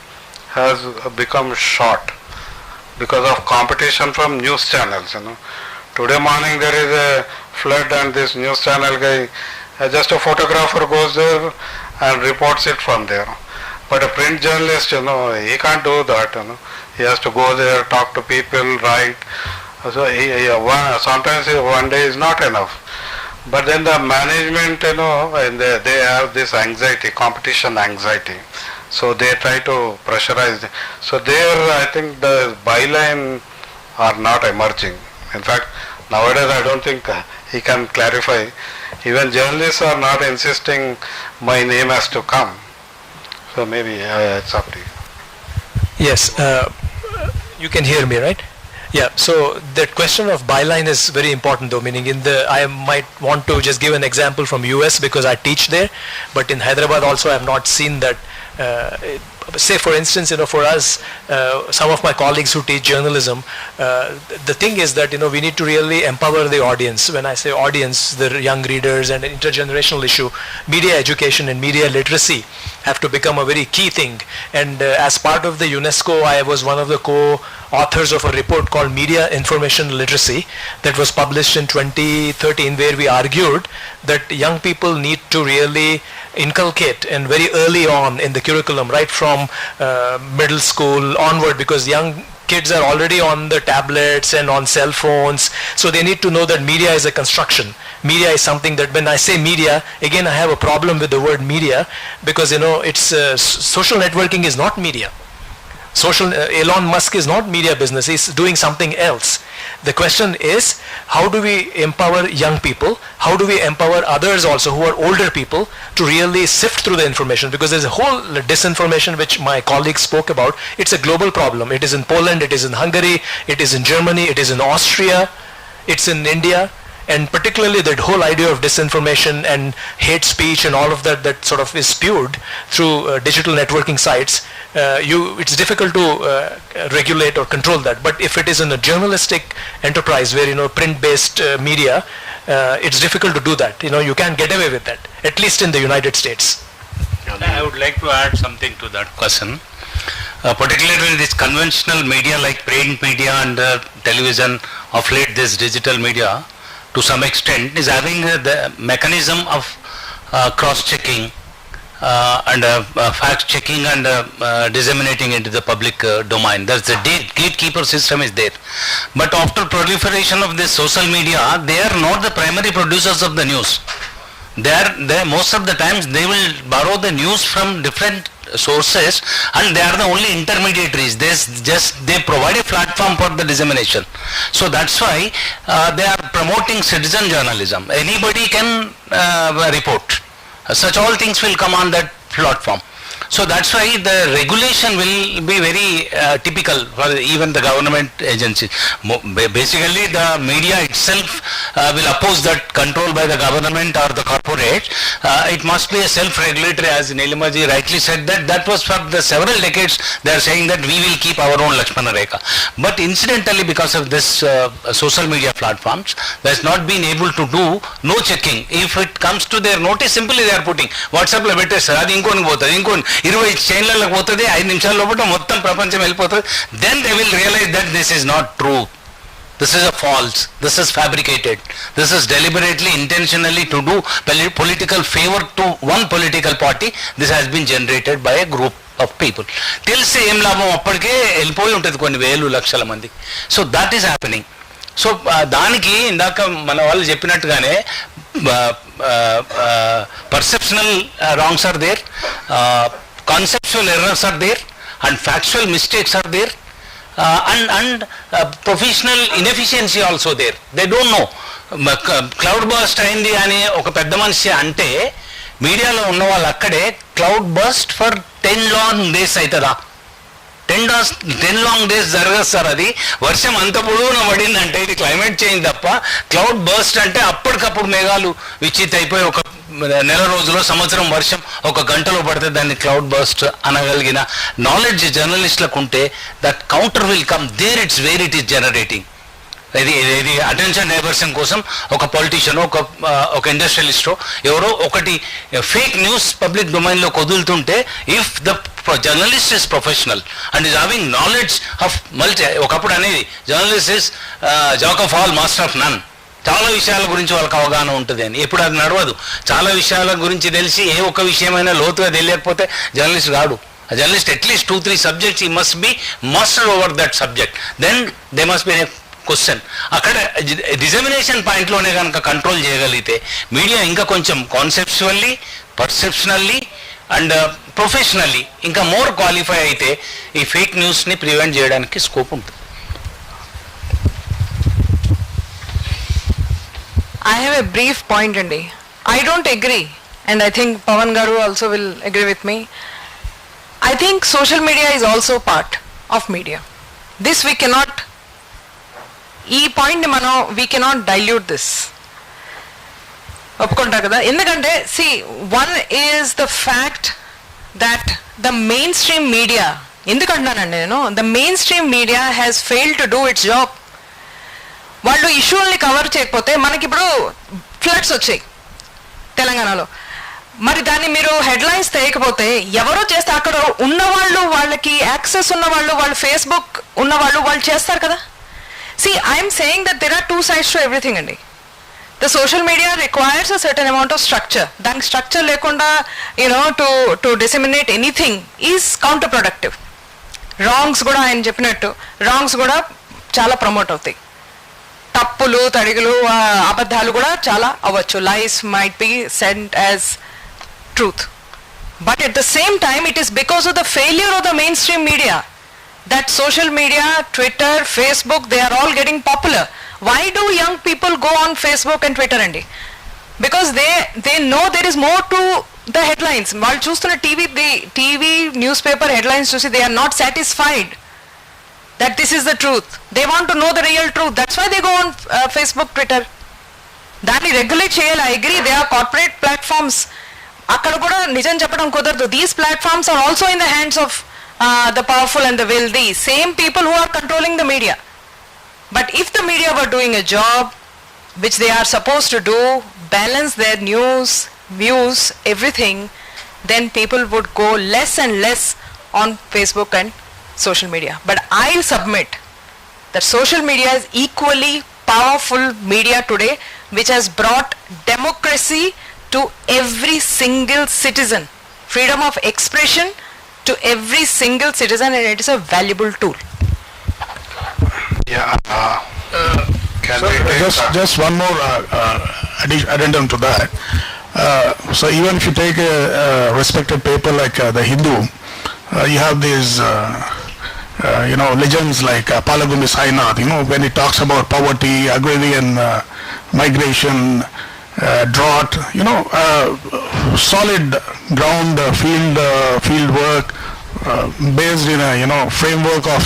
has become short because of competition from news channels. Today morning there is a flood and this news channel guy, just a photographer goes there and reports it from there. But a print journalist, he can't do that. He has to go there, talk to people, write. So sometimes one day is not enough. But then the management, and they have this anxiety, competition anxiety. So they try to pressurize. So there, I think the byline are not emerging. In fact, nowadays I don't think he can clarify. Even journalists are not insisting my name has to come. So maybe it's up to you. Yes, you can hear me, right? Yeah, so that question of byline is very important though, meaning I might want to just give an example from US because I teach there, but in Hyderabad also I have not seen that. Say for instance, for us, some of my colleagues who teach journalism, the thing is that, we need to really empower the audience. When I say audience, the young readers and an intergenerational issue, media education and media literacy have to become a very key thing. And as part of the UNESCO, I was one of the co-authors of a report called Media Information Literacy that was published in 2013, where we argued that young people need to really inculcate and very early on in the curriculum, right from middle school onward, because young kids are already on the tablets and on cell phones, so they need to know that media is a construction. Media is something that, when I say media, again I have a problem with the word media because it's social networking is not media. Elon Musk is not media business, he's doing something else. The question is, how do we empower young people? How do we empower others also who are older people to really sift through the information? Because there's a whole disinformation which my colleagues spoke about. It's a global problem. It is in Poland, it is in Hungary, it is in Germany, it is in Austria, it's in India. And particularly that whole idea of disinformation and hate speech and all of that sort of is spewed through digital networking sites. It's difficult to regulate or control that. But if it is in a journalistic enterprise where, print-based media, it's difficult to do that. You can't get away with that, at least in the United States. I would like to add something to that question. Particularly this conventional media like print media and television, of late this digital media, to some extent, is having the mechanism of cross-checking and fact-checking and disseminating into the public domain. That's the gatekeeper system is there. But after proliferation of this social media, they are not the primary producers of the news. They most of the times they will borrow the news from different sources, and they are the only intermediaries. They provide a platform for the dissemination. So that's why they are promoting citizen journalism. Anybody can report. Such all things will come on that platform. So that's why the regulation will be very typical for even the government agencies. Basically the media itself will oppose that control by the government or the corporate. It must be a self-regulatory, as Neelima ji rightly said, that was for the several decades they are saying that we will keep our own Lakshmana Rekha. But incidentally, because of this social media platforms, they has not been able to do no checking. If it comes to their notice, simply they are putting WhatsApp lo పెట్టేస్తారు, అది ఇంకోని పోతుంది, ఇంకోని 20 చైన్లకు పోతుంది, 5 నిమిషాల లోపల మొత్తం ప్రపంచం వెళ్ళిపోతుంది. Then they will realize that this is not true. This is a false, this is fabricated, this is deliberately, intentionally to do political favor to one political party. This has been generated by a group of people. తెలిసి ఏం లాభం, అప్పటికే వెళ్ళిపోయి ఉంటుంది కొన్ని వేలు లక్షల మంది. So that is happening. So దానికి ఇందాక మన వాళ్ళు చెప్పినట్టుగానే perceptional wrongs are there, conceptual errors are there, and factual mistakes are there, and professional inefficiency also there. They don't know. Cloud burst అయింది అని ఒక పెద్ద మనిషి అంటే మీడియాలో ఉన్న వాళ్ళు అక్కడే cloud burst for 10 long days అవుతుందా? 10 long days జరగదు సార్. అది వర్షం అంత పొడవున పడిందంటే ఇది క్లైమేట్ చేంజ్ తప్ప. క్లౌడ్ బర్స్ట్ అంటే అప్పటికప్పుడు మేఘాలు విచ్చిత్ అయిపోయి ఒక నెల రోజులో సంవత్సరం వర్షం ఒక గంటలో పడితే దాన్ని క్లౌడ్ బర్స్ట్ అనగలిగిన నాలెడ్జ్ జర్నలిస్టులకు ఉంటే that counter will come there. It's where it is generating. ఇది అటెన్షన్ డైవర్షన్ కోసం ఒక పొలిటీషియన్, ఒక ఇండస్ట్రియలిస్టో ఎవరో ఒకటి ఫేక్ న్యూస్ పబ్లిక్ డొమైన్లో వదులుతుంటే, if the journalist is professional and is having knowledge of ఒకప్పుడు అనేది journalist is jack of all master of none. చాలా విషయాల గురించి వాళ్ళకి అవగాహన ఉంటుంది అని. ఇప్పుడు అది నడవదు. చాలా విషయాల గురించి తెలిసి ఏ ఒక్క విషయమైనా లోతుగా తెలియకపోతే జర్నలిస్ట్ కాడు. A journalist at least 2-3 subjects he must be master over that subject. Then there must be a question. అక్కడ డిజమినేషన్ పాయింట్లోనే కనుక కంట్రోల్ చేయగలిగితే మీడియా ఇంకా కొంచెం కాన్సెప్చువల్లీ, పర్సెప్షనల్లీ అండ్ ప్రొఫెషనల్లీ ఇంకా మోర్ క్వాలిఫై అయితే ఈ ఫేక్ న్యూస్ని ప్రివెంట్ చేయడానికి స్కోప్ ఉంటుంది. I have a brief point, Andy. I don't agree, and I think Pavan Garu also will agree with me. I think social media is also part of media. This we cannot, ఈ పాయింట్ని మనం we cannot dilute this. ఒప్పుకుంటా కదా? ఎందుకంటే see one is the fact that the mainstream media, ఎందుకంటున్నానండి నేను, the mainstream media has failed to do its job. వాళ్ళు ఇష్యూల్ని కవర్ చేయకపోతే, మనకిప్పుడు ఫ్లడ్స్ వచ్చాయి తెలంగాణలో, మరి దాన్ని మీరు హెడ్లైన్స్ తీయకపోతే ఎవరో చేస్తే అక్కడ ఉన్నవాళ్ళు, వాళ్ళకి యాక్సెస్ ఉన్నవాళ్ళు, వాళ్ళు ఫేస్బుక్ ఉన్నవాళ్ళు వాళ్ళు చేస్తారు కదా. See, I am saying that there are two sides to everything, Andy. The social media requires a certain amount of structure. That structure lekunda, to disseminate anything is counterproductive. Wrongs kuda I am cheppinattu, wrongs kuda chala promote avutayi. Tappulu, tadigulu, abadhalu kuda chala avvachu. Lies might be sent as truth. But at the same time, it is because of the failure of the mainstream media that social media, Twitter, Facebook, they are all getting popular. Why do young people go on Facebook and Twitter, Andy? Because they know there is more to the headlines. While choosing TV, newspaper headlines to see, they are not satisfied that this is the truth. They want to know the real truth. That's why they go on Facebook, Twitter. Dani regulate cheyali. I agree, they are corporate platforms. Akkada kuda nijam cheppadam kudaradu. These platforms are also in the hands of the powerful and the wealthy, same people who are controlling the media. But if the media were doing a job which they are supposed to do, balance their news, views, everything, then people would go less and less on Facebook and social media. But I'll submit that social media is equally powerful media today, which has brought democracy to every single citizen, freedom of expression to every single citizen, and it is a valuable tool. Yeah. Just one more addendum to that. So even if you take a respected paper like the Hindu, you have these legends like Palagumi Sainath, when he talks about poverty, agrarian migration, drought, solid ground field work based in a framework of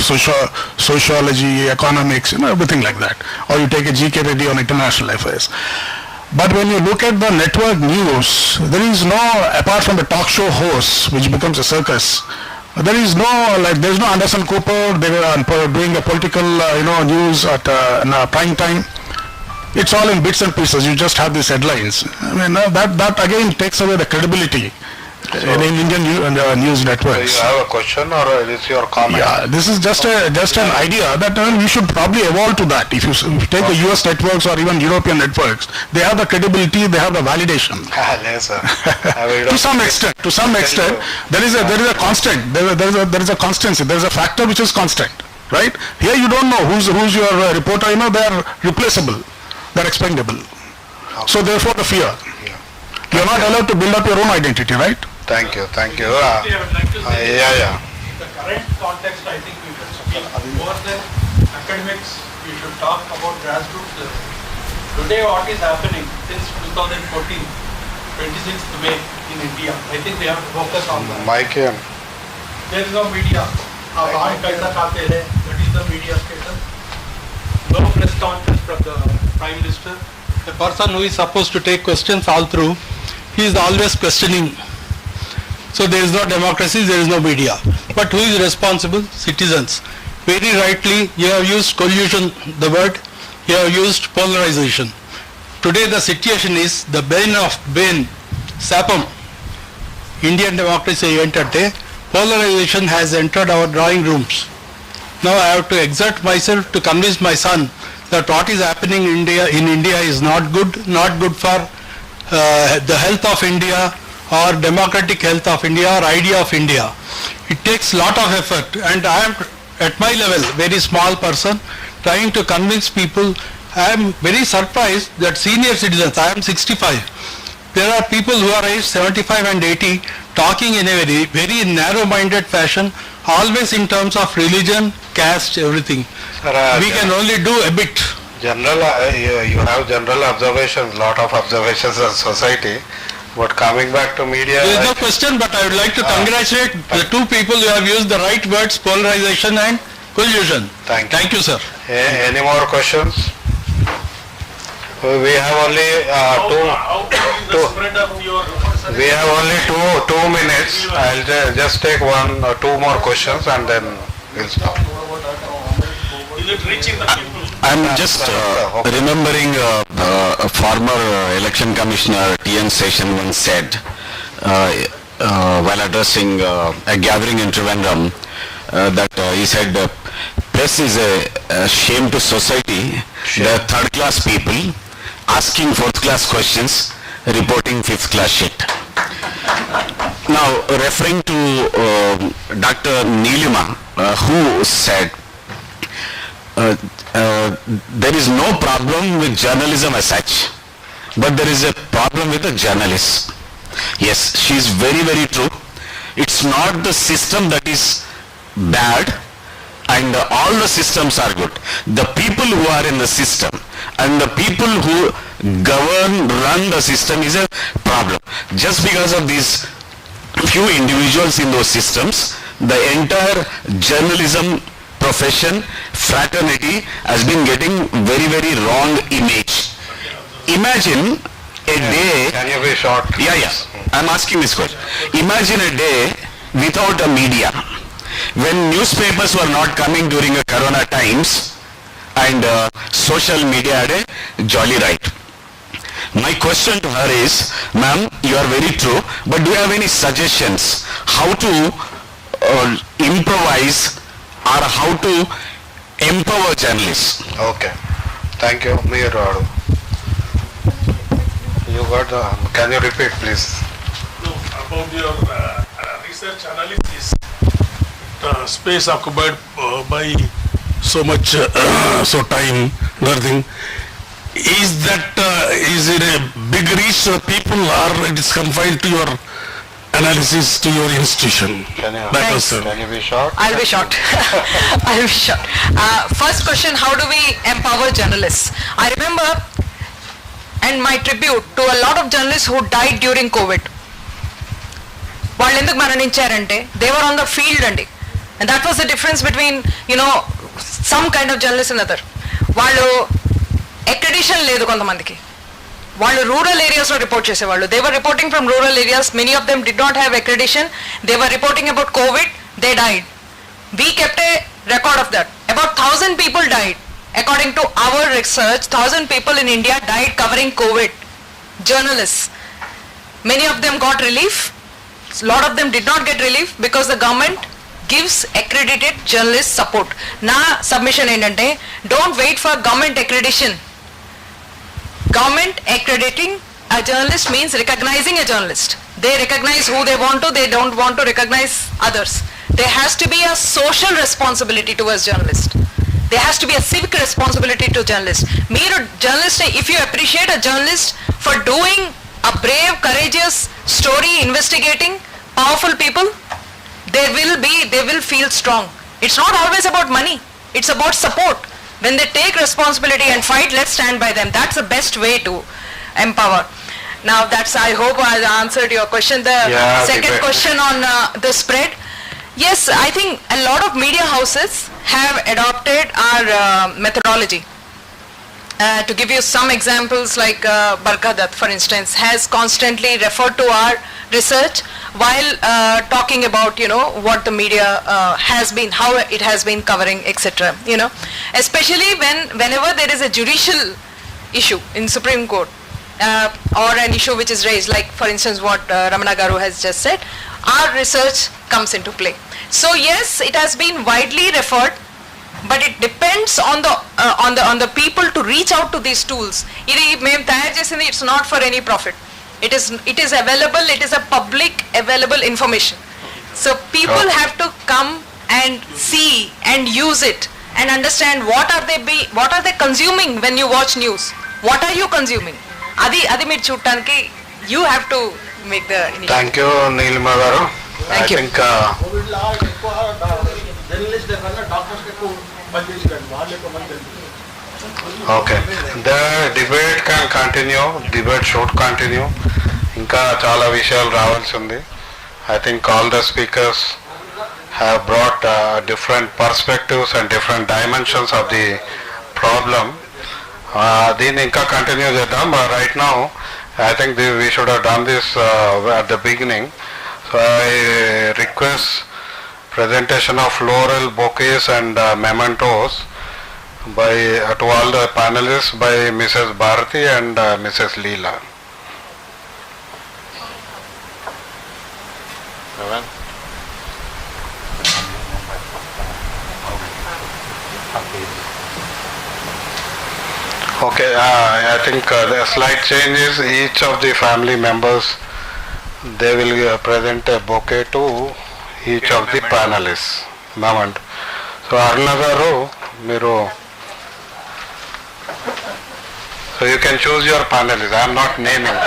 sociology, economics, everything like that. Or you take a GK Reddy on international affairs. But when you look at the network news, there is no, apart from the talk show hosts, which becomes a circus, there is no Anderson Cooper, they were doing a political, news at prime time. It's all in bits and pieces. You just have these headlines. I mean, that again takes away the credibility in Indian news networks. So you have a question or is your comment? Yeah, this is just an idea that we should probably evolve to that. If you take the US networks or even European networks, they have the credibility, they have the validation. Yes, sir. To some extent, there is a constant. There is a constancy. There is a factor which is constant, right? Here you don't know who's your reporter. They are replaceable. They are expendable. So therefore the fear. You are not allowed to build up your own identity, right? Thank you. I would like to say, Yeah. the current context, I think we should speak more than academics. We should talk about grassroots level. Today, what is happening since 2014, 26th May in India? I think we have to focus on that. Mike here. There is no media. That is the media status. No press conference from the Prime Minister. The person who is supposed to take questions all through, he is always questioning. So there is no democracy, there is no media. But who is responsible? Citizens. Very rightly, you have used collusion, the word, you have used polarization. Today the situation is the bane of bane, sapam. Indian democracy entered there. Polarization has entered our drawing rooms. Now I have to exert myself to convince my son that what is happening in India is not good for the health of India or democratic health of India or idea of India. It takes lot of effort, and I am at my level, very small person, trying to convince people. I am very surprised that senior citizens, I am 65, there are people who are aged 75 and 80 talking in a very narrow-minded fashion, always in terms of religion, caste, everything. We can only do a bit. General, you have general observations, lot of observations of society. But coming back to media... There is no question, but I would like to congratulate the two people who have used the right words, polarization and collusion. Thank you, sir. Any more questions? We have only we have only two minutes. I'll just take one or two more questions and then we'll stop. Is it reaching the people? I'm just remembering a former election commissioner T.N. Session once said while addressing a gathering in Trivandrum that he said press is a shame to society. They are third class people asking fourth class questions, reporting fifth class shit. Now referring to Dr. Neelima who said there is no problem with journalism as such, but there is a problem with the journalist. Yes, she is very, very true. It's not the system that is bad and all the systems are good. The people who are in the system and the people who run the system is a problem. Just because of these few individuals in those systems, the entire journalism profession, fraternity has been getting very, very wrong image. Imagine a day... Can you be short? Yeah. I'm asking this question. Imagine a day without a media. When newspapers were not coming during the corona times and social media had a jolly ride. My question to her is, ma'am, you are very true, but do you have any suggestions how to improvise or how to empower journalists? Okay. Thank you. You got can you repeat please? No, about your research analysis, space occupied by so much time, everything. Is it a big reach to people or it is confined to your analysis to your institution? Can you be short? I'll be short. I'll be short. First question, how do we empower journalists? I remember, and my tribute to a lot of journalists who died during COVID. వాళ్ళు ఎందుకు మరణించారంటే they were on the field అండి. And that was the difference between some kind of journalist and other. వాళ్ళు accreditation లేదు కొంతమందికి, వాళ్ళు rural ఏరియాస్లో report చేసేవాళ్ళు. They were reporting from rural areas, many of them did not have accreditation. They were reporting about COVID, they died. We kept a record of that. About 1,000 people died. According to our research, 1,000 people in India died covering COVID. Journalists. Many of them got relief. A lot of them did not get relief because the government gives accredited journalist support. Na submission endante, don't wait for government accreditation. Government accrediting a journalist means recognizing a journalist. They recognize who they want to, they don't want to recognize others. There has to be a social responsibility towards journalists. There has to be a civic responsibility to journalists. Mere journalist, if you appreciate a journalist for doing a brave, courageous story, investigating powerful people, they will feel strong. It's not always about money. It's about support. When they take responsibility and fight, let's stand by them. That's the best way to empower. Now I hope I answered your question. The second question on the spread. Yes, I think a lot of media houses have adopted our methodology. To give you some examples, like Barkadat, for instance, has constantly referred to our research while talking about, what the media has been, how it has been covering, etc. Especially whenever there is a judicial issue in Supreme Court, or an issue which is raised, like for instance what Ramana Garu has just said, our research comes into play. So yes, it has been widely referred, but it depends on the people to reach out to these tools. Idi mem tayar chesindi, it's not for any profit. It is available, it is a public available information. So people have to come and see and use it and understand what are they consuming when you watch news. What are you consuming? Adi meer chudaniki you have to make the initiative. Thank you, Neelima garu. Thank you. I think okay, the debate can continue, debate should continue. Inka chala vishayalu ravalsi undi. I think all the speakers have brought different perspectives and different dimensions of the problem. దీన్ని ఇంకా continue చేద్దాం. Right now I think we should have done this at the beginning. So I request presentation of floral bouquets and mementos to all the panelists by Mrs. Bharati and Mrs. Leela. Pavan. Okay, I think the slight change is each of the family members, they will present a bouquet to each of the panelists. Moment. So Aruna garu, మీరు so you can choose your panelists. I am not naming.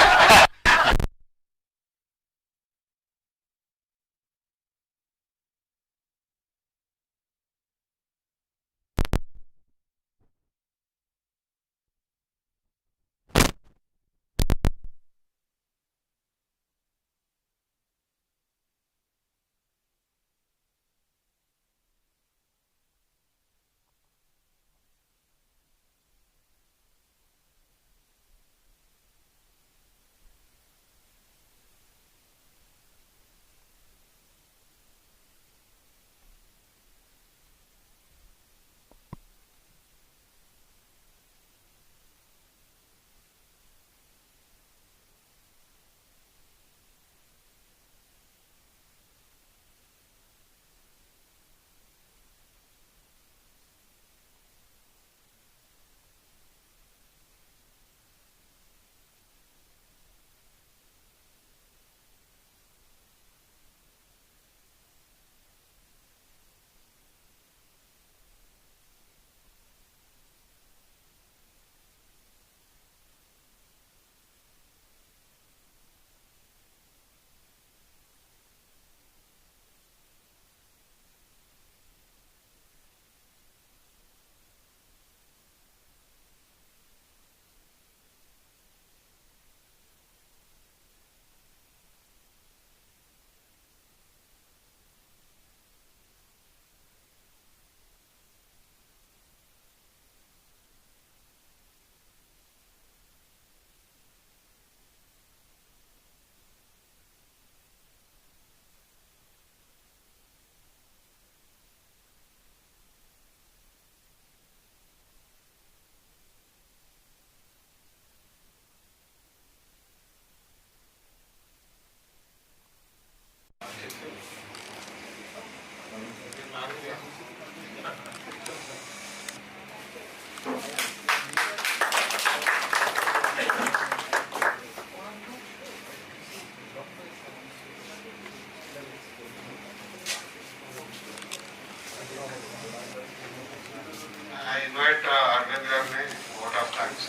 invite Arvind Garni, vote of thanks.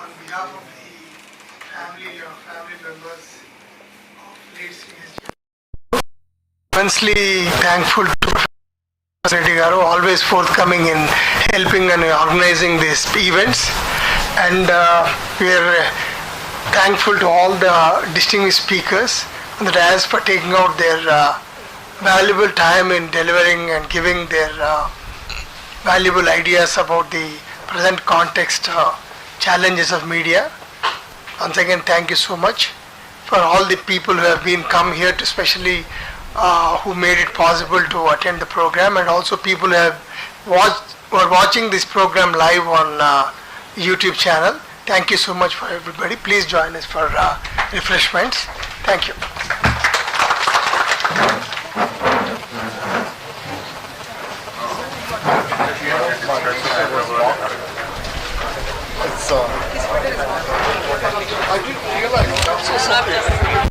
On behalf of the family members of late Sri immensely thankful to Professor Reddy Garu, always forthcoming in helping and organizing these events, and we are thankful to all the distinguished speakers on the dais for taking out their valuable time in delivering and giving their valuable ideas about the present context challenges of media. Once again, thank you so much for all the people who have been come here, to especially who made it possible to attend the program, and also people who have were watching this program live on YouTube channel. Thank you so much for everybody. Please join us for refreshments. Thank you. I didn't realize. I'm so sorry.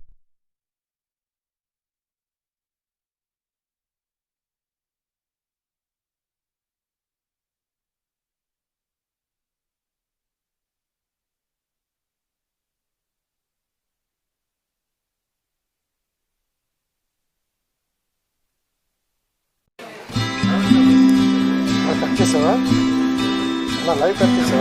Cut చేసావా? నా live cut చేసావా?